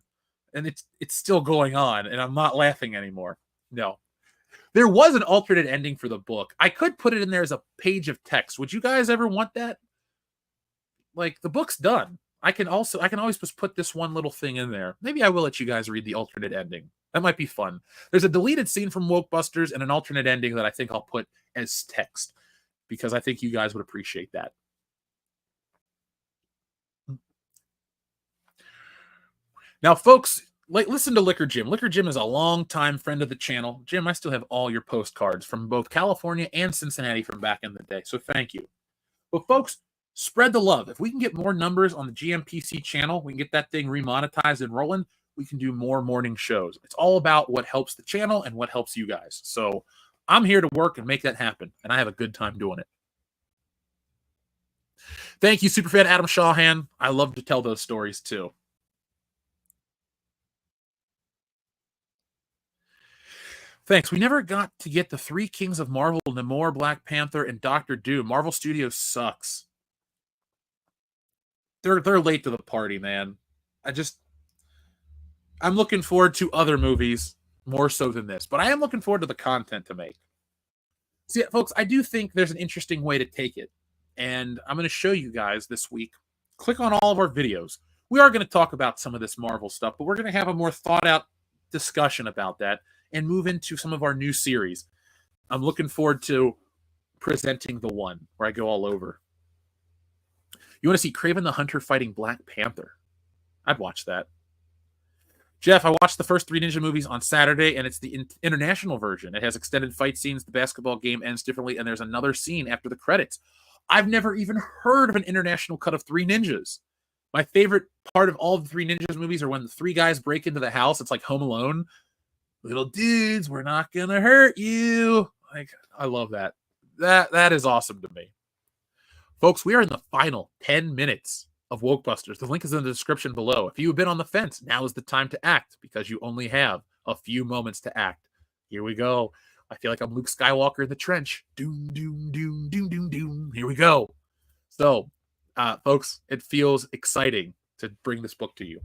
And it's still going on and I'm not laughing anymore. No. There was an alternate ending for the book. I could put it in there as a page of text. Would you guys ever want that? Like, the book's done. I can always just put this one little thing in there. Maybe I will let you guys read the alternate ending. That might be fun. There's a deleted scene from Wokebusters and an alternate ending that I think I'll put as text because I think you guys would appreciate that. Now, folks, listen to Liquor Jim. Liquor Jim is a longtime friend of the channel. Jim, I still have all your postcards from both California and Cincinnati from back in the day, so thank you. But, folks, spread the love. If we can get more numbers on the G.M.P.C channel, we can get that thing remonetized and rolling, we can do more morning shows. It's all about what helps the channel and what helps you guys. So I'm here to work and make that happen, and I have a good time doing it. Thank you, Superfan Adam Shawhan. I love to tell those stories, too. Thanks. We never got to get the three kings of Marvel, Namor, Black Panther, and Doctor Doom. Marvel Studios sucks. They're late to the party, man. I'm looking forward to other movies more so than this, but I am looking forward to the content to make. See, folks, I do think there's an interesting way to take it. And I'm going to show you guys this week. Click on all of our videos. We are going to talk about some of this Marvel stuff, but we're going to have a more thought out discussion about that and move into some of our new series. I'm looking forward to presenting the one where I go all over. You want to see Kraven the Hunter fighting Black Panther? I'd watch that. Jeff, I watched the first 3 Ninja movies on Saturday, and it's the international version. It has extended fight scenes. The basketball game ends differently, and there's another scene after the credits. I've never even heard of an international cut of 3 Ninjas. My favorite part of all the 3 Ninjas movies are when the 3 guys break into the house. It's like Home Alone. Little dudes, we're not going to hurt you. Like, I love that. That is awesome to me. Folks, we are in the final 10 minutes of Wokebusters. The link is in the description below. If you've been on the fence, now is the time to act because you only have a few moments to act. Here we go. I feel like I'm Luke Skywalker in the trench. Doom, doom, doom, doom, doom, doom. Here we go. So, folks, it feels exciting to bring this book to you.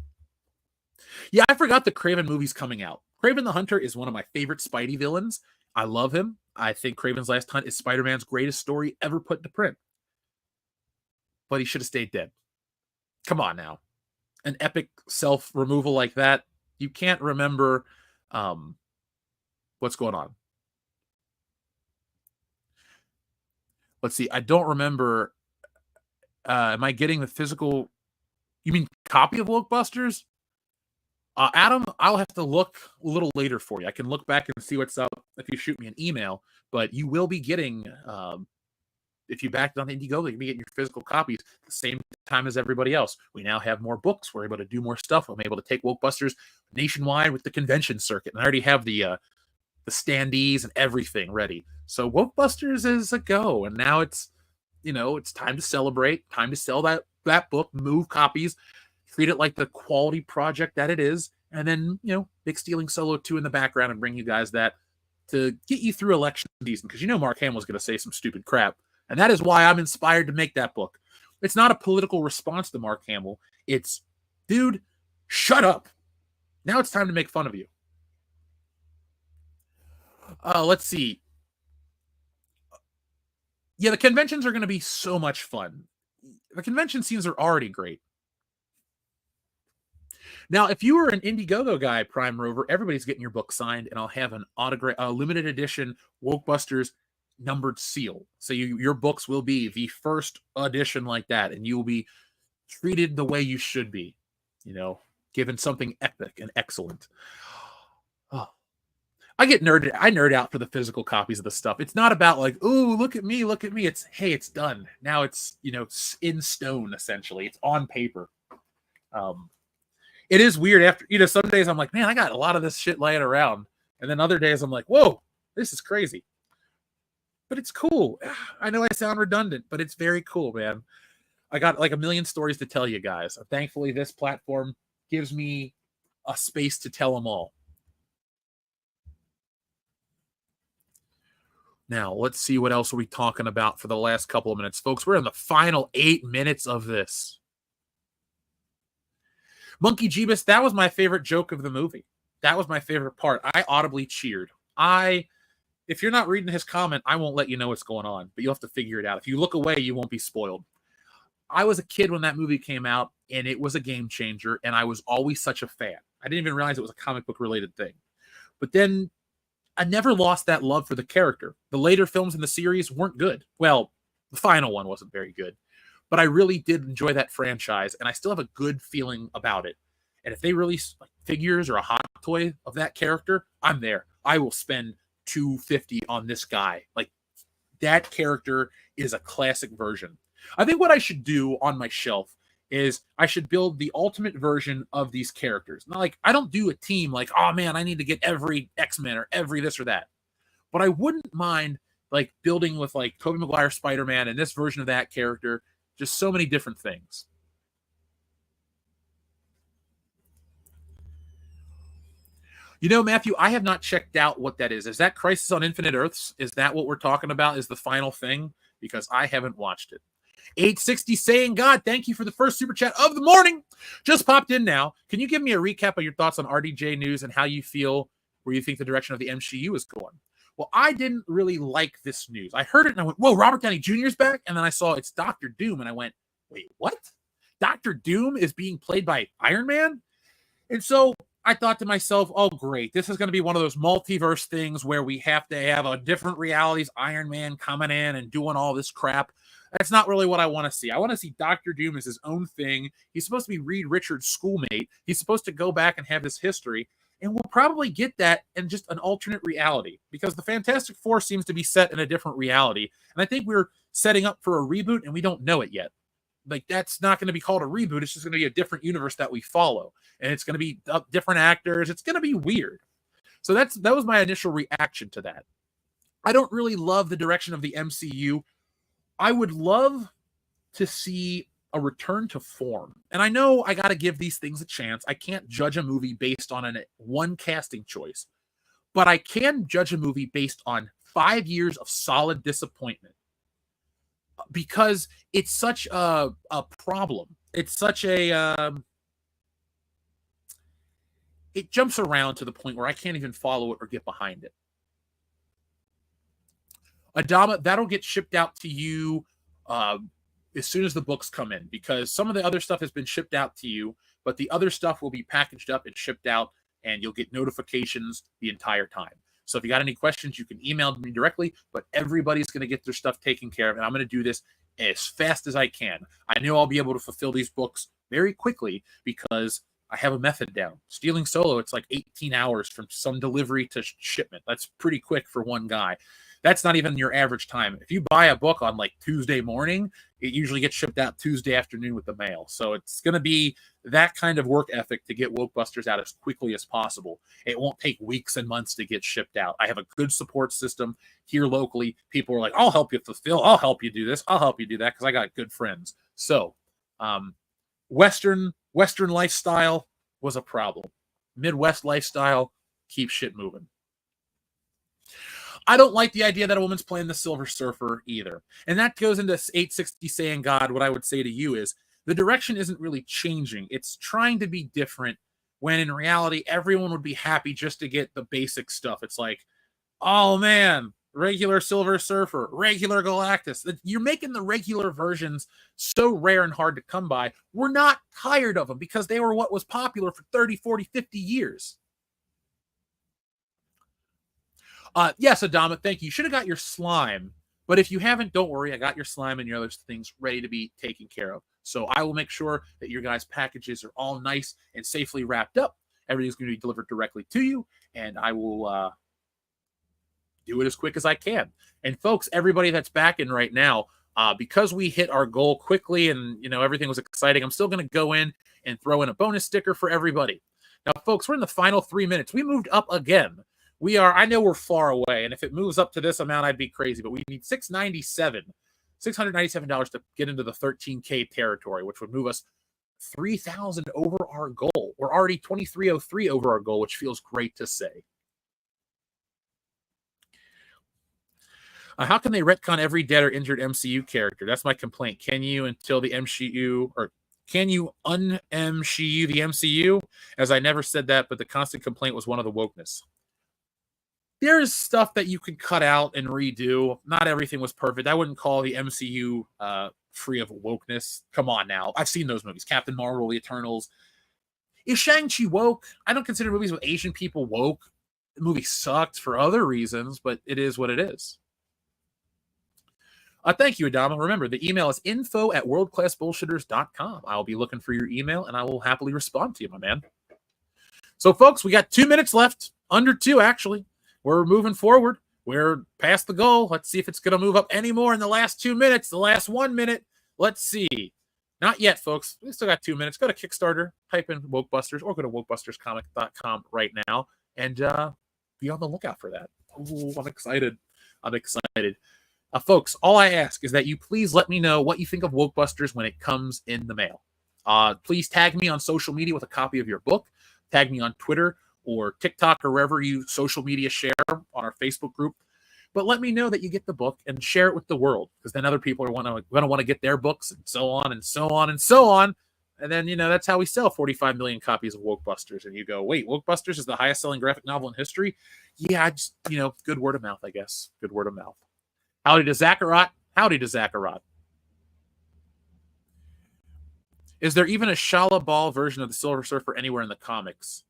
Yeah, I forgot the Kraven movie's coming out. Kraven the Hunter is one of my favorite Spidey villains. I love him. I think Kraven's Last Hunt is Spider-Man's greatest story ever put to print. But he should have stayed dead. Come on now. An epic self-removal like that, you can't remember what's going on. Let's see. I don't remember. Am I getting the physical? You mean copy of Wokebusters? Adam, I'll have to look a little later for you. I can look back and see what's up if you shoot me an email. But you will be getting, if you backed it on Indiegogo, you'll be getting your physical copies at the same time as everybody else. We now have more books. We're able to do more stuff. I'm able to take Wokebusters nationwide with the convention circuit. And I already have the standees and everything ready. So Wokebusters is a go. And now it's, it's time to celebrate, time to sell that book, move copies, treat it like the quality project that it is. And then, Big Stealing Solo 2 in the background and bring you guys that to get you through election season. Because Mark Hamill's going to say some stupid crap. And that is why I'm inspired to make that book. It's not a political response to Mark Hamill. It's, dude, shut up. Now it's time to make fun of you. Let's see. Yeah, the conventions are going to be so much fun. The convention scenes are already great. Now, if you were an Indiegogo guy, Prime Rover, everybody's getting your book signed, and I'll have an limited edition Wokebusters numbered seal. So your books will be the first edition like that, and you will be treated the way you should be, given something epic and excellent. Oh. I nerd out for the physical copies of the stuff. It's not about like, ooh, look at me. It's, hey, it's done. Now it's, in stone, essentially. It's on paper. It is weird after, some days I'm like, man, I got a lot of this shit laying around. And then other days I'm like, whoa, this is crazy. But it's cool. I know I sound redundant, but it's very cool, man. I got like a million stories to tell you guys. Thankfully, this platform gives me a space to tell them all. Now, let's see what else are we talking about for the last couple of minutes. Folks, we're in the final 8 minutes of this. Monkey Jeebus, that was my favorite joke of the movie. That was my favorite part. I audibly cheered. If you're not reading his comment, I won't let you know what's going on, but you'll have to figure it out. If you look away, you won't be spoiled. I was a kid when that movie came out, and it was a game changer, and I was always such a fan. I didn't even realize it was a comic book related thing. But then I never lost that love for the character. The later films in the series weren't good. Well, the final one wasn't very good. But I really did enjoy that franchise, and I still have a good feeling about it. And if they release like figures or a hot toy of that character, I'm there. I will spend $250 on this guy. Like, that character is a classic version. I think what I should do on my shelf is I should build the ultimate version of these characters. Not like, I don't do a team like, oh man, I need to get every X-Men or every this or that. But I wouldn't mind like building with like Tobey Maguire Spider-Man and this version of that character. Just so many different things. Matthew, I have not checked out what that is. Is that Crisis on Infinite Earths? Is that what we're talking about? Is the final thing? Because I haven't watched it. 860 saying, God, thank you for the first super chat of the morning. Just popped in now. Can you give me a recap of your thoughts on RDJ news and how you feel, where you think the direction of the MCU is going? Well, I didn't really like this news. I heard it and I went, whoa, Robert Downey Jr.'s back? And then I saw it's Dr. Doom, and I went, wait, what? Dr. Doom is being played by Iron Man? And so I thought to myself, oh, great. This is going to be one of those multiverse things where we have to have a different realities, Iron Man coming in and doing all this crap. That's not really what I want to see. I want to see Dr. Doom as his own thing. He's supposed to be Reed Richards' schoolmate. He's supposed to go back and have this history. And we'll probably get that in just an alternate reality, because the Fantastic Four seems to be set in a different reality. And I think we're setting up for a reboot, and we don't know it yet. Like, that's not going to be called a reboot. It's just going to be a different universe that we follow. And it's going to be different actors. It's going to be weird. So that was my initial reaction to that. I don't really love the direction of the MCU. I would love to see a return to form. And I know I got to give these things a chance. I can't judge a movie based on one casting choice, but I can judge a movie based on 5 years of solid disappointment, because it's such a problem. It's such a it jumps around to the point where I can't even follow it or get behind it. Adama, that'll get shipped out to you as soon as the books come in, because some of the other stuff has been shipped out to you, but the other stuff will be packaged up and shipped out, and you'll get notifications the entire time. So if you got any questions, you can email me directly, but everybody's going to get their stuff taken care of, and I'm going to do this as fast as I can. I know I'll be able to fulfill these books very quickly because I have a method down. Stealing Solo, it's like 18 hours from some delivery to shipment. That's pretty quick for one guy. That's not even your average time. If you buy a book on like Tuesday morning, it usually gets shipped out Tuesday afternoon with the mail. So it's going to be that kind of work ethic to get Wokebusters out as quickly as possible. It won't take weeks and months to get shipped out. I have a good support system here locally. People are like, I'll help you fulfill. I'll help you do this. I'll help you do that, because I got good friends. So Western lifestyle was a problem. Midwest lifestyle, keep shit moving. I don't like the idea that a woman's playing the Silver Surfer either. And that goes into 860 saying God. What I would say to you is the direction isn't really changing. It's trying to be different, when in reality, everyone would be happy just to get the basic stuff. It's like, oh man, regular Silver Surfer, regular Galactus. You're making the regular versions so rare and hard to come by. We're not tired of them because they were what was popular for 30, 40, 50 years. Yes, Adama, thank you. You should have got your slime. But if you haven't, don't worry. I got your slime and your other things ready to be taken care of. So I will make sure that your guys' packages are all nice and safely wrapped up. Everything's going to be delivered directly to you. And I will do it as quick as I can. And folks, everybody that's back in right now, because we hit our goal quickly and, everything was exciting, I'm still going to go in and throw in a bonus sticker for everybody. Now, folks, we're in the final 3 minutes. We moved up again. I know we're far away, and if it moves up to this amount, I'd be crazy, but we need $697 to get into the 13K territory, which would move us 3,000 over our goal. We're already 2,303 over our goal, which feels great to say. How can they retcon every dead or injured MCU character? That's my complaint. Can you until the MCU, or can you un-MCU the MCU? As I never said that, but the constant complaint was one of the wokeness. There's stuff that you can cut out and redo. Not everything was perfect. I wouldn't call the MCU free of wokeness. Come on now. I've seen those movies. Captain Marvel, The Eternals. Is Shang-Chi woke? I don't consider movies with Asian people woke. The movie sucked for other reasons, but it is what it is. Thank you, Adama. Remember, the email is info@worldclassbullshitters.com. I'll be looking for your email, and I will happily respond to you, my man. So, folks, we got 2 minutes left. Under 2, actually. We're moving forward. We're past the goal. Let's see if it's going to move up any more in the last 2 minutes, the last 1 minute. Let's see. Not yet, folks. We still got 2 minutes. Go to Kickstarter, type in Wokebusters, or go to WokebustersComic.com right now, and be on the lookout for that. Ooh, I'm excited. Folks, all I ask is that you please let me know what you think of Wokebusters when it comes in the mail. Please tag me on social media with a copy of your book. Tag me on Twitter or TikTok or wherever you social media share on our Facebook group. But let me know that you get the book and share it with the world, because then other people are going to want to get their books, and so on and so on and so on. And then, that's how we sell 45 million copies of Wokebusters. And you go, wait, Wokebusters is the highest selling graphic novel in history? Yeah, I just, good word of mouth, I guess. Good word of mouth. Howdy to Zacharat. Howdy to Zacharat. Is there even a Shala Ball version of the Silver Surfer anywhere in the comics?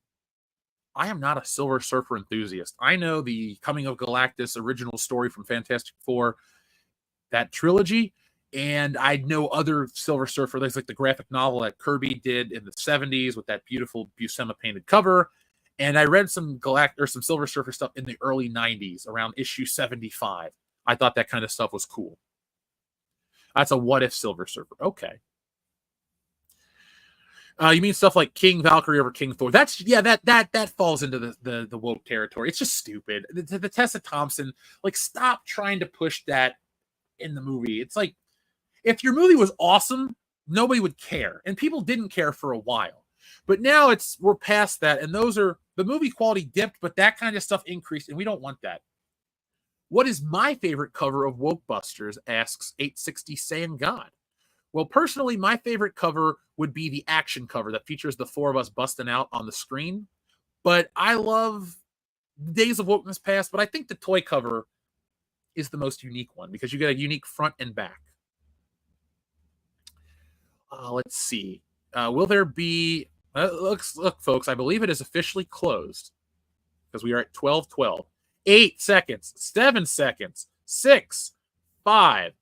I am not a Silver Surfer enthusiast. I know the Coming of Galactus original story from Fantastic Four, that trilogy, and I know other Silver Surfer. There's like the graphic novel that Kirby did in the 70s with that beautiful Buscema painted cover. And I read some some Silver Surfer stuff in the early 90s around issue 75. I thought that kind of stuff was cool. That's a what if Silver Surfer. Okay. You mean stuff like King Valkyrie over King Thor? That falls into the woke territory. It's just stupid. The Tessa Thompson, stop trying to push that in the movie. It's like, if your movie was awesome, nobody would care, and people didn't care for a while. But now we're past that, and the movie quality dipped, but that kind of stuff increased, and we don't want that. What is my favorite cover of Wokebusters? Asks 860 Saiyan God. Well, personally, my favorite cover would be the action cover that features the four of us busting out on the screen. But I love Days of Wokeness Past, but I think the toy cover is the most unique one because you get a unique front and back. Let's see. Will there be... look, folks, I believe it is officially closed because we are at 12:12. 8 seconds, 7 seconds, 6, 5,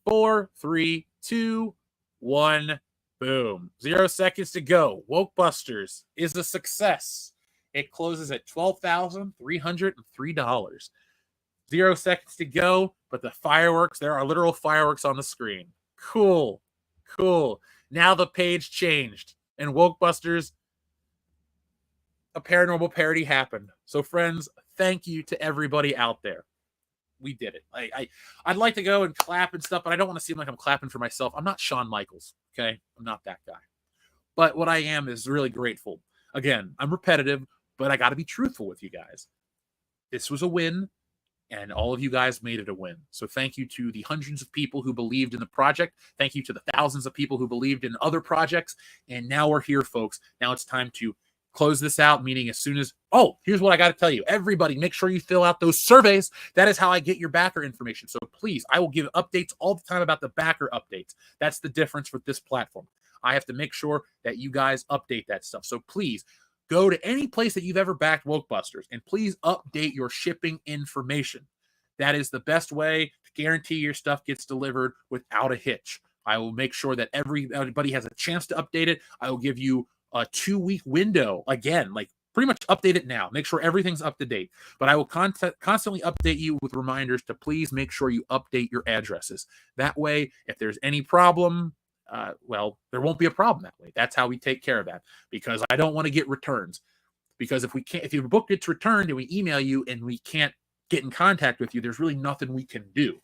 4, 3, 2, 1, boom. 0 seconds to go. Wokebusters is a success. It closes at $12,303. 0 seconds to go, but the fireworks, there are literal fireworks on the screen. Cool. Now the page changed, and Wokebusters, a paranormal parody happened. So, friends, thank you to everybody out there. We did it. I'd like to go and clap and stuff, but I don't want to seem like I'm clapping for myself. I'm not Shawn Michaels, okay? I'm not that guy. But what I am is really grateful. Again, I'm repetitive, but I got to be truthful with you guys. This was a win, and all of you guys made it a win. So thank you to the hundreds of people who believed in the project. Thank you to the thousands of people who believed in other projects. And now we're here, folks. Now it's time to close this out, meaning as soon as... Oh, here's what I got to tell you. Everybody, make sure you fill out those surveys. That is how I get your backer information. So please, I will give updates all the time about the backer updates. That's the difference with this platform. I have to make sure that you guys update that stuff. So please, go to any place that you've ever backed Wokebusters, and please update your shipping information. That is the best way to guarantee your stuff gets delivered without a hitch. I will make sure that everybody has a chance to update it. I will give you a 2-week window. Again, pretty much update it now. Make sure everything's up to date. But I will constantly update you with reminders to please make sure you update your addresses. That way, if there's any problem, there won't be a problem that way. That's how we take care of that, because I don't want to get returns. Because if your book gets returned and we email you and we can't get in contact with you, there's really nothing we can do.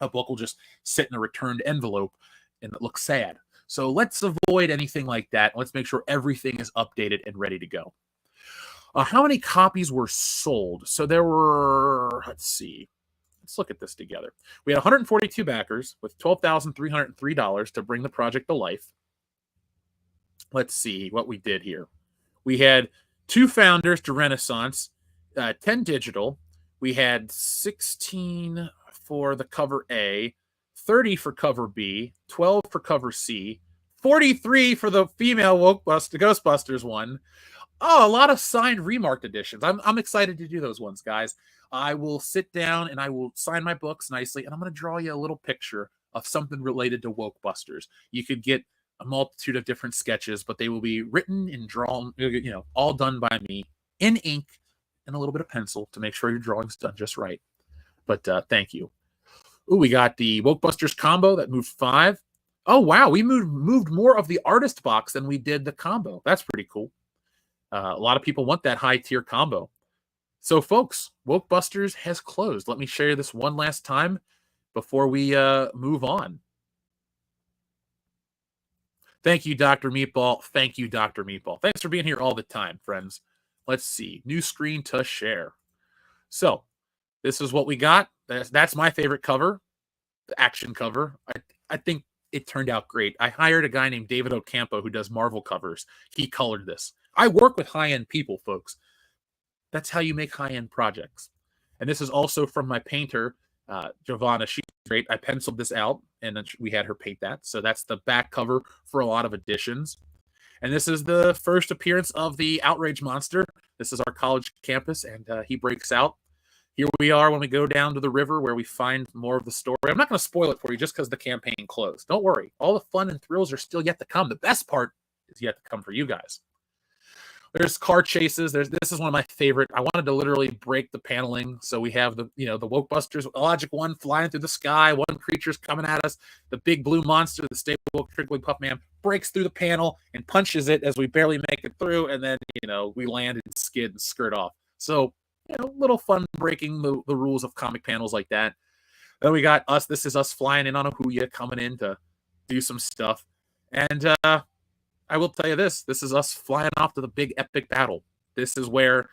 A book will just sit in a returned envelope and it looks sad. So let's avoid anything like that. Let's make sure everything is updated and ready to go. How many copies were sold? So there were, let's see. Let's look at this together. We had 142 backers with $12,303 to bring the project to life. Let's see what we did here. We had 2 founders to Renaissance, 10 digital. We had 16 for the cover A, 30 for cover B, 12 for cover C, 43 for the female Ghostbusters one. Oh, a lot of signed remarked editions. I'm excited to do those ones, guys. I will sit down and I will sign my books nicely, and I'm going to draw you a little picture of something related to Wokebusters. You could get a multitude of different sketches, but they will be written and drawn, all done by me in ink and a little bit of pencil to make sure your drawing's done just right. But thank you. Ooh, we got the Wokebusters combo that moved 5. Oh, wow. We moved more of the artist box than we did the combo. That's pretty cool. A lot of people want that high tier combo. So, folks, Wokebusters has closed. Let me share this one last time before we move on. Thank you, Dr. Meatball. Thank you, Dr. Meatball. Thanks for being here all the time, friends. Let's see. New screen to share. So, this is what we got. That's my favorite cover, the action cover. I think it turned out great. I hired a guy named David Ocampo who does Marvel covers. He colored this. I work with high-end people, folks. That's how you make high-end projects. And this is also from my painter, Giovanna. She's great. I penciled this out, and then we had her paint that. So that's the back cover for a lot of editions. And this is the first appearance of the Outrage Monster. This is our college campus, and he breaks out. Here we are when we go down to the river where we find more of the story. I'm not going to spoil it for you just because the campaign closed. Don't worry. All the fun and thrills are still yet to come. The best part is yet to come for you guys. There's car chases. This is one of my favorite. I wanted to literally break the paneling. So we have the Wokebusters, Logic 1 flying through the sky. One creature's coming at us. The big blue monster, the stable Trickling Puff Man, breaks through the panel and punches it as we barely make it through. And then, we land and skid and skirt off. So, little fun breaking the rules of comic panels like that. Then we got us. This is us flying in on a Huya, coming in to do some stuff. And, I will tell you this is us flying off to the big epic battle. This is where,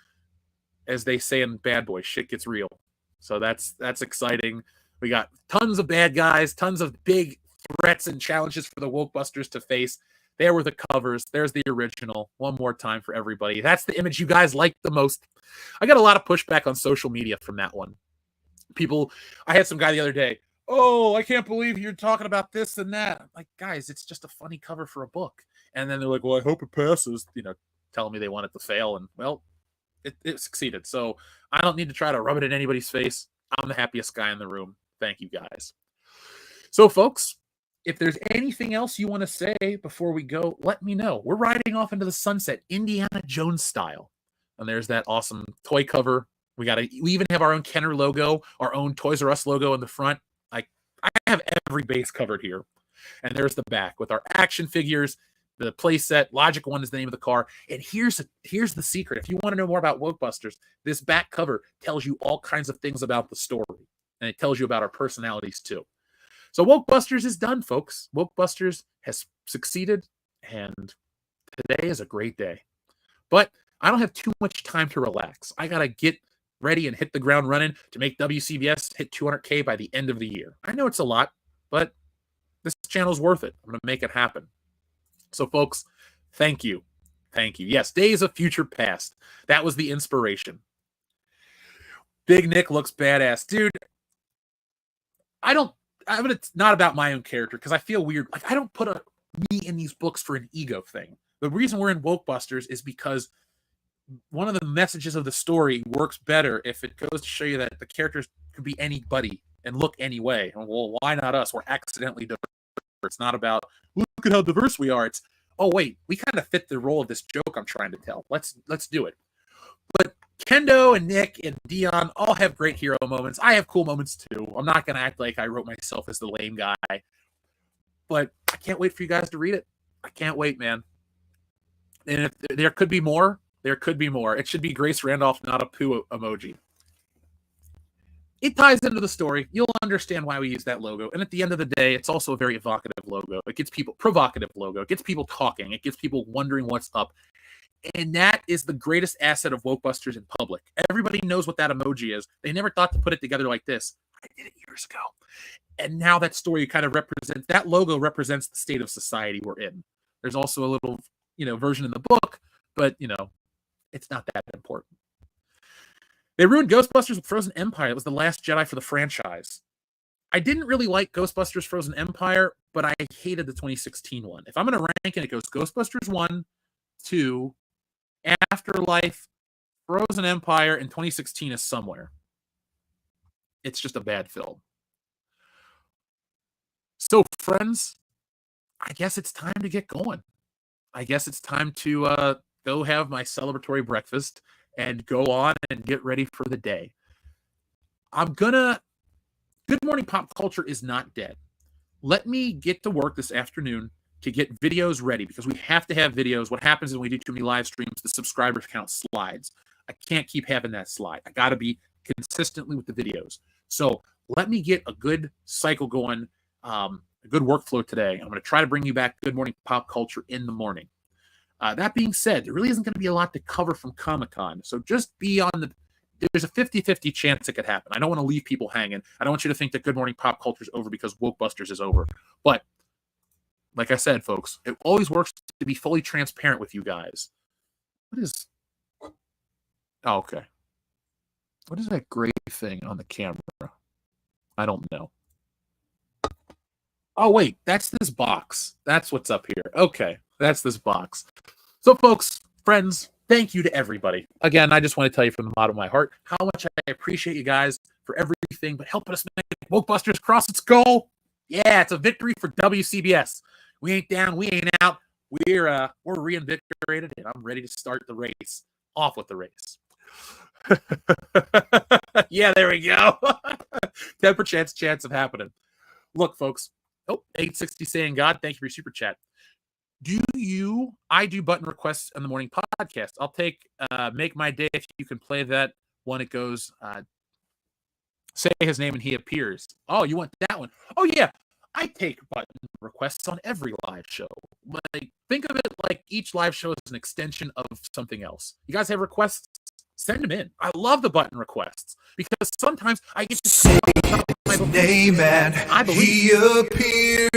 as they say in Bad Boys, shit gets real. So that's exciting. We got tons of bad guys, tons of big threats and challenges for the Wokebusters to face. There were the covers. There's the original. One more time for everybody. That's the image you guys like the most. I got a lot of pushback on social media from that one. I had some guy the other day, oh, I can't believe you're talking about this and that. I'm like, guys, it's just a funny cover for a book. And then they're like, well, I hope it passes, telling me they want it to fail. And, well, it succeeded. So I don't need to try to rub it in anybody's face. I'm the happiest guy in the room. Thank you, guys. So, folks, if there's anything else you want to say before we go, let me know. We're riding off into the sunset, Indiana Jones style. And there's that awesome toy cover. We even have our own Kenner logo, our own Toys R Us logo in the front. I have every base covered here. And there's the back with our action figures, the playset. Logic 1 is the name of the car. And here's the secret. If you want to know more about Wokebusters, this back cover tells you all kinds of things about the story. And it tells you about our personalities too. So Wokebusters is done, folks. Wokebusters has succeeded, and today is a great day. But I don't have too much time to relax. I got to get ready and hit the ground running to make WCBS hit 200K by the end of the year. I know it's a lot, but this channel's worth it. I'm going to make it happen. So, folks, thank you. Thank you. Yes, Days of Future Past. That was the inspiration. Big Nick looks badass. Dude, it's not about my own character because I feel weird. Like, I don't put me in these books for an ego thing. The reason we're in Wokebusters is because one of the messages of the story works better if it goes to show you that the characters could be anybody and look any way. Well, why not us? We're accidentally diverse. It's not about, look at how diverse we are. It's, oh, wait, we kind of fit the role of this joke I'm trying to tell. Let's do it. But Kendo and Nick and Dion all have great hero moments. I have cool moments too. I'm not going to act like I wrote myself as the lame guy. But I can't wait for you guys to read it. I can't wait, man. And if there could be more, there could be more. It should be Grace Randolph, not a poo emoji. It ties into the story. You'll understand why we use that logo. And at the end of the day, it's also a very evocative logo. It gets people, provocative logo. It gets people talking. It gets people wondering what's up. And that is the greatest asset of Wokebusters in public. Everybody knows what that emoji is. They never thought to put it together like this. I did it years ago. And now that story kind of represents, that logo represents the state of society we're in. There's also a little, version in the book, but, it's not that important. They ruined Ghostbusters with Frozen Empire. It was the last Jedi for the franchise. I didn't really like Ghostbusters Frozen Empire, but I hated the 2016 one. If I'm going to rank it, it goes Ghostbusters 1, 2, Afterlife, Frozen Empire, and 2016 is somewhere. It's just a bad film. So, friends, I guess it's time to get going. I guess it's time to go have my celebratory breakfast and go on and get ready for the day. Good Morning Pop Culture is not dead. Let me get to work this afternoon to get videos ready because we have to have videos. What happens is when we do too many live streams, the subscriber count slides. I can't keep having that slide. I got to be consistently with the videos. So let me get a good cycle going, a good workflow today. I'm going to try to bring you back Good Morning Pop Culture in the morning. That being said, there really isn't going to be a lot to cover from Comic-Con. So just be on there's a 50-50 chance it could happen. I don't want to leave people hanging. I don't want you to think that Good Morning Pop Culture is over because Wokebusters is over. But like I said, folks, it always works to be fully transparent with you guys. What is... Oh, okay. What is that gray thing on the camera? I don't know. Oh, wait, that's this box. That's what's up here. Okay, that's this box. So, folks, friends, thank you to everybody. Again, I just want to tell you from the bottom of my heart how much I appreciate you guys for everything, but helping us make Wokebusters cross its goal. Yeah, it's a victory for WCBS. We ain't down, we ain't out. We're reinvigorated, and I'm ready to start the race. Off with the race. Yeah, there we go. 10% chance of happening. Look, folks. Oh, 860 saying God, thank you for your super chat. I do button requests in the morning podcast. I'll take Make My Day if you can play that one. It goes, say his name and he appears. Oh, you want that one? Oh, yeah. I take button requests on every live show. Like, think of it like each live show is an extension of something else. You guys have requests? Send them in. I love the button requests because sometimes I get to say his name and he appears.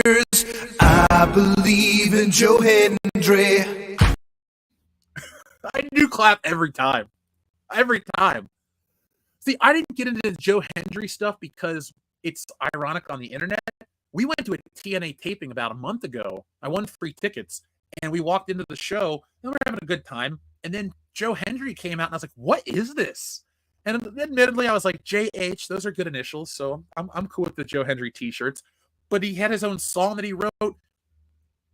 I believe in Joe Hendry. I do clap every time. Every time. See, I didn't get into Joe Hendry stuff because it's ironic on the internet. We went to a TNA taping about a month ago. I won free tickets, and we walked into the show, and we were having a good time. And then Joe Hendry came out, and I was like, what is this? And admittedly, I was like, JH, those are good initials, so I'm cool with the Joe Hendry t-shirts. But he had his own song that he wrote.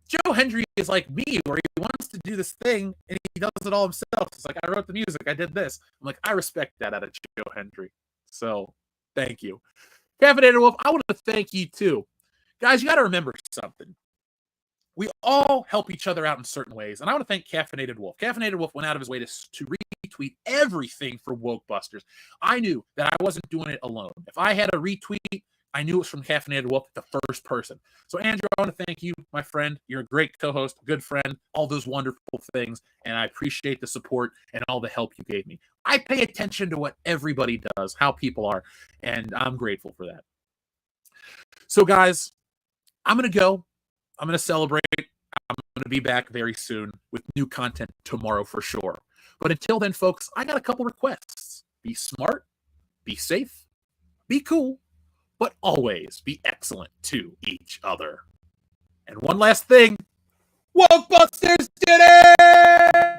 Joe Hendry is like me, where he wants to do this thing, and he does it all himself. It's like, I wrote the music, I did this. I'm like, I respect that out of Joe Hendry. So, thank you. Caffeinated Wolf, I want to thank you, too. Guys, you got to remember something. We all help each other out in certain ways, and I want to thank Caffeinated Wolf. Caffeinated Wolf went out of his way to retweet everything for Wokebusters. I knew that I wasn't doing it alone. If I had a retweet, I knew it was from Caffeinated Wolf, the first person. So, Andrew, I want to thank you, my friend. You're a great co-host, good friend, all those wonderful things, and I appreciate the support and all the help you gave me. I pay attention to what everybody does, how people are, and I'm grateful for that. So, guys, I'm going to go. I'm going to celebrate. I'm going to be back very soon with new content tomorrow for sure. But until then, folks, I got a couple requests. Be smart, be safe, be cool, but always be excellent to each other. And one last thing, Wokebusters did it!